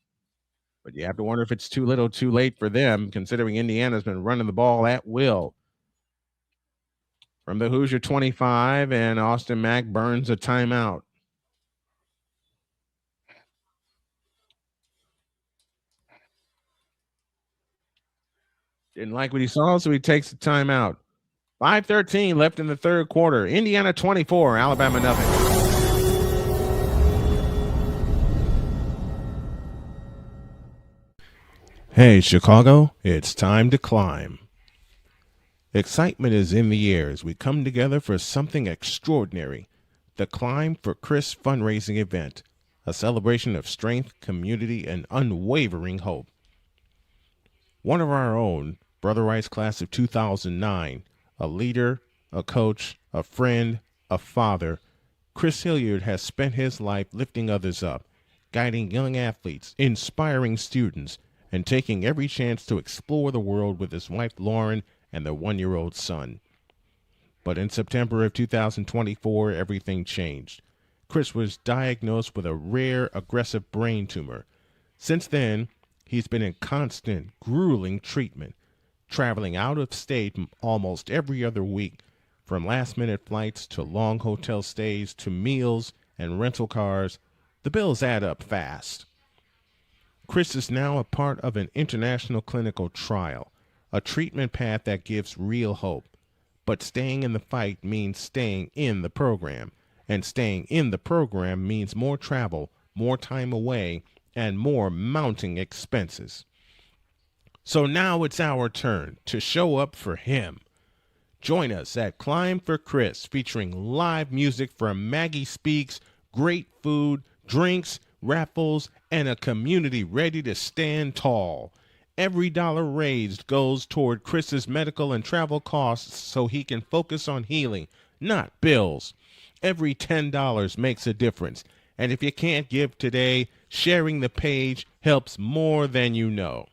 But you have to wonder if it's too little too late for them, considering Indiana's been running the ball at will. From the Hoosier 25, and Austin Mack burns a timeout. Didn't like what he saw, so he takes the timeout. 5:13 left in the 3rd quarter. Indiana 24, Alabama nothing. Hey, Chicago, it's time to climb. Excitement is in the air as we come together for something extraordinary. The Climb for Chris fundraising event, a celebration of strength, community, and unwavering hope. One of our own, Brother Rice class of 2009, a leader, a coach, a friend, a father, Chris Hilliard has spent his life lifting others up, guiding young athletes, inspiring students, and taking every chance to explore the world with his wife Lauren and their 1-year-old son. But in September of 2024, everything changed. Chris was diagnosed with a rare aggressive brain tumor. Since then, he's been in constant, grueling treatment, traveling out of state almost every other week, from last-minute flights to long hotel stays to meals and rental cars. The bills add up fast. Chris is now a part of an international clinical trial, a treatment path that gives real hope. But staying in the fight means staying in the program, and staying in the program means more travel, more time away, and more mounting expenses. So now it's our turn to show up for him. Join us at Climb for Chris, featuring live music from Maggie Speaks, great food, drinks, raffles, and a community ready to stand tall. Every dollar raised goes toward Chris's medical and travel costs so he can focus on healing, not bills. Every $10 makes a difference. And if you can't give today, sharing the page helps more than you know.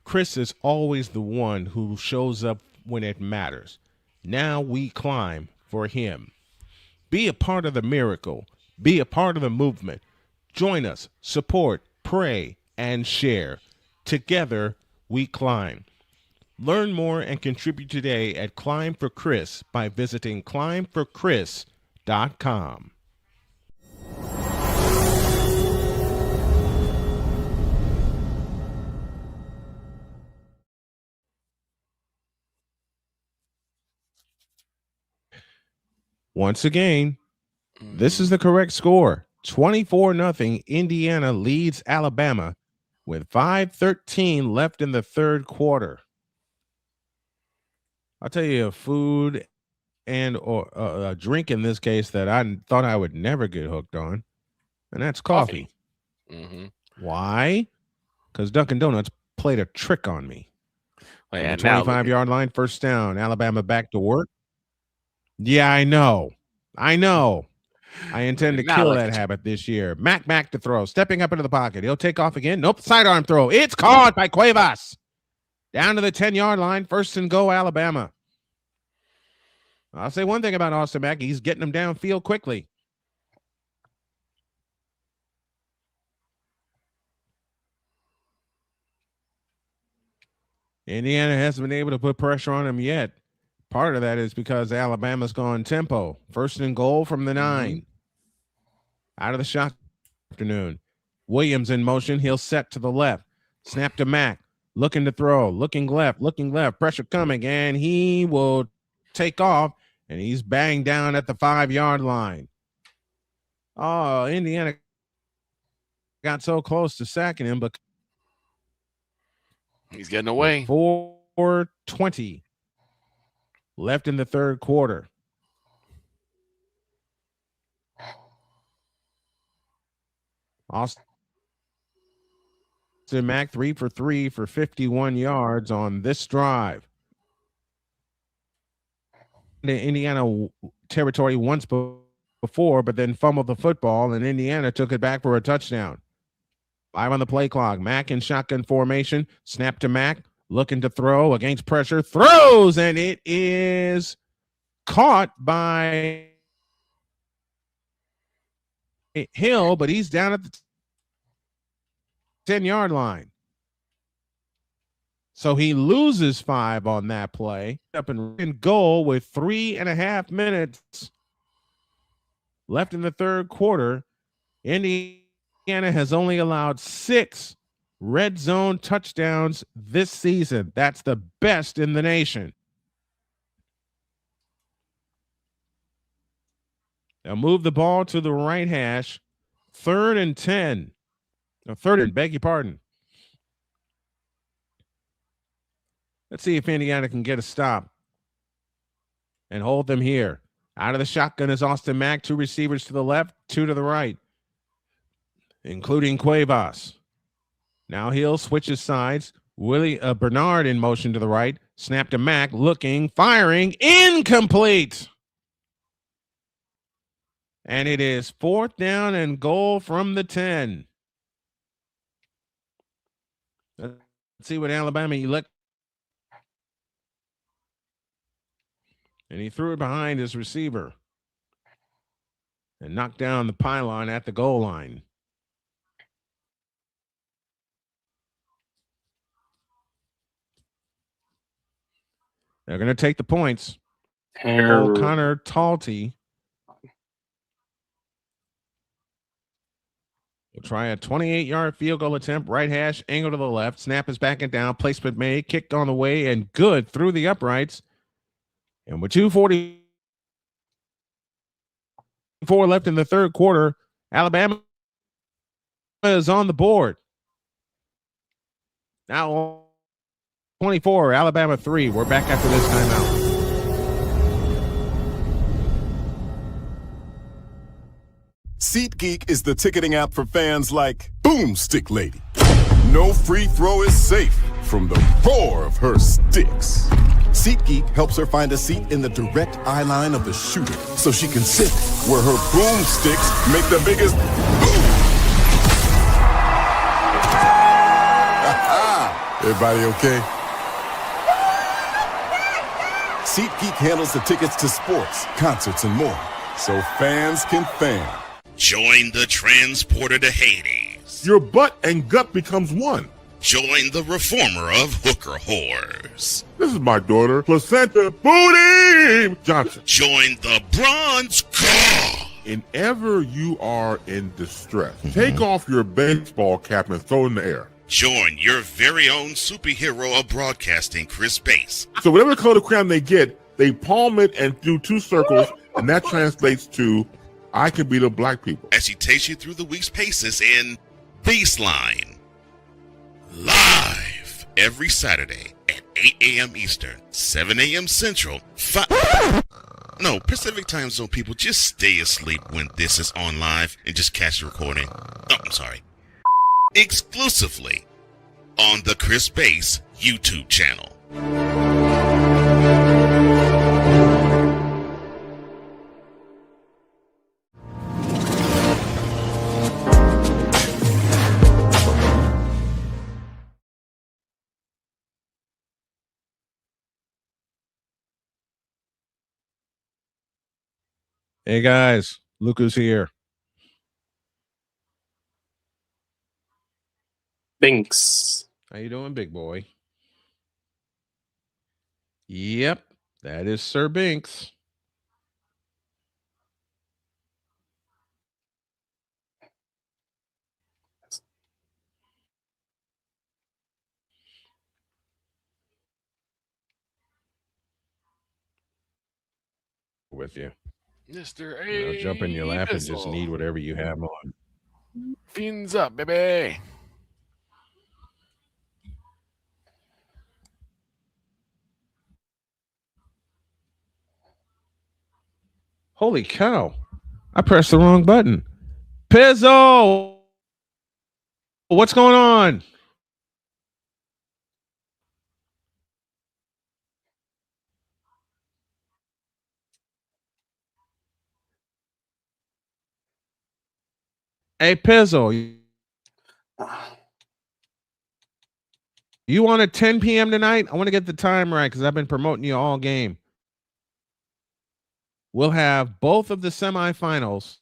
Chris is always the one who shows up when it matters. Now we climb for him. Be a part of the miracle. Be a part of the movement. Join us, support, pray, and share. Together, we climb. Learn more and contribute today at Climb for Chris by visiting climbforchris.com. Once again, this is the correct score. 24-0. Indiana leads Alabama with 5:13 left in the third quarter. I'll tell you a food and or a drink in this case that I thought I would never get hooked on, and that's coffee. Mm-hmm. Why? Because Dunkin' Donuts played a trick on me. Well, On the 25-yard line, first down, Alabama back to work. Yeah, I know. I intend to kill that habit this year. Mac to throw, stepping up into the pocket. He'll take off again. Nope, sidearm throw. It's caught by Cuevas. Down to the 10-yard line, first and go, Alabama. I'll say one thing about Austin Mack. He's getting them downfield quickly. Indiana hasn't been able to put pressure on him yet. Part of that is because Alabama's gone tempo. First and goal from the 9. Out of the shot afternoon. Williams in motion. He'll set to the left. Snap to Mack. Looking to throw. Looking left. Pressure coming. And he will take off. And he's banged down at the 5-yard line. Oh, Indiana got so close to sacking him, but he's getting away. 4:20 left in the third quarter. Austin Mack 3 for 3 for 51 yards on this drive. The Indiana territory once before, but then fumbled the football, and Indiana took it back for a touchdown. 5 on the play clock. Mack in shotgun formation. Snap to Mack. Looking to throw against pressure. Throws, and it is caught by Hill, but he's down at the 10-yard line. So he loses 5 on that play. Up and goal with 3.5 minutes left in the third quarter. Indiana has only allowed 6 red zone touchdowns this season. That's the best in the nation. They'll move the ball to the right hash. 3rd and 10. No, 3rd and, beg your pardon. Let's see if Indiana can get a stop and hold them here. Out of the shotgun is Austin Mack. 2 receivers to the left, 2 to the right, including Cuevas. Now Hill switches sides. Bernard in motion to the right. Snap to Mack, looking, firing, incomplete. And it is 4th down and goal from the 10. Let's see what Alabama elect. And he threw it behind his receiver and knocked down the pylon at the goal line. They're going to take the points. Connor Talty will try a 28-yard field goal attempt. Right hash, angle to the left. Snap is backing down. Placement made. Kicked on the way and good through the uprights. And with 2:44 left in the third quarter, Alabama is on the board. Now 24, Alabama 3. We're back after this timeout. SeatGeek is the ticketing app for fans like Boomstick Lady. No free throw is safe from the roar of her sticks. SeatGeek helps her find a seat in the direct eye line of the shooter so she can sit where her boomsticks make the biggest boom. Everybody okay? SeatGeek handles the tickets to sports, concerts, and more, so fans can fan. Join the transporter to Hades. Your butt and gut becomes one. Join the reformer of hooker whores. This is my daughter, Placenta Booty Johnson. Join the bronze car. Whenever you are in distress, take off your baseball cap and throw it in the air. Join your very own superhero of broadcasting, Chris Bass. So whatever color crayon they get, they palm it and do 2 circles, and that translates to, I can be the black people. As he takes you through the week's paces in Baseline. Live every Saturday at 8 a.m. Eastern, 7 a.m. Central, Pacific Time Zone people, just stay asleep when this is on live and just catch the recording. Oh, I'm sorry. Exclusively on the Chris Bass YouTube channel. Hey guys, Luca's here. Binks. How you doing, big boy? Yep, that is Sir Binks. With you. Mr. A. Jump in your lap and just need whatever you have on. Fins up, baby. Holy cow. I pressed the wrong button. Pizzo! What's going on? Hey, Pizzo. You on at 10 p.m. tonight? I want to get the time right because I've been promoting you all game. We'll have both of the semifinals.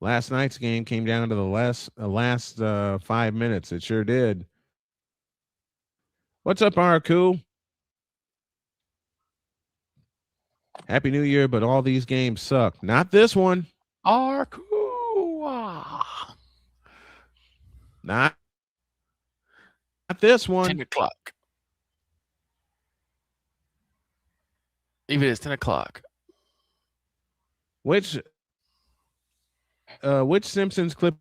Last night's game came down to the last 5 minutes. It sure did. What's up, Arku? Happy New Year, but all these games suck. Not this one. Arku. Not this one. 10 o'clock. Even it's 10 o'clock. Which Simpsons clip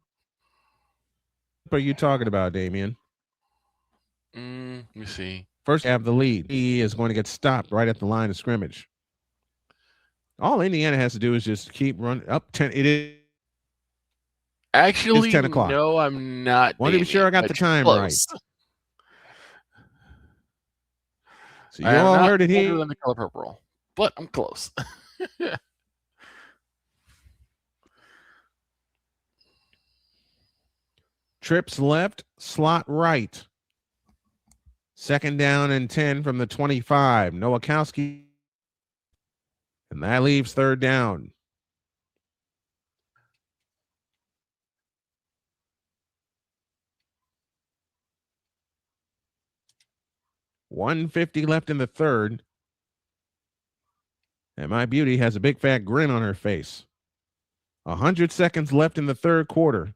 are you talking about, Damien? Let me see. First have the lead. He is going to get stopped right at the line of scrimmage. All Indiana has to do is just keep running up 10. It is actually 10 o'clock. No, I'm not. Want to be sure I got the time right. So you all heard it here. Than the color purple, but I'm close. Trips left, slot right. Second down and 10 from the 25. Nowakowski. And that leaves third down. $150 left in the third. And my beauty has a big fat grin on her face. 100 seconds left in the third quarter.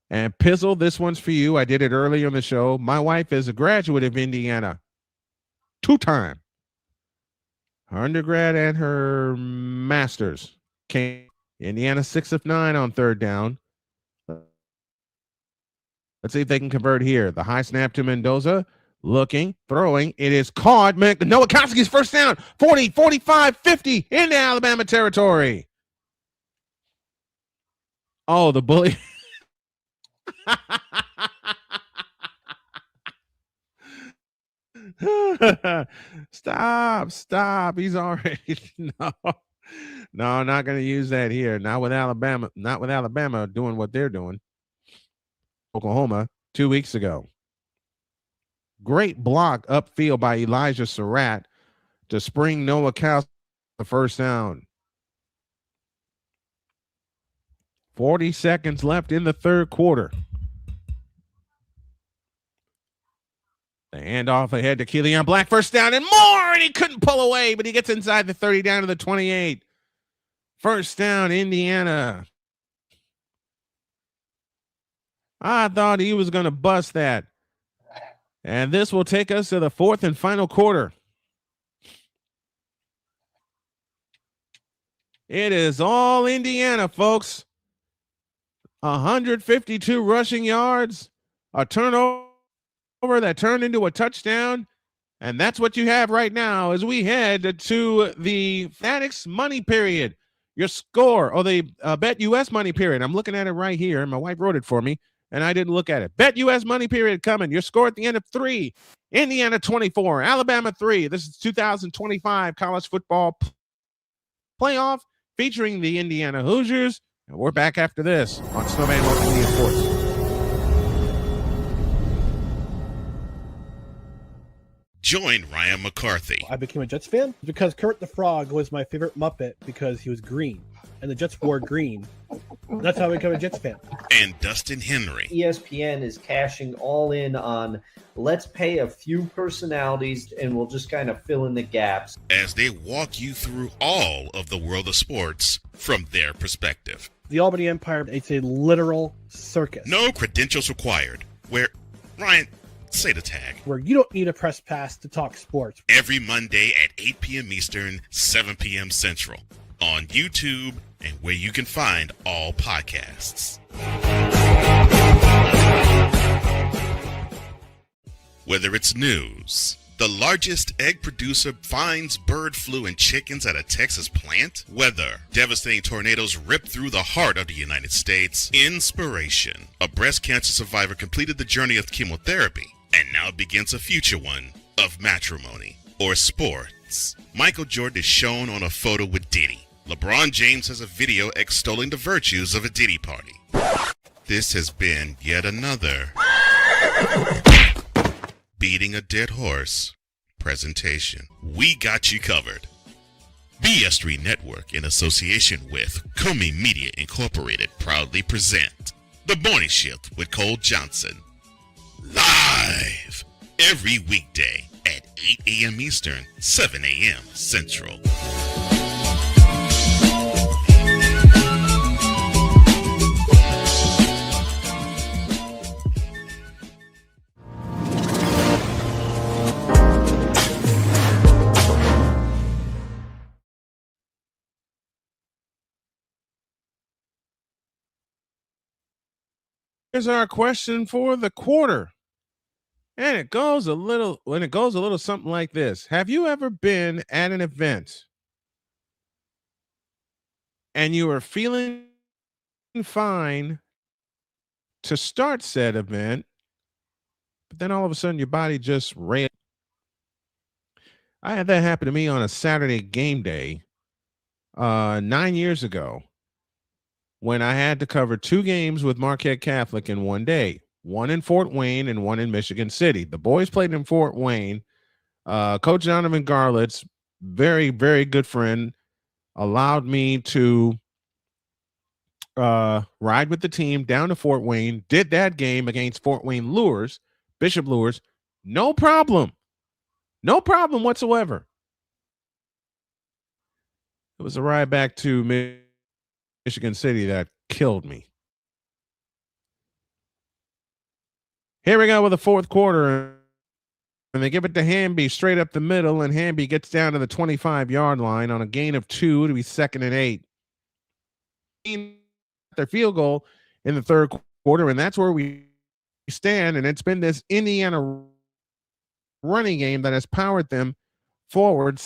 And Pizzle, this one's for you. I did it earlier in the show. My wife is a graduate of Indiana. 2-time. Her undergrad and her master's. Came Indiana 6 of 9 on third down. Let's see if they can convert here. The high snap to Mendoza. Looking, throwing. It is caught. Nowakowski's first down. 40, 45, 50 into Alabama territory. Oh, the bully. Stop. He's already no, I'm not going to use that here. Not with Alabama doing what they're doing. Oklahoma 2 weeks ago. Great block upfield by Elijah Surratt to spring Nowakowski the first down. 40 seconds left in the third quarter. The handoff ahead to Keelan Black. First down and more, and he couldn't pull away, but he gets inside the 30 down to the 28. First down, Indiana. I thought he was going to bust that. And this will take us to the fourth and final quarter. It is all Indiana, folks. 152 rushing yards, a turnover that turned into a touchdown, and that's what you have right now as we head to the Fanatics money period. Your score, or the Bet US money period. I'm looking at it right here. My wife wrote it for me, and I didn't look at it. Bet US money period coming. Your score at the end of 3, Indiana 24, Alabama 3. This is 2025 college football playoff featuring the Indiana Hoosiers. And we're back after this on Snowman Multimedia Sports. Join Ryan McCarthy. I became a Jets fan because Kurt the Frog was my favorite Muppet because he was green, and the Jets wore green. That's how I became a Jets fan. And Dustin Henry. ESPN is cashing all in on let's pay a few personalities and we'll just kind of fill in the gaps. As they walk you through all of the world of sports from their perspective. The Albany Empire, it's a literal circus. No credentials required. Where, Ryan, say the tag. Where you don't need a press pass to talk sports. Every Monday at 8 p.m. Eastern, 7 p.m. Central. On YouTube and where you can find all podcasts. Whether it's news, the largest egg producer finds bird flu in chickens at a Texas plant, weather, devastating tornadoes rip through the heart of the United States, inspiration, a breast cancer survivor completed the journey of chemotherapy, and now begins a future one of matrimony or sports. Michael Jordan is shown on a photo with Diddy. LeBron James has a video extolling the virtues of a Diddy party. This has been yet another beating a dead horse presentation. We got you covered. BS3 Network, in association with Comey Media Incorporated, proudly present The Morning Shift with Cole Johnson. Live every weekday at 8 a.m. Eastern, 7 a.m. Central. Here's our question for the quarter. And it goes a little something like this. Have you ever been at an event and you were feeling fine to start said event, but then all of a sudden your body just ran? I had that happen to me on a Saturday game day 9 years ago when I had to cover 2 games with Marquette Catholic in one day. One in Fort Wayne and one in Michigan City. The boys played in Fort Wayne. Coach Donovan Garlett's very, very good friend allowed me to ride with the team down to Fort Wayne, did that game against Fort Wayne Lures, Bishop Lures. No problem. No problem whatsoever. It was a ride back to Michigan City that killed me. Here we go with the fourth quarter, and they give it to Hamby straight up the middle, and Hamby gets down to the 25-yard line on a gain of 2 to be 2nd and 8. Their field goal in the third quarter, and that's where we stand, and it's been this Indiana running game that has powered them forward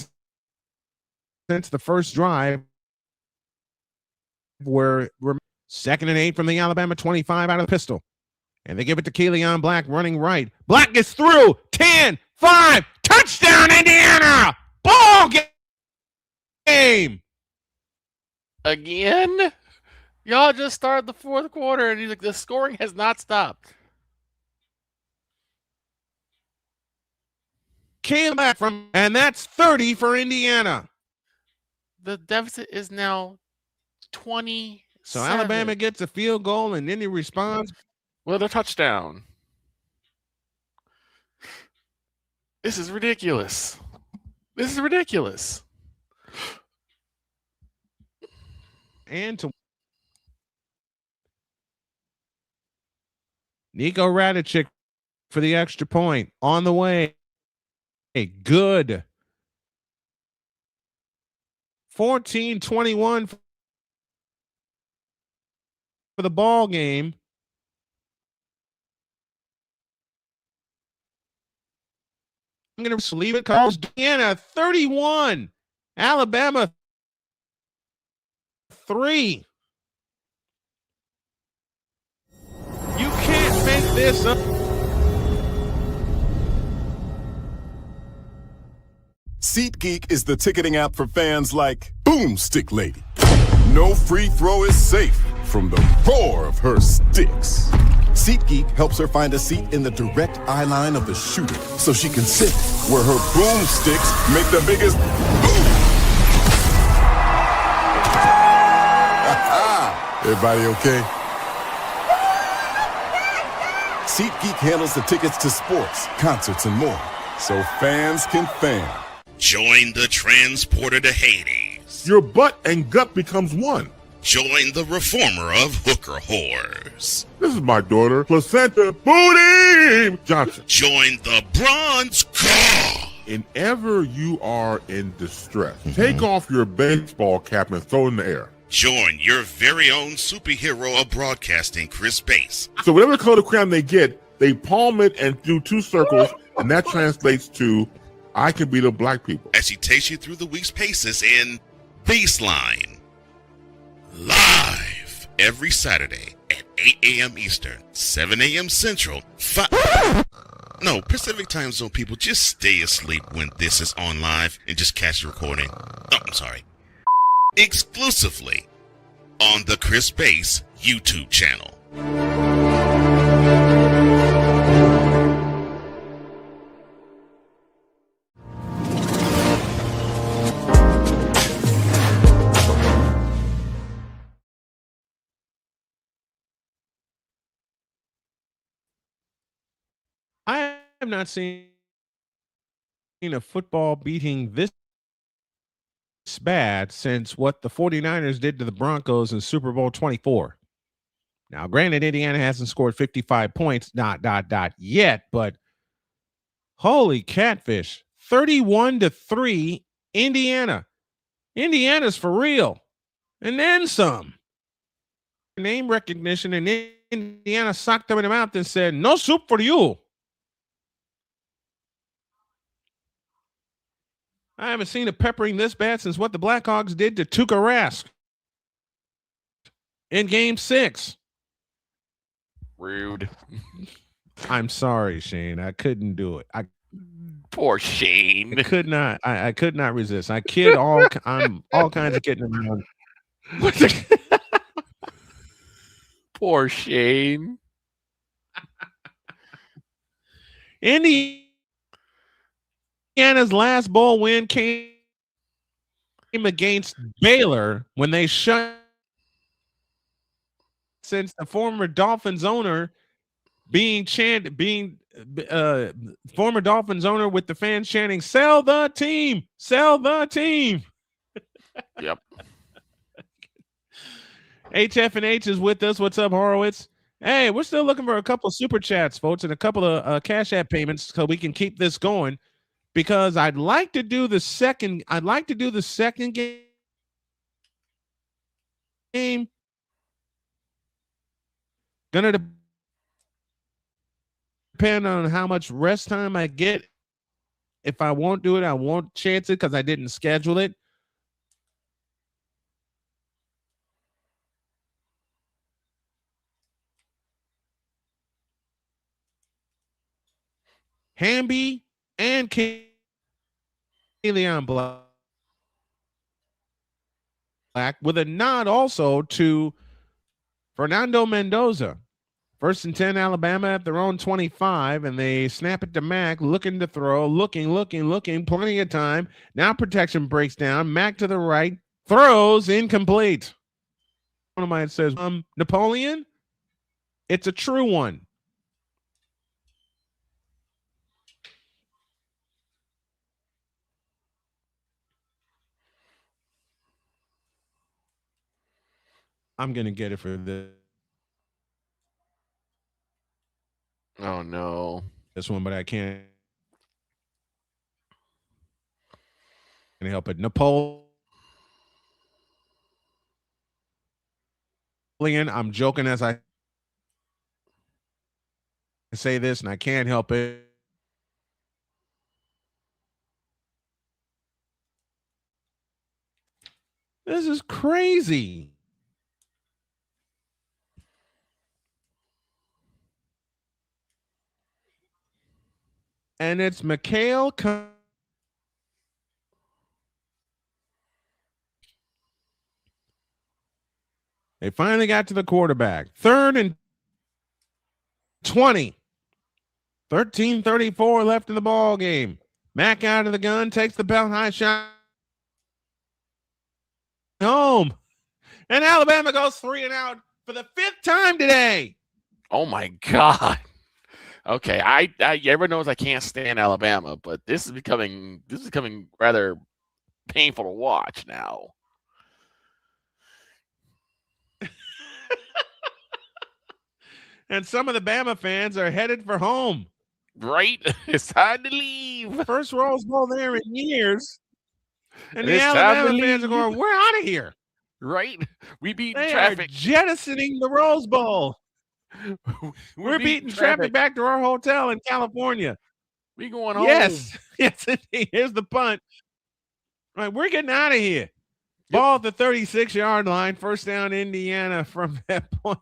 since the first drive, where we're 2nd and 8 from the Alabama 25 out of the pistol. And they give it to Keelan Black running right. Black gets through. 10, 5, touchdown Indiana! Ball game! Again? Y'all just started the fourth quarter and the scoring has not stopped. Came back and that's 30 for Indiana. The deficit is now 20. So Alabama gets a field goal and then he responds with a touchdown. This is ridiculous. This is ridiculous. And to Nico Radicic for the extra point on the way. Good. 14-21 for the ball game. I'm going to leave it. Calls Indiana 31, Alabama 3. You can't make this up. SeatGeek is the ticketing app for fans like Boomstick Lady. No free throw is safe from the roar of her sticks. SeatGeek helps her find a seat in the direct eye line of the shooter so she can sit where her boomsticks make the biggest boom. Everybody okay? SeatGeek handles the tickets to sports, concerts, and more, so fans can fan. Join the transporter to Hades. Your butt and gut becomes one. Join the reformer of hooker whores. This is my daughter, Placenta Booty Johnson. Join the bronze car. Whenever you are in distress, take off your baseball cap and throw it in the air. Join your very own superhero of broadcasting, Chris Bass. So whatever color crayon they get, they palm it and do 2 circles, and that translates to, I can beat up black people. As he takes you through the week's paces in Baseline. Live every Saturday at 8 a.m. Eastern, 7 a.m. Central, Pacific Time Zone people, just stay asleep when this is on live and just catch the recording. Oh, I'm sorry. Exclusively on the Chris Bass YouTube channel. I have not seen a football beating this bad since what the 49ers did to the Broncos in Super Bowl 24. Now, granted, Indiana hasn't scored 55 points, yet, but holy catfish, 31-3, Indiana. Indiana's for real. And then some. Name recognition and Indiana socked them in the mouth and said, "No soup for you." I haven't seen a peppering this bad since what the Blackhawks did to Tuukka Rask in Game 6. Rude. I'm sorry, Shane. I couldn't do it. Poor Shane. I could not. I could not resist. I'm all kinds of kidding around. Poor Shane. Indiana's last bowl win came against Baylor when they shut since the former Dolphins owner former Dolphins owner with the fans chanting, "Sell the team, sell the team." Yep. HF&H is with us. What's up, Horowitz? Hey, we're still looking for a couple of super chats, folks, and a couple of Cash App payments so we can keep this going. Because I'd like to do the second. I'd like to do the second game. Gonna depend on how much rest time I get. If I won't do it, I won't chance it because I didn't schedule it. Hamby and Leon Black with a nod also to Fernando Mendoza. 1st and 10, Alabama at their own 25, and they snap it to Mack, looking to throw, looking, plenty of time. Now protection breaks down. Mack to the right, throws, incomplete. One of mine says, Napoleon, it's a true one. I'm going to get it for this. Oh, no. This one, but I can't help it. Napoleon, I'm joking as I say this, and I can't help it. This is crazy. And it's Mikhail. They finally got to the quarterback. 3rd and 20. 13:34 left in the ball game. Mack out of the gun, takes the belt high shot home. And Alabama goes 3 and out for the 5th time today. Oh my God. Okay, I everyone knows I can't stand Alabama, but this is becoming rather painful to watch now. And some of the Bama fans are headed for home. Right? It's time to leave. First Rose Bowl there in years. And the Alabama fans are going, we're out of here. Right? We beat they traffic. Are jettisoning the Rose Bowl. We're beating traffic back to our hotel in California. We going home. Yes. Yes, indeed. Here's the punt. All right, we're getting out of here. Ball at the 36-yard line. First down, Indiana from that point.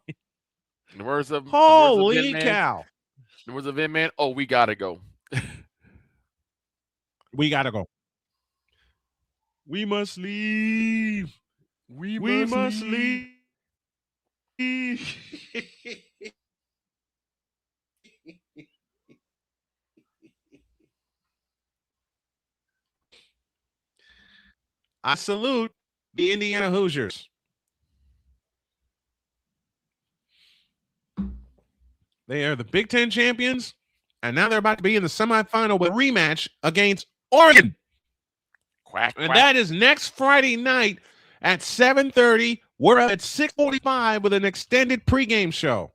Holy cow. There was a Vin man. Oh, we got to go. We got to go. We must leave. We must leave. I salute the Indiana Hoosiers. They are the Big Ten champions, and now they're about to be in the semifinal with a rematch against Oregon. Quack, and quack. That is next Friday night at 7:30. We're up at 6:45 with an extended pregame show.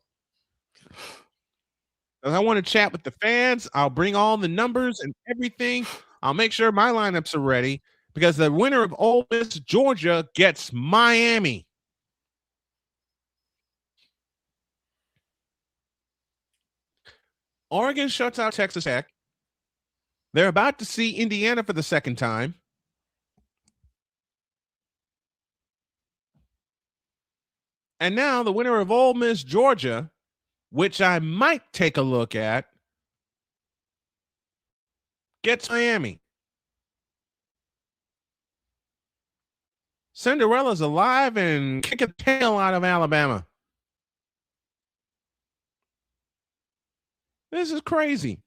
I want to chat with the fans. I'll bring all the numbers and everything. I'll make sure my lineups are ready because the winner of Ole Miss, Georgia, gets Miami. Oregon shuts out Texas Tech. They're about to see Indiana for the second time. And now the winner of Ole Miss, Georgia, which I might take a look at, gets Miami. Cinderella's alive and kicking the tail out of Alabama. This is crazy.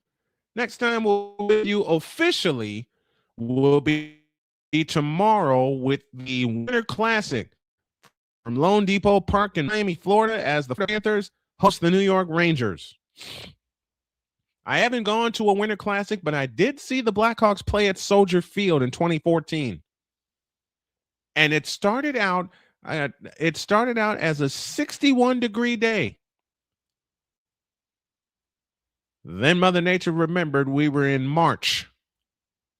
Next time we'll with you officially will be tomorrow with the Winter Classic from Lone Depot Park in Miami, Florida, as the Panthers host the New York Rangers. I haven't gone to a Winter Classic, but I did see the Blackhawks play at Soldier Field in 2014. And it started out as a 61-degree day. Then Mother Nature remembered we were in March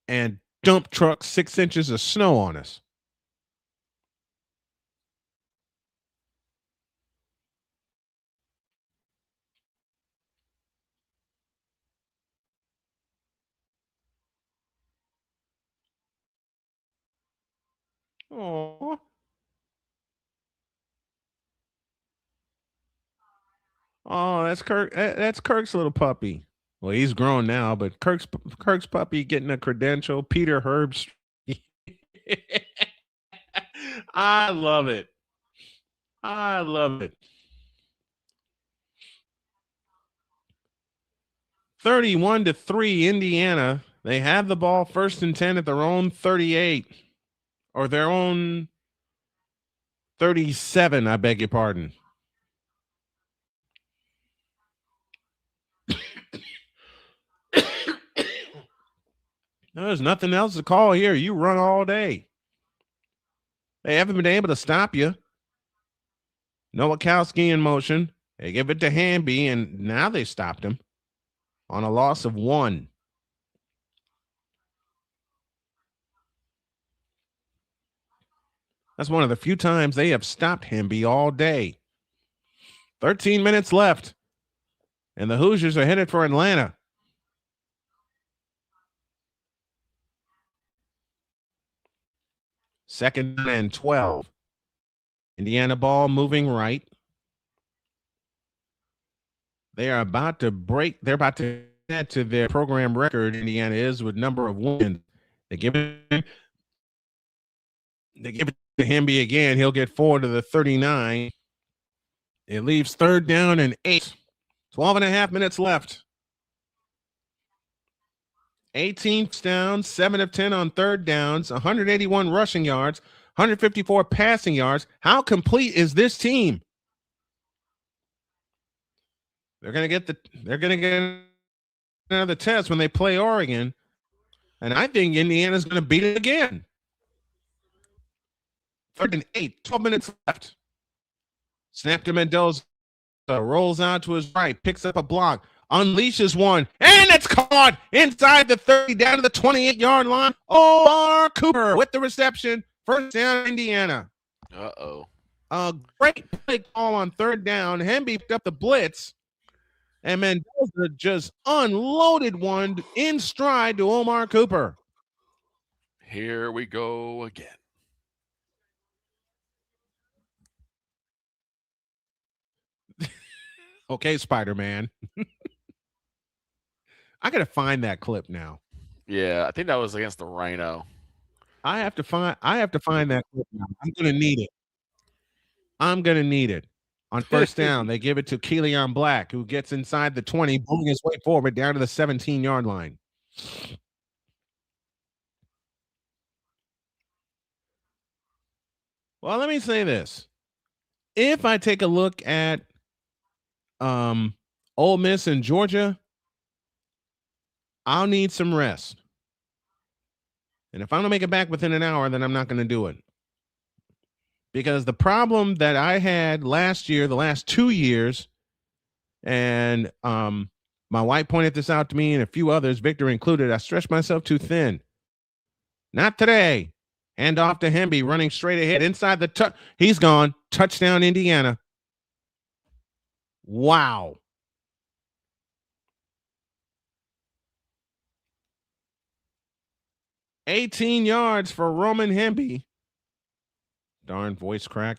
and dump trucked 6 inches of snow on us. Oh, that's Kirk. That's Kirk's little puppy. Well, he's grown now, but Kirk's puppy getting a credential. Peter Herbst. I love it. I love it. 31-3, Indiana. They have the ball 1st and 10 at their own 38, or their own 37. I beg your pardon. There's nothing else to call here. You run all day. They haven't been able to stop you. Nowakowski in motion. They give it to Hamby, and now they stopped him on a loss of 1. That's one of the few times they have stopped Hamby all day. 13 minutes left, and the Hoosiers are headed for Atlanta. Second and 12. Indiana ball moving right. They are about to break. They're about to add to their program record. Indiana is with number of wins. They give it to Hamby again. He'll get 4 to the 39. It leaves 3rd down and 8. 12 and a half minutes left. 18 down, 7 of 10 on 3rd downs, 181 rushing yards, 154 passing yards. How complete is this team? They're going to get another test when they play Oregon, and I think Indiana's going to beat it again. 3rd and 8, 12 minutes left. Snap to Mendoza, rolls out to his right, picks up a block, unleashes one, and it's caught inside the 30, down to the 28-yard line. Omar Cooper with the reception. 1st down, Indiana. Uh-oh. A great play call on 3rd down. Hamby picked up the blitz, and Mendoza just unloaded one in stride to Omar Cooper. Here we go again. Okay, Spider-Man. I got to find that clip now. Yeah, I think that was against the Rhino. I have to find that clip now. I'm going to need it. On 1st down, they give it to Keelan Black, who gets inside the 20, moving his way forward down to the 17-yard line. Well, let me say this. If I take a look at Ole Miss and Georgia, I'll need some rest. And if I don't make it back within an hour, then I'm not going to do it. Because the problem that I had last year, the last 2 years, and my wife pointed this out to me and a few others, Victor included, I stretched myself too thin. Not today. Hand off to Hamby, running straight ahead inside the he's gone. Touchdown, Indiana. Wow. 18 yards for Roman Hemby. Darn voice crack.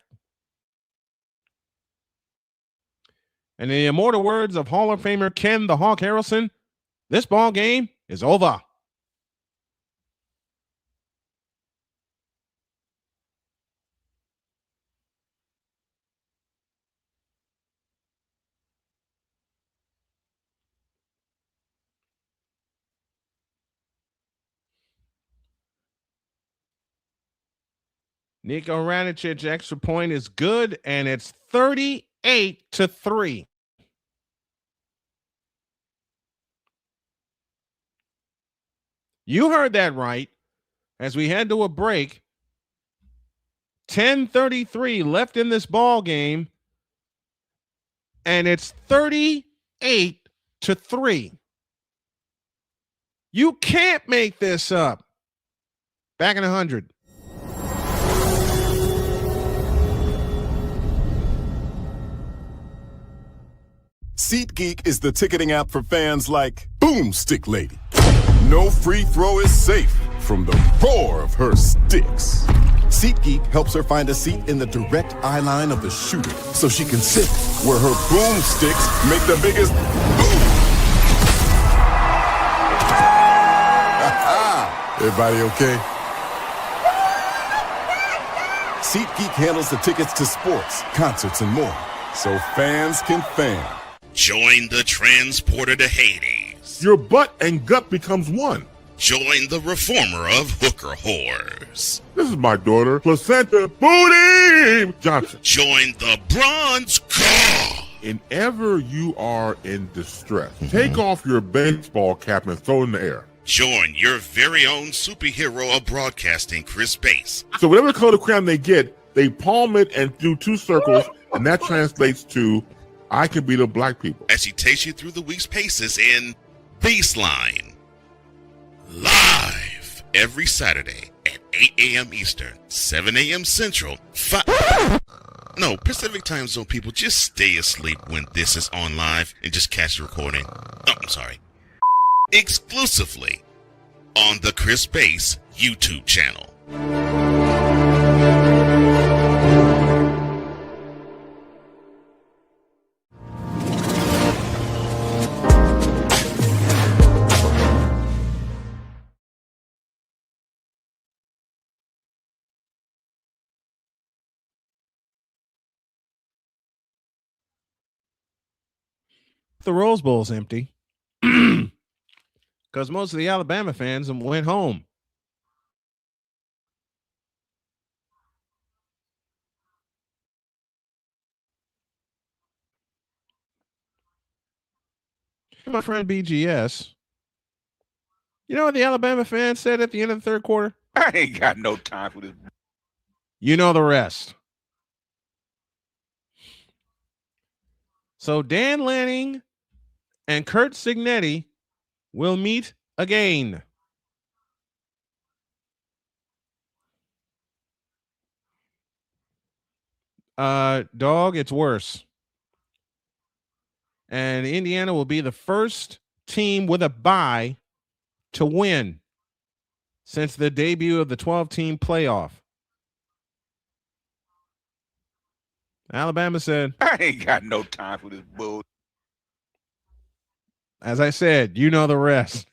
And in the immortal words of Hall of Famer Ken the Hawk Harrelson, this ball game is over. Nico Radicic extra point is good, and it's 38-3. You heard that right. As we head to a break, 10:33 left in this ball game, and it's 38-3. You can't make this up. Back in 100. SeatGeek is the ticketing app for fans like Boomstick Lady. No free throw is safe from the roar of her sticks. SeatGeek helps her find a seat in the direct eye line of the shooter so she can sit where her boomsticks make the biggest boom. Everybody okay? SeatGeek handles the tickets to sports, concerts, and more, so fans can fan. Join the transporter to Hades. Your butt and gut becomes one. Join the reformer of hooker whores. This is my daughter, Placenta Booty Johnson. Join the bronze car. Whenever you are in distress, take off your baseball cap and throw it in the air. Join your very own superhero of broadcasting, Chris Bass. So whatever color crayon they get, they palm it and do two circles, and that translates to I can beat up black people. As he takes you through the week's paces in Baseline. Live every Saturday at 8 a.m. Eastern, 7 a.m. Central, Pacific time zone people, just stay asleep when this is on live and just catch the recording. Oh, I'm sorry. Exclusively on the Chris Bass YouTube channel. The Rose Bowl's empty because most of the Alabama fans went home. My friend BGS, you know what the Alabama fans said at the end of the third quarter? I ain't got no time for this. You know the rest. So Dan Lanning and Kurt Signetti will meet again. Dog, it's worse. And Indiana will be the first team with a bye to win since the debut of the 12-team playoff. Alabama said, I ain't got no time for this bull. As I said, you know the rest.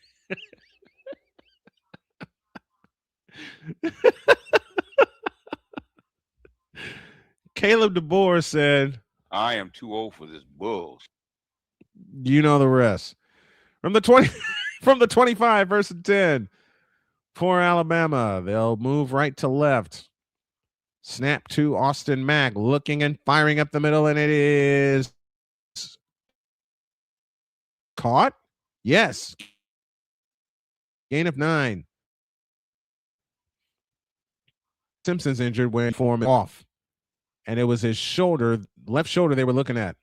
Caleb DeBoer said, I am too old for this bull. You know the rest. From the 25 versus 10 for Alabama, they'll move right to left. Snap to Austin Mack, looking and firing up the middle, and it is caught. Yes. Gain of 9. Simpson's injured when form off, and it was his shoulder, left shoulder they were looking at.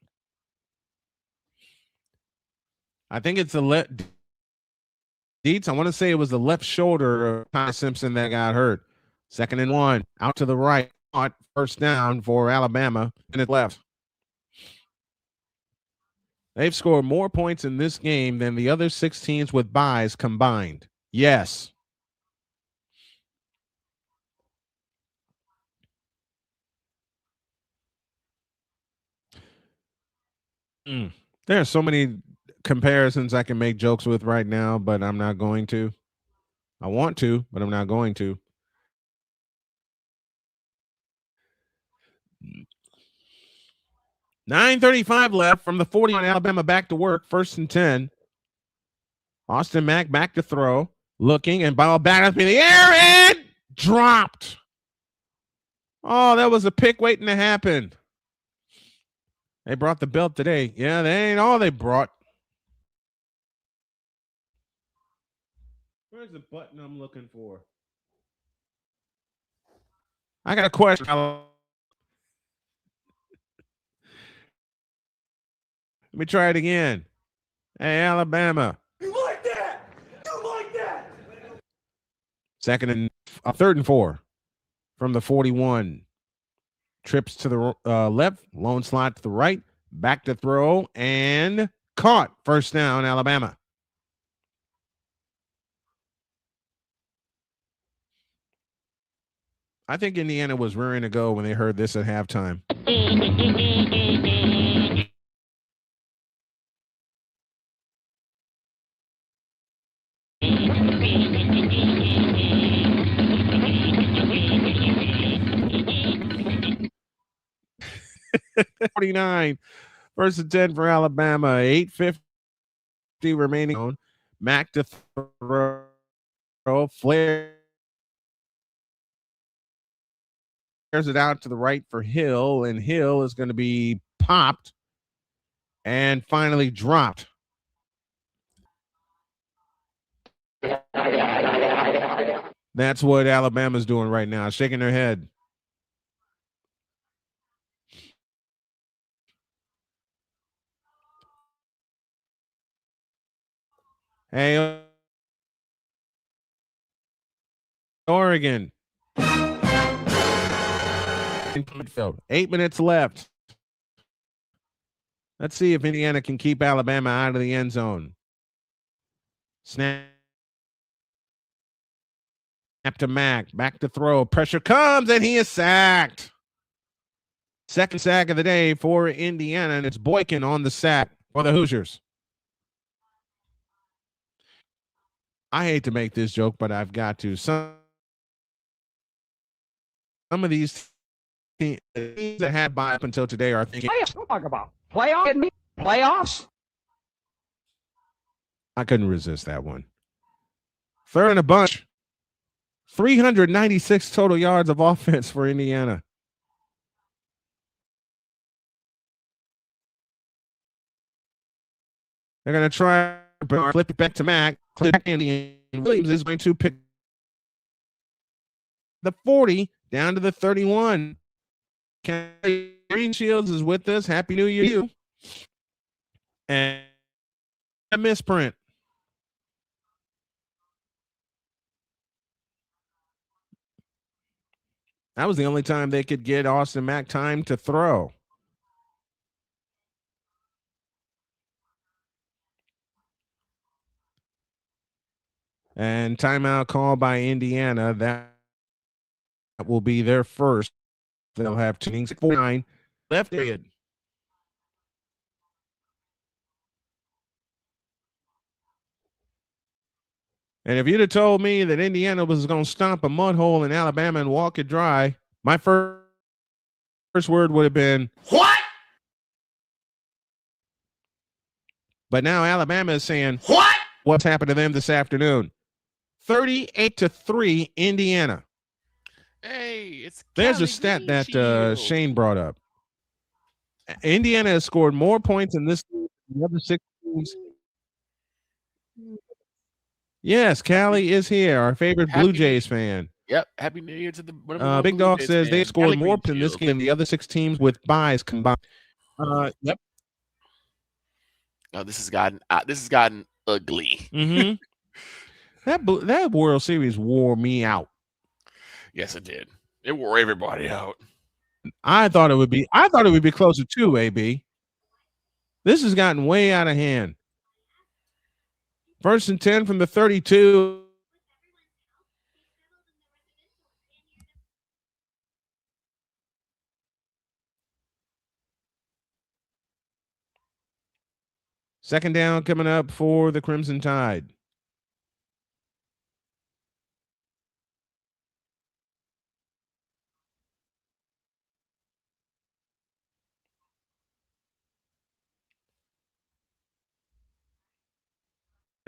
I think it's the left. Deets, I want to say it was the left shoulder of Ty Simpson that got hurt. 2nd and 1, out to the right. First down for Alabama, and it left. They've scored more points in this game than the other 6 teams with byes combined. Yes. There are so many comparisons I can make jokes with right now, but I'm not going to. I want to, but I'm not going to. .935 left from the 40 on Alabama, back to work, 1st and 10. Austin Mack back to throw, looking, and ball back up in the air and dropped. Oh, that was a pick waiting to happen. They brought the belt today. Yeah, they ain't all they brought. Where's the button I'm looking for? I got a question. Let me try it again. Hey, Alabama. You like that? You like that? Third and 4 from the 41. Trips to the left, lone slot to the right, back to throw, and caught. First down, Alabama. I think Indiana was rearing to go when they heard this at halftime. .49, 1st and 10 for Alabama. 8:50 remaining. Mack to throw. Flares it out to the right for Hill, and Hill is going to be popped and finally dropped. That's what Alabama's doing right now, shaking their head. Hey, Oregon. 8 minutes left. Let's see if Indiana can keep Alabama out of the end zone. Snap to Mack. Back to throw. Pressure comes, and he is sacked. Second sack of the day for Indiana, and it's Boykin on the sack for the Hoosiers. I hate to make this joke, but I've got to. Some of these teams that had bye up until today are thinking, talk about playoffs. I couldn't resist that one. Third and a bunch. 396 total yards of offense for Indiana. They're going to try to flip it back to Mack. And Williams is going to pick the 40 down to the 31. Green Shields is with us. Happy New Year to you. And a misprint. That was the only time they could get Austin Mack time to throw. And timeout call by Indiana. That will be their first. They'll have 2 innings, 49 left. And if you'd have told me that Indiana was going to stomp a mud hole in Alabama and walk it dry, my first word would have been, what? But now Alabama is saying, what? What's happened to them this afternoon? 38-3 Indiana. Hey, it's there's a stat that Shane brought up. Indiana has scored more points in this than the other 6 teams. Yes, Callie is here, our favorite Blue Jays fan. Yep. Happy New Year to the Big Dog says they scored more in this game than the other 6 teams with buys combined. Yep. Oh, this has gotten ugly. Mm-hmm. That World Series wore me out. Yes, it did. It wore everybody out. I thought it would be closer to AB. This has gotten way out of hand. 1st and 10 from the 32. Second down coming up for the Crimson Tide.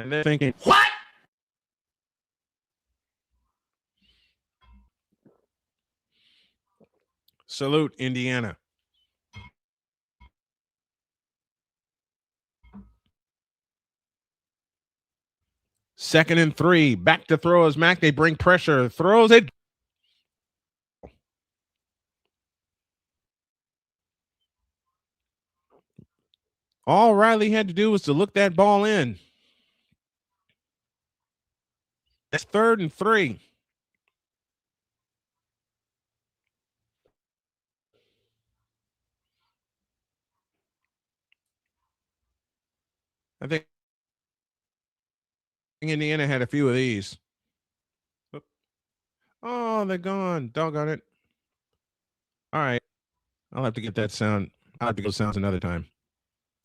And they're thinking, what? Salute, Indiana. Second and 3. Back to throw is Mack. They bring pressure. Throws it. All Riley had to do was to look that ball in. That's 3rd and 3. I think Indiana had a few of these. Oh, they're gone. Doggone it. All right. I'll have to get that sound. I'll have to go sounds another time.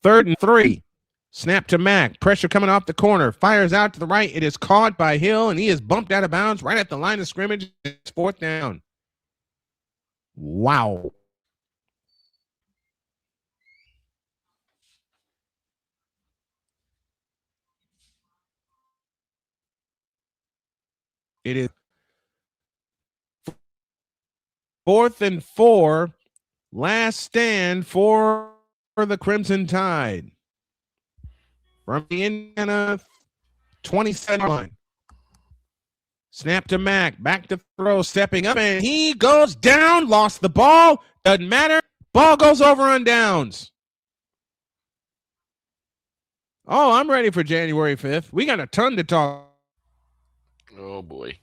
3rd and 3. Snap to Mack. Pressure coming off the corner. Fires out to the right. It is caught by Hill, and he is bumped out of bounds right at the line of scrimmage. It's 4th down. Wow. It is 4th and 4. Last stand for the Crimson Tide. From the Indiana 27 line. Snap to Mack. Back to throw. Stepping up. And he goes down. Lost the ball. Doesn't matter. Ball goes over on downs. Oh, I'm ready for January 5th. We got a ton to talk. Oh, boy.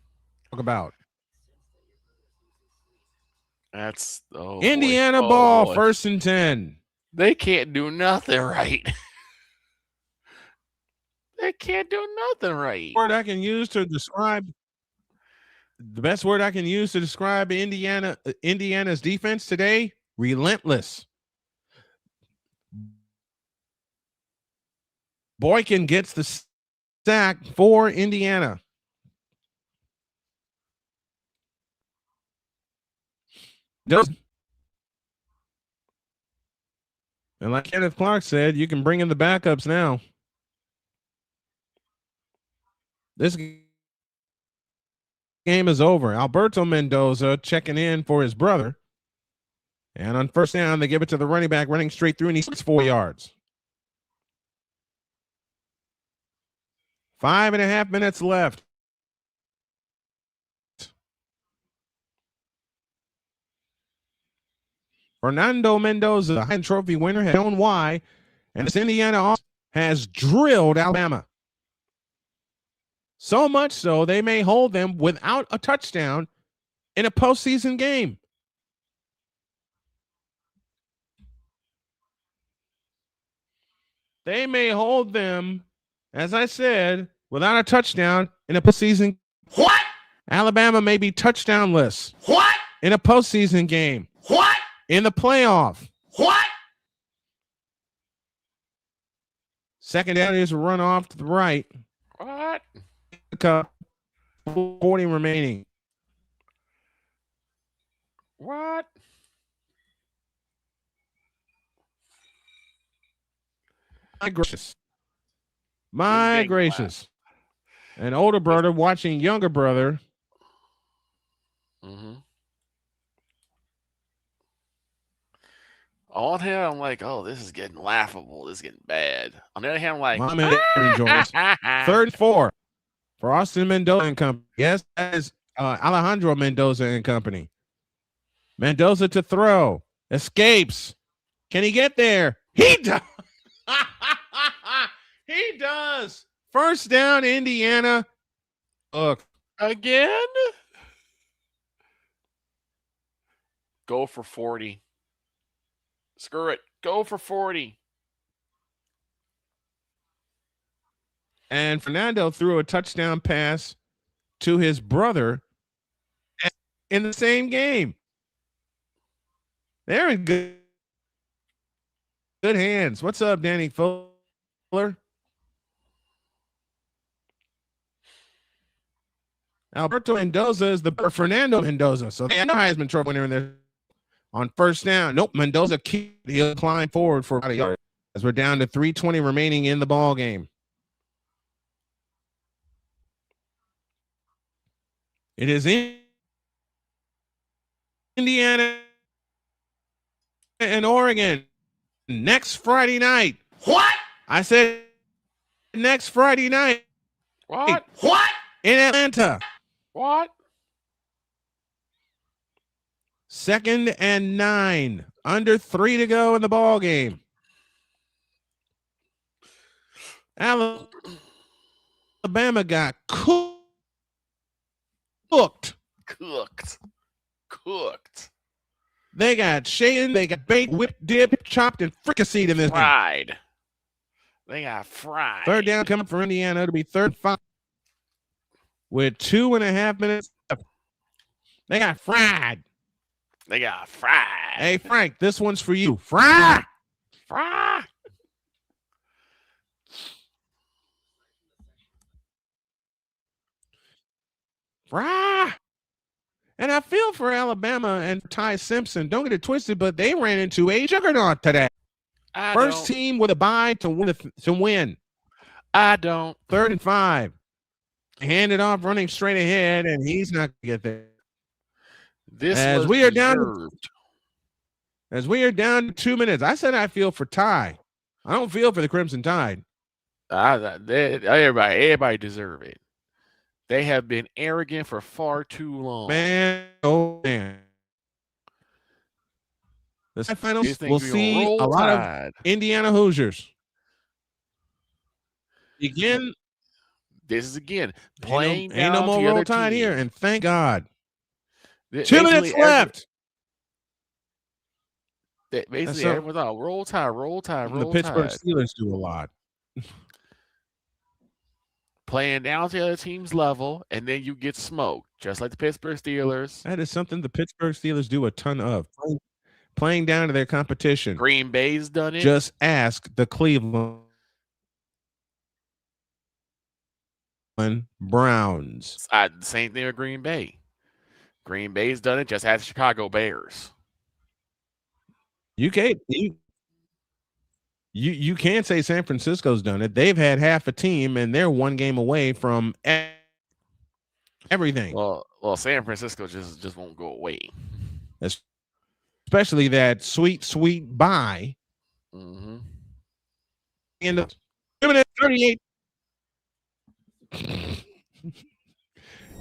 Talk about. That's Indiana ball, 1st and 10. They can't do nothing right. They can't do nothing right. Word I can use to describe the best word I can use to describe Indiana's defense today: relentless. Boykin gets the sack for Indiana. And like Kenneth Clark said, you can bring in the backups now. This game is over. Alberto Mendoza checking in for his brother. And on 1st down, they give it to the running back running straight through, and he gets 4 yards. 5.5 minutes left. Fernando Mendoza, the Heisman Trophy winner, has shown why, and this Indiana has drilled Alabama. So much so, they may hold them without a touchdown in a postseason game. They may hold them, as I said, without a touchdown in a postseason. What? Alabama may be touchdownless. What? In a postseason game. What? In the playoff. What? Second down is a run off to the right. What? 40 remaining. What? My gracious. My gracious. An older brother watching younger brother. Mm-hmm. On hand, I'm like, oh, this is getting laughable. This is getting bad. On the other hand, I'm like, enjoys. 3rd and 4 for Austin Mendoza and Company. Yes, that is Alejandro Mendoza and Company. Mendoza to throw. Escapes. Can he get there? He does. He does. 1st down, Indiana. Look. Again? Go for 40. Screw it. Go for 40. And Fernando threw a touchdown pass to his brother in the same game. They're in good hands. What's up, Danny Foley? Alberto Mendoza is the Fernando Mendoza. So they have no Heisman Trophy winner in there on first down. Nope, Mendoza he'll climb forward for about a yard as we're down to 3:20 remaining in the ball game. It is in Indiana and Oregon next Friday night. What? I said next Friday night. What? What? In Atlanta. What? 2nd and 9. Under 3 to go in the ball game. Alabama got cooked. They got shaken, they got baked, whipped, dipped, chopped, and fricasseed in this fried. game. They got fried. Third down coming for Indiana to be 3rd and 5 with 2.5 minutes left. They got fried. Hey, Frank, this one's for you. Fry. And I feel for Alabama and Ty Simpson. Don't get it twisted, but they ran into a juggernaut today. First team with a bye to win. I don't. 3rd and 5. Hand it off, running straight ahead, and he's not going to get there. As we are down to 2 minutes. I said I feel for Ty. I don't feel for the Crimson Tide. Everybody deserve it. They have been arrogant for far too long. Man, oh man. The finals will see a lot of Indiana Hoosiers. Again, this is playing. Ain't no more Roll Tide here, and thank God. 2 minutes left. Basically, everyone's out. Roll Tide. The Pittsburgh Steelers do a lot. Playing down to the other team's level, and then you get smoked, just like the Pittsburgh Steelers. That is something the Pittsburgh Steelers do a ton of. Playing down to their competition. Green Bay's done it. Just ask the Cleveland Browns. Same thing with Green Bay. Green Bay's done it. Just ask the Chicago Bears. You can't say San Francisco's done it. They've had half a team, and they're one game away from everything. Well, San Francisco just won't go away. Especially that sweet bye. Mm-hmm. In the 2 minutes 38.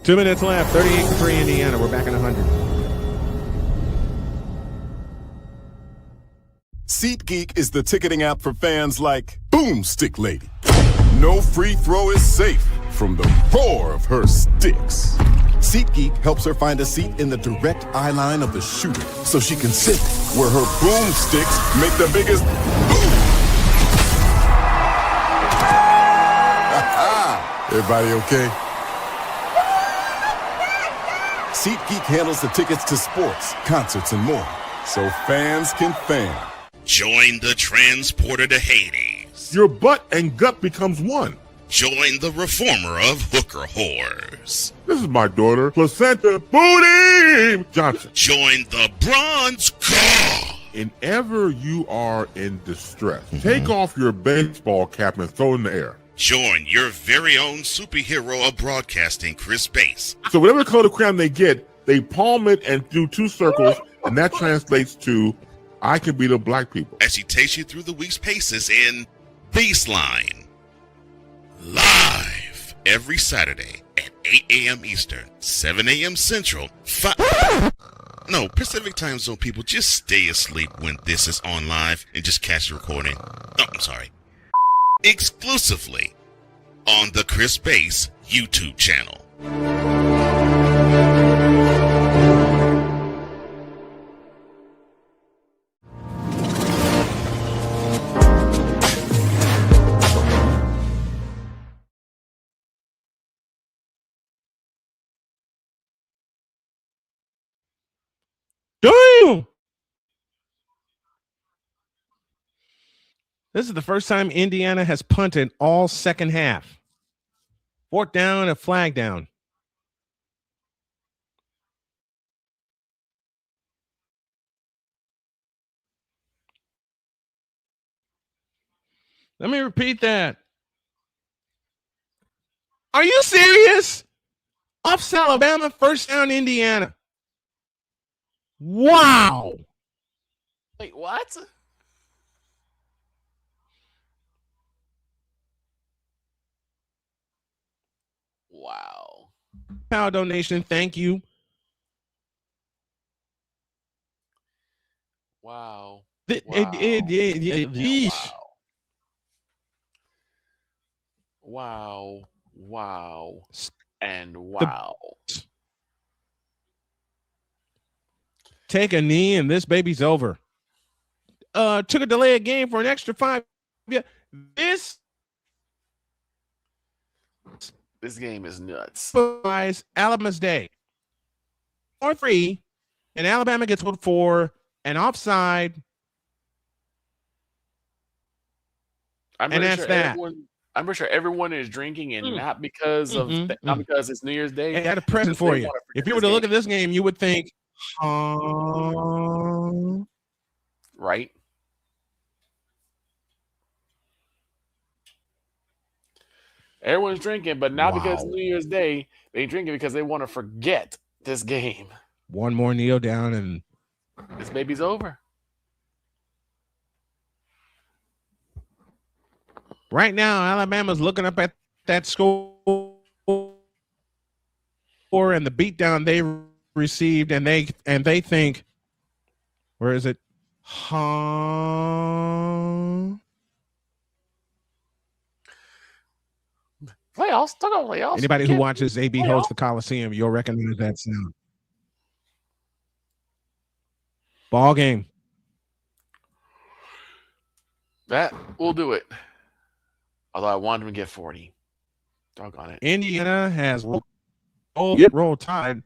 2 minutes left. 38-3 Indiana. We're back in 100. SeatGeek is the ticketing app for fans like Boomstick Lady. No free throw is safe from the roar of her sticks. SeatGeek helps her find a seat in the direct eye line of the shooter so she can sit where her boomsticks make the biggest boom. Everybody okay? SeatGeek handles the tickets to sports, concerts, and more, so fans can fan. Join the transporter to Hades. Your butt and gut becomes one. Join the reformer of hooker whores. This is my daughter, Placenta Booty Johnson. Join the bronze car. Whenever you are in distress, take off your baseball cap and throw it in the air. Join your very own superhero of broadcasting, Chris Bass. So whatever color crayon they get, they palm it and do 2 circles, and that translates to I can beat up black people. As he takes you through the week's paces in Baseline. Live every Saturday at 8 a.m. Eastern, 7 a.m. Central, Pacific Time Zone people, just stay asleep when this is on live and just catch the recording. Oh, I'm sorry. Exclusively on the Chris Bass YouTube channel. Damn! This is the first time Indiana has punted all second half. 4th down, a flag down. Let me repeat that. Are you serious? Off Alabama, 1st down, Indiana. Wow. Wait, what? Wow. Power donation, thank you. Wow. Wow. Wow. And wow. Take a knee and this baby's over. Took a delay of game for an extra 5. Yeah, this game is nuts. Alabama's day. 4-3, and Alabama gets put for an offside. I'm pretty sure everyone is drinking, and not because of not because it's New Year's Day. I had a present for you. If you were to look at this game, you would think, right? Everyone's drinking, but not because it's New Year's Day. They drinking because they want to forget this game. One more kneel down, and this baby's over. Right now, Alabama's looking up at that score and the beatdown they received, and they think, where is it? Playoffs, talk about playoffs. Anybody who watches AB host the Coliseum, you'll recognize that sound. Ball game. That will do it. Although I wanted him to get 40. Doggone it. Indiana has roll Tide.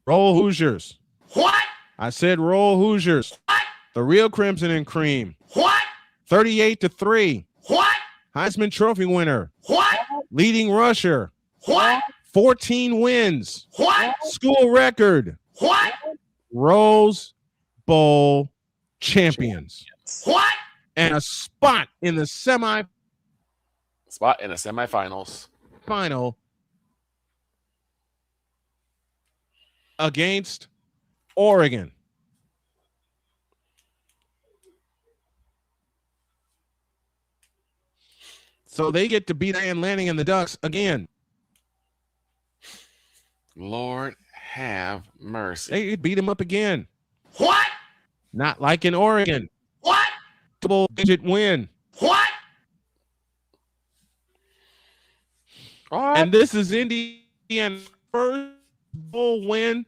Roll Hoosiers. What? I said roll Hoosiers. What? The real Crimson and Cream. What? 38-3. What? Heisman Trophy winner. What? Leading rusher. What? 14 wins. What? School record. What? Rose Bowl champions. What? And a spot in the semifinals final against Oregon. So they get to beat Ian Lanning and the Ducks again. Lord have mercy. They beat him up again. What? Not like in Oregon. What? Double-digit win. What? And this is Indiana's first bowl win.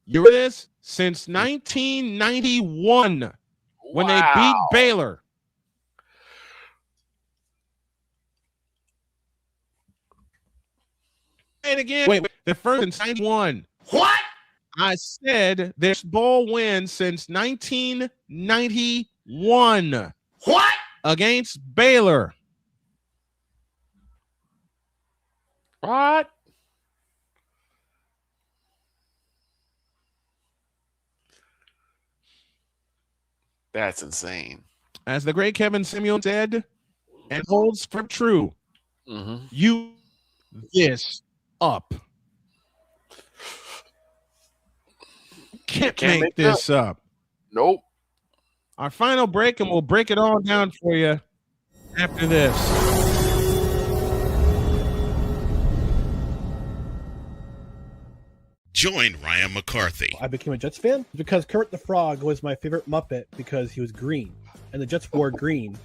You ready for this? Since 1991, when they beat Baylor. And again, wait, the first in 91. What? I said this bowl win since 1991. What? Against Baylor. What? That's insane. As the great Kevin Samuel said, and holds for true, you this up. Can't make this up. Nope. Our final break, and we'll break it all down for you after this. Join Ryan McCarthy. I became a Jets fan because Kurt the Frog was my favorite Muppet because he was green, and the Jets wore green.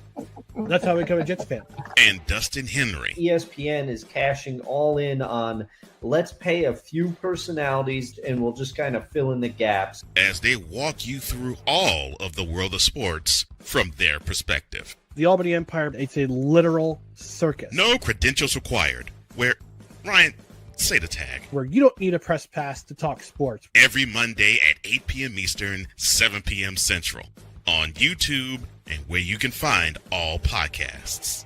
That's how I became a Jets fan. And Dustin Henry. ESPN is cashing all in on let's pay a few personalities and we'll just kind of fill in the gaps. As they walk you through all of the world of sports from their perspective. The Albany Empire, it's a literal circus. No credentials required. Where, Ryan, say the tag. Where you don't need a press pass to talk sports. Every Monday at 8 p.m. Eastern, 7 p.m. Central. On YouTube, and where you can find all podcasts.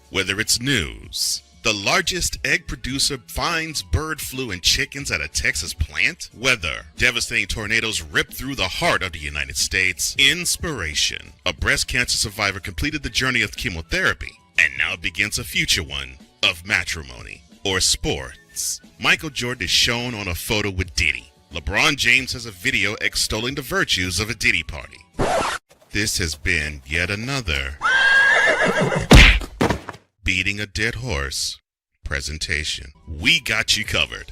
Whether it's news, the largest egg producer finds bird flu in chickens at a Texas plant, weather, devastating tornadoes rip through the heart of the United States, inspiration, a breast cancer survivor completed the journey of chemotherapy, and now begins a future one of matrimony or sports. Michael Jordan is shown on a photo with Diddy. LeBron James has a video extolling the virtues of a Diddy party. This has been yet another Beating a Dead Horse presentation. We got you covered.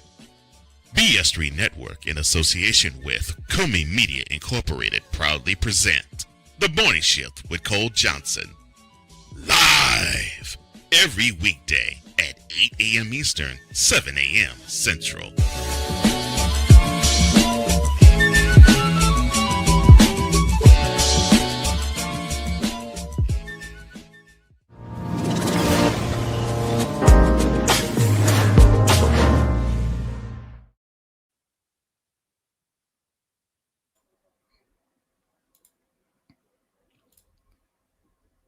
BS3 Network, in association with Comey Media Incorporated, proudly present The Morning Shift with Cole Johnson. Live every weekday at 8 a.m. Eastern, 7 a.m. Central.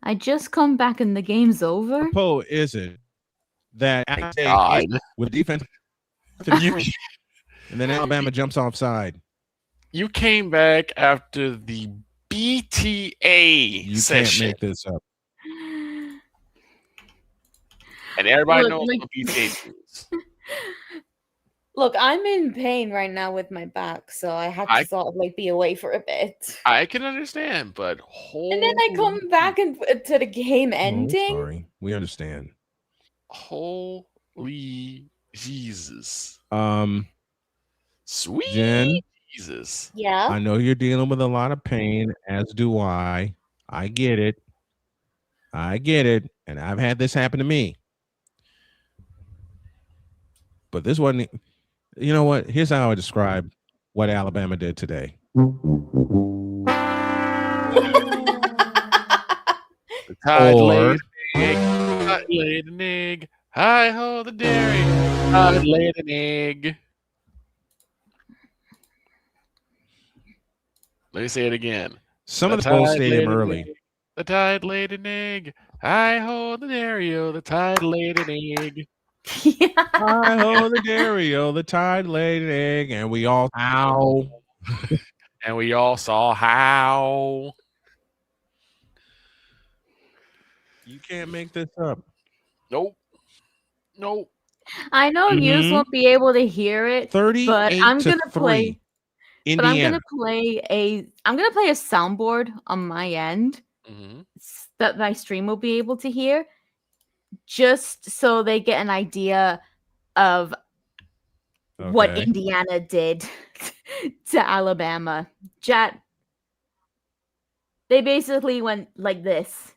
I just come back and the game's over. Poe is it that with defense and then Alabama jumps offside. You came back after the BTA You session. can't make this up. And everybody Look, knows like- what BTA is. Look, I'm in pain right now with my back, so I have to sort of like be away for a bit. I can understand, but And then I come back and to the game ending. Sorry, we understand. Holy Jesus. Sweet Jen, Jesus. Yeah. I know you're dealing with a lot of pain, as do I. I get it. And I've had this happen to me. But this wasn't, you know what? Here's how I would describe what Alabama did today. The tide laid an egg. Tide laid an egg. Hi ho the dairy. Tide laid an egg. Let me say it again. Some of the Bowl tide Stadium laid an early. egg. The tide laid an egg. Hi ho the dairy. The tide laid an egg. Hi ho the dairy, the tide laid an egg, and we all And we all saw how. You can't make this up. Nope. I know you won't be able to hear it, 38 but I'm to gonna 3. play. But I'm Indiana. gonna play a soundboard on my end that my stream will be able to hear, just so they get an idea of what Okay. Indiana did to Alabama. They basically went like this.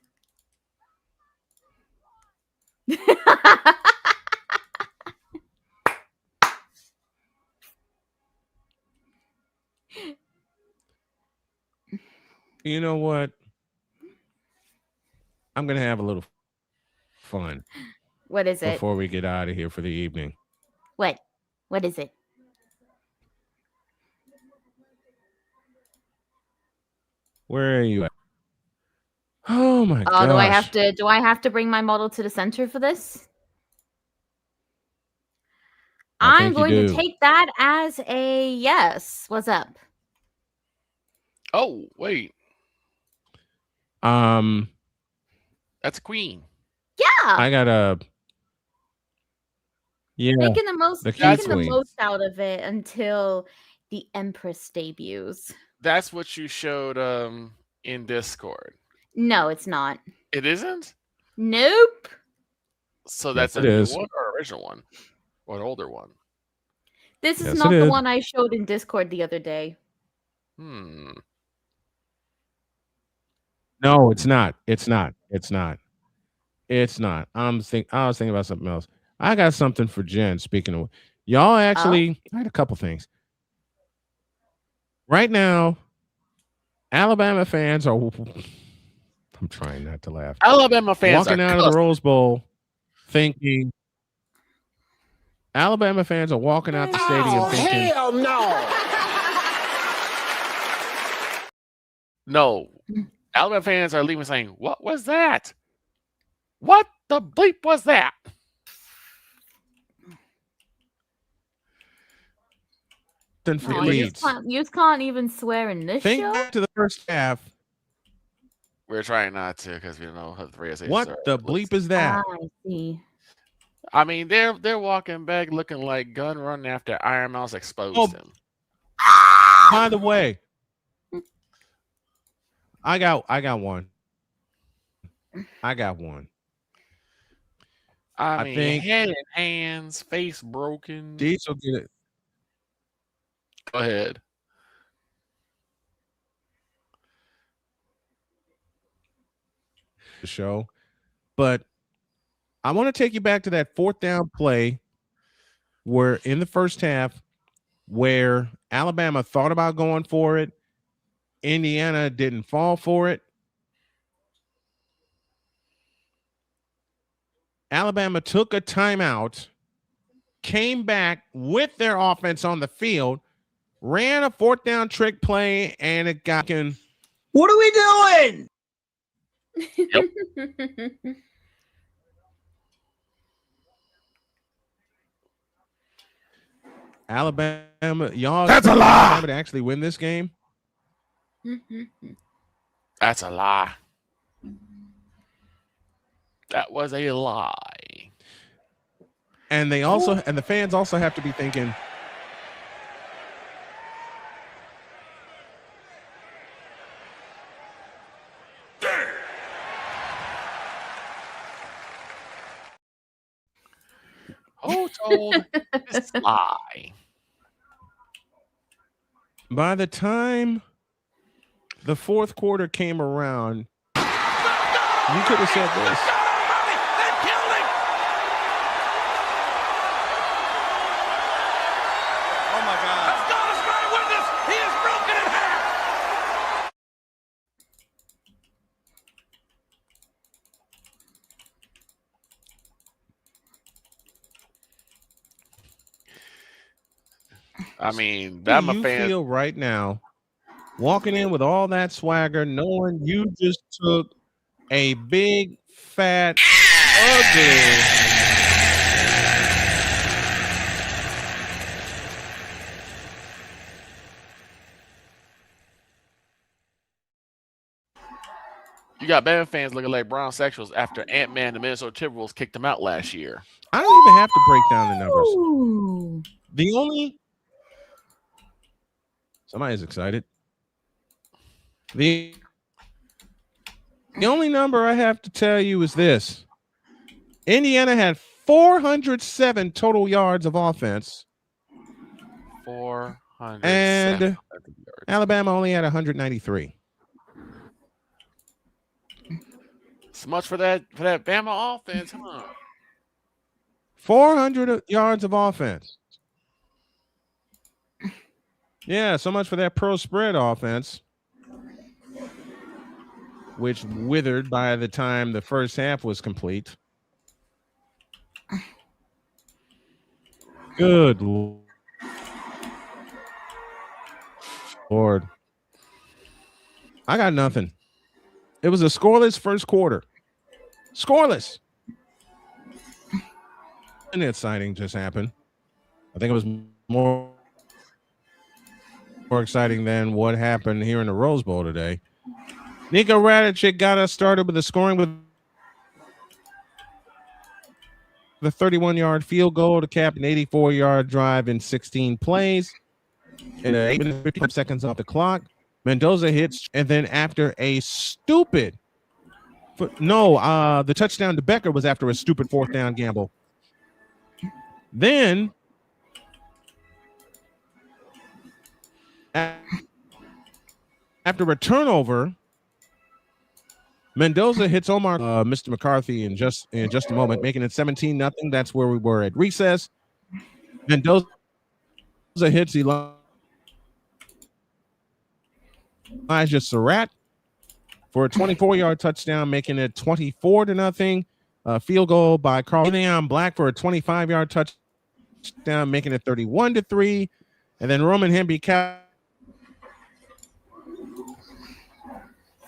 You know what? I'm gonna have a little fun. What is it? Before we get out of here for the evening. What is it? Where are you at? Oh my god. Do I have to bring my model to the center for this? I'm going to take that as a yes. What's up? Oh, wait. That's Queen. Yeah. I got a Making the most queen. out of it until the Empress debuts. That's what you showed in Discord. No, it's not. It isn't? Nope. So that's Yes, a it new is. one or original one? Or an older one? This is Yes, not it the is. one I showed in Discord the other day. No, it's not. It's not. I was thinking about something else. I got something for Jen. Speaking of y'all, actually, I had a couple things. Right now, Alabama fans are. I'm trying not to laugh. Alabama fans walking are out of the Rose Bowl, thinking. Alabama fans are walking out the stadium thinking. Hell no! No. Alabama fans are leaving saying, "What was that? What the bleep was that?" No, you just can't even swear in this Think show. back to the first half. We're trying not to because we don't know how the radio What the bleep is that? I see. I mean, they're walking back looking like Gun running after Iron Mouse exposed him. By the way, I got one. I mean, think head in hands, face broken. Diesel get it. Go ahead. The show, but I want to take you back to that fourth down play where in the first half where Alabama thought about going for it. Indiana didn't fall for it. Alabama took a timeout, came back with their offense on the field, ran a fourth down trick play, and it got in. What are we doing? Yep. Alabama, y'all. That's a lie. Alabama to actually win this game. That's a lie. That was a lie. And they also, and the fans also have to be thinking, who told this lie? by the time the fourth quarter came around, you could have said this. Oh my God. God is my witness. He is broken in half. I mean, Do Bama you fans. feel right now, walking in with all that swagger, knowing you just took a big, fat, ugly. You got Bama fans looking like brown sexuals after Ant-Man and the Minnesota Timberwolves kicked them out last year. I don't even have to break down the numbers. Ooh. The only somebody's excited. The only number I have to tell you is this. Indiana had 407 total yards of offense. 400 and Alabama only had 193. So much for that Bama offense, huh? 400 yards of offense. Yeah, so much for that pro spread offense, which withered by the time the first half was complete. Good Lord. I got nothing. It was a scoreless first quarter. Scoreless. And that signing just happened. I think it was more exciting than what happened here in the Rose Bowl today. Nico Radicic got us started with the scoring with the 31-yard field goal to cap an 84-yard drive in 16 plays. And 8 minutes 55 seconds off the clock. Mendoza hits, and then after a stupid the touchdown to Becker was after a stupid fourth down gamble. Then after a turnover, Mendoza hits Omar, Mr. McCarthy in just a moment, making it 17-0. That's where we were at recess. Mendoza hits Elijah Surratt for a 24-yard touchdown, making it 24-0. Field goal by Carl Leon Black for a 25-yard touchdown, making it 31-3. And then Roman Hemby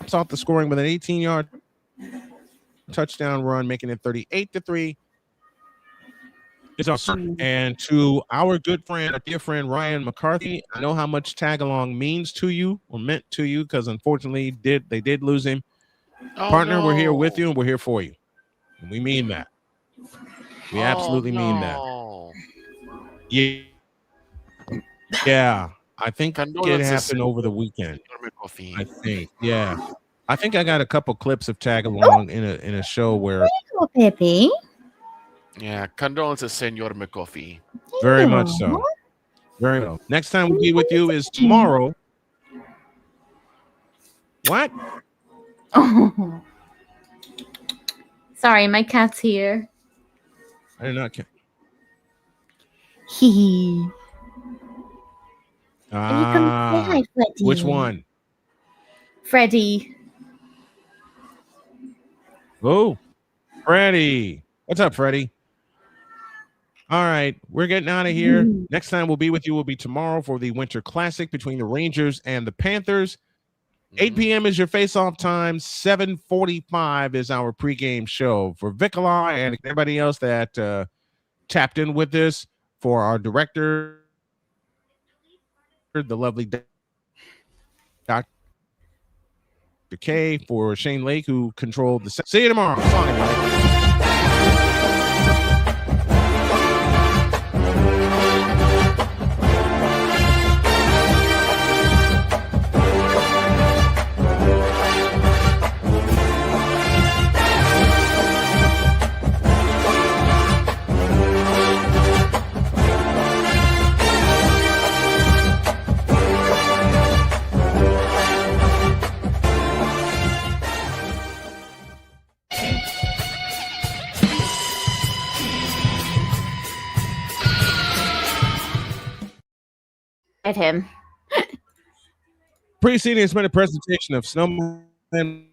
caps off the scoring with an 18-yard touchdown run, making it 38-3. And to our good friend, our dear friend Ryan McCarthy, I know how much tag-along means to you or meant to you because unfortunately they did lose him. Partner, we're here with you and we're here for you. And we mean that. We absolutely mean that. Yeah. I think it happened over the weekend. I think. Yeah. I think I got a couple clips of tag along in a show where Pepe. Yeah, condolences, Senor McCoffey. Very much so. Very well. Next time we'll be with you is tomorrow. What? Oh. Sorry, my cat's here. I did not care. Hee. Hi, Freddy. Which one? Freddy. Oh, Freddie. What's up, Freddie? All right, we're getting out of here. Next time we'll be with you will be tomorrow for the Winter Classic between the Rangers and the Panthers. 8 p.m. is your face-off time. 7:45 is our pregame show. For Vicola and everybody else that tapped in with this, for our director, the lovely Dr. K, for Shane Lake, who controlled the... See you tomorrow. Bye. At him. Preceding has been a presentation of Snowman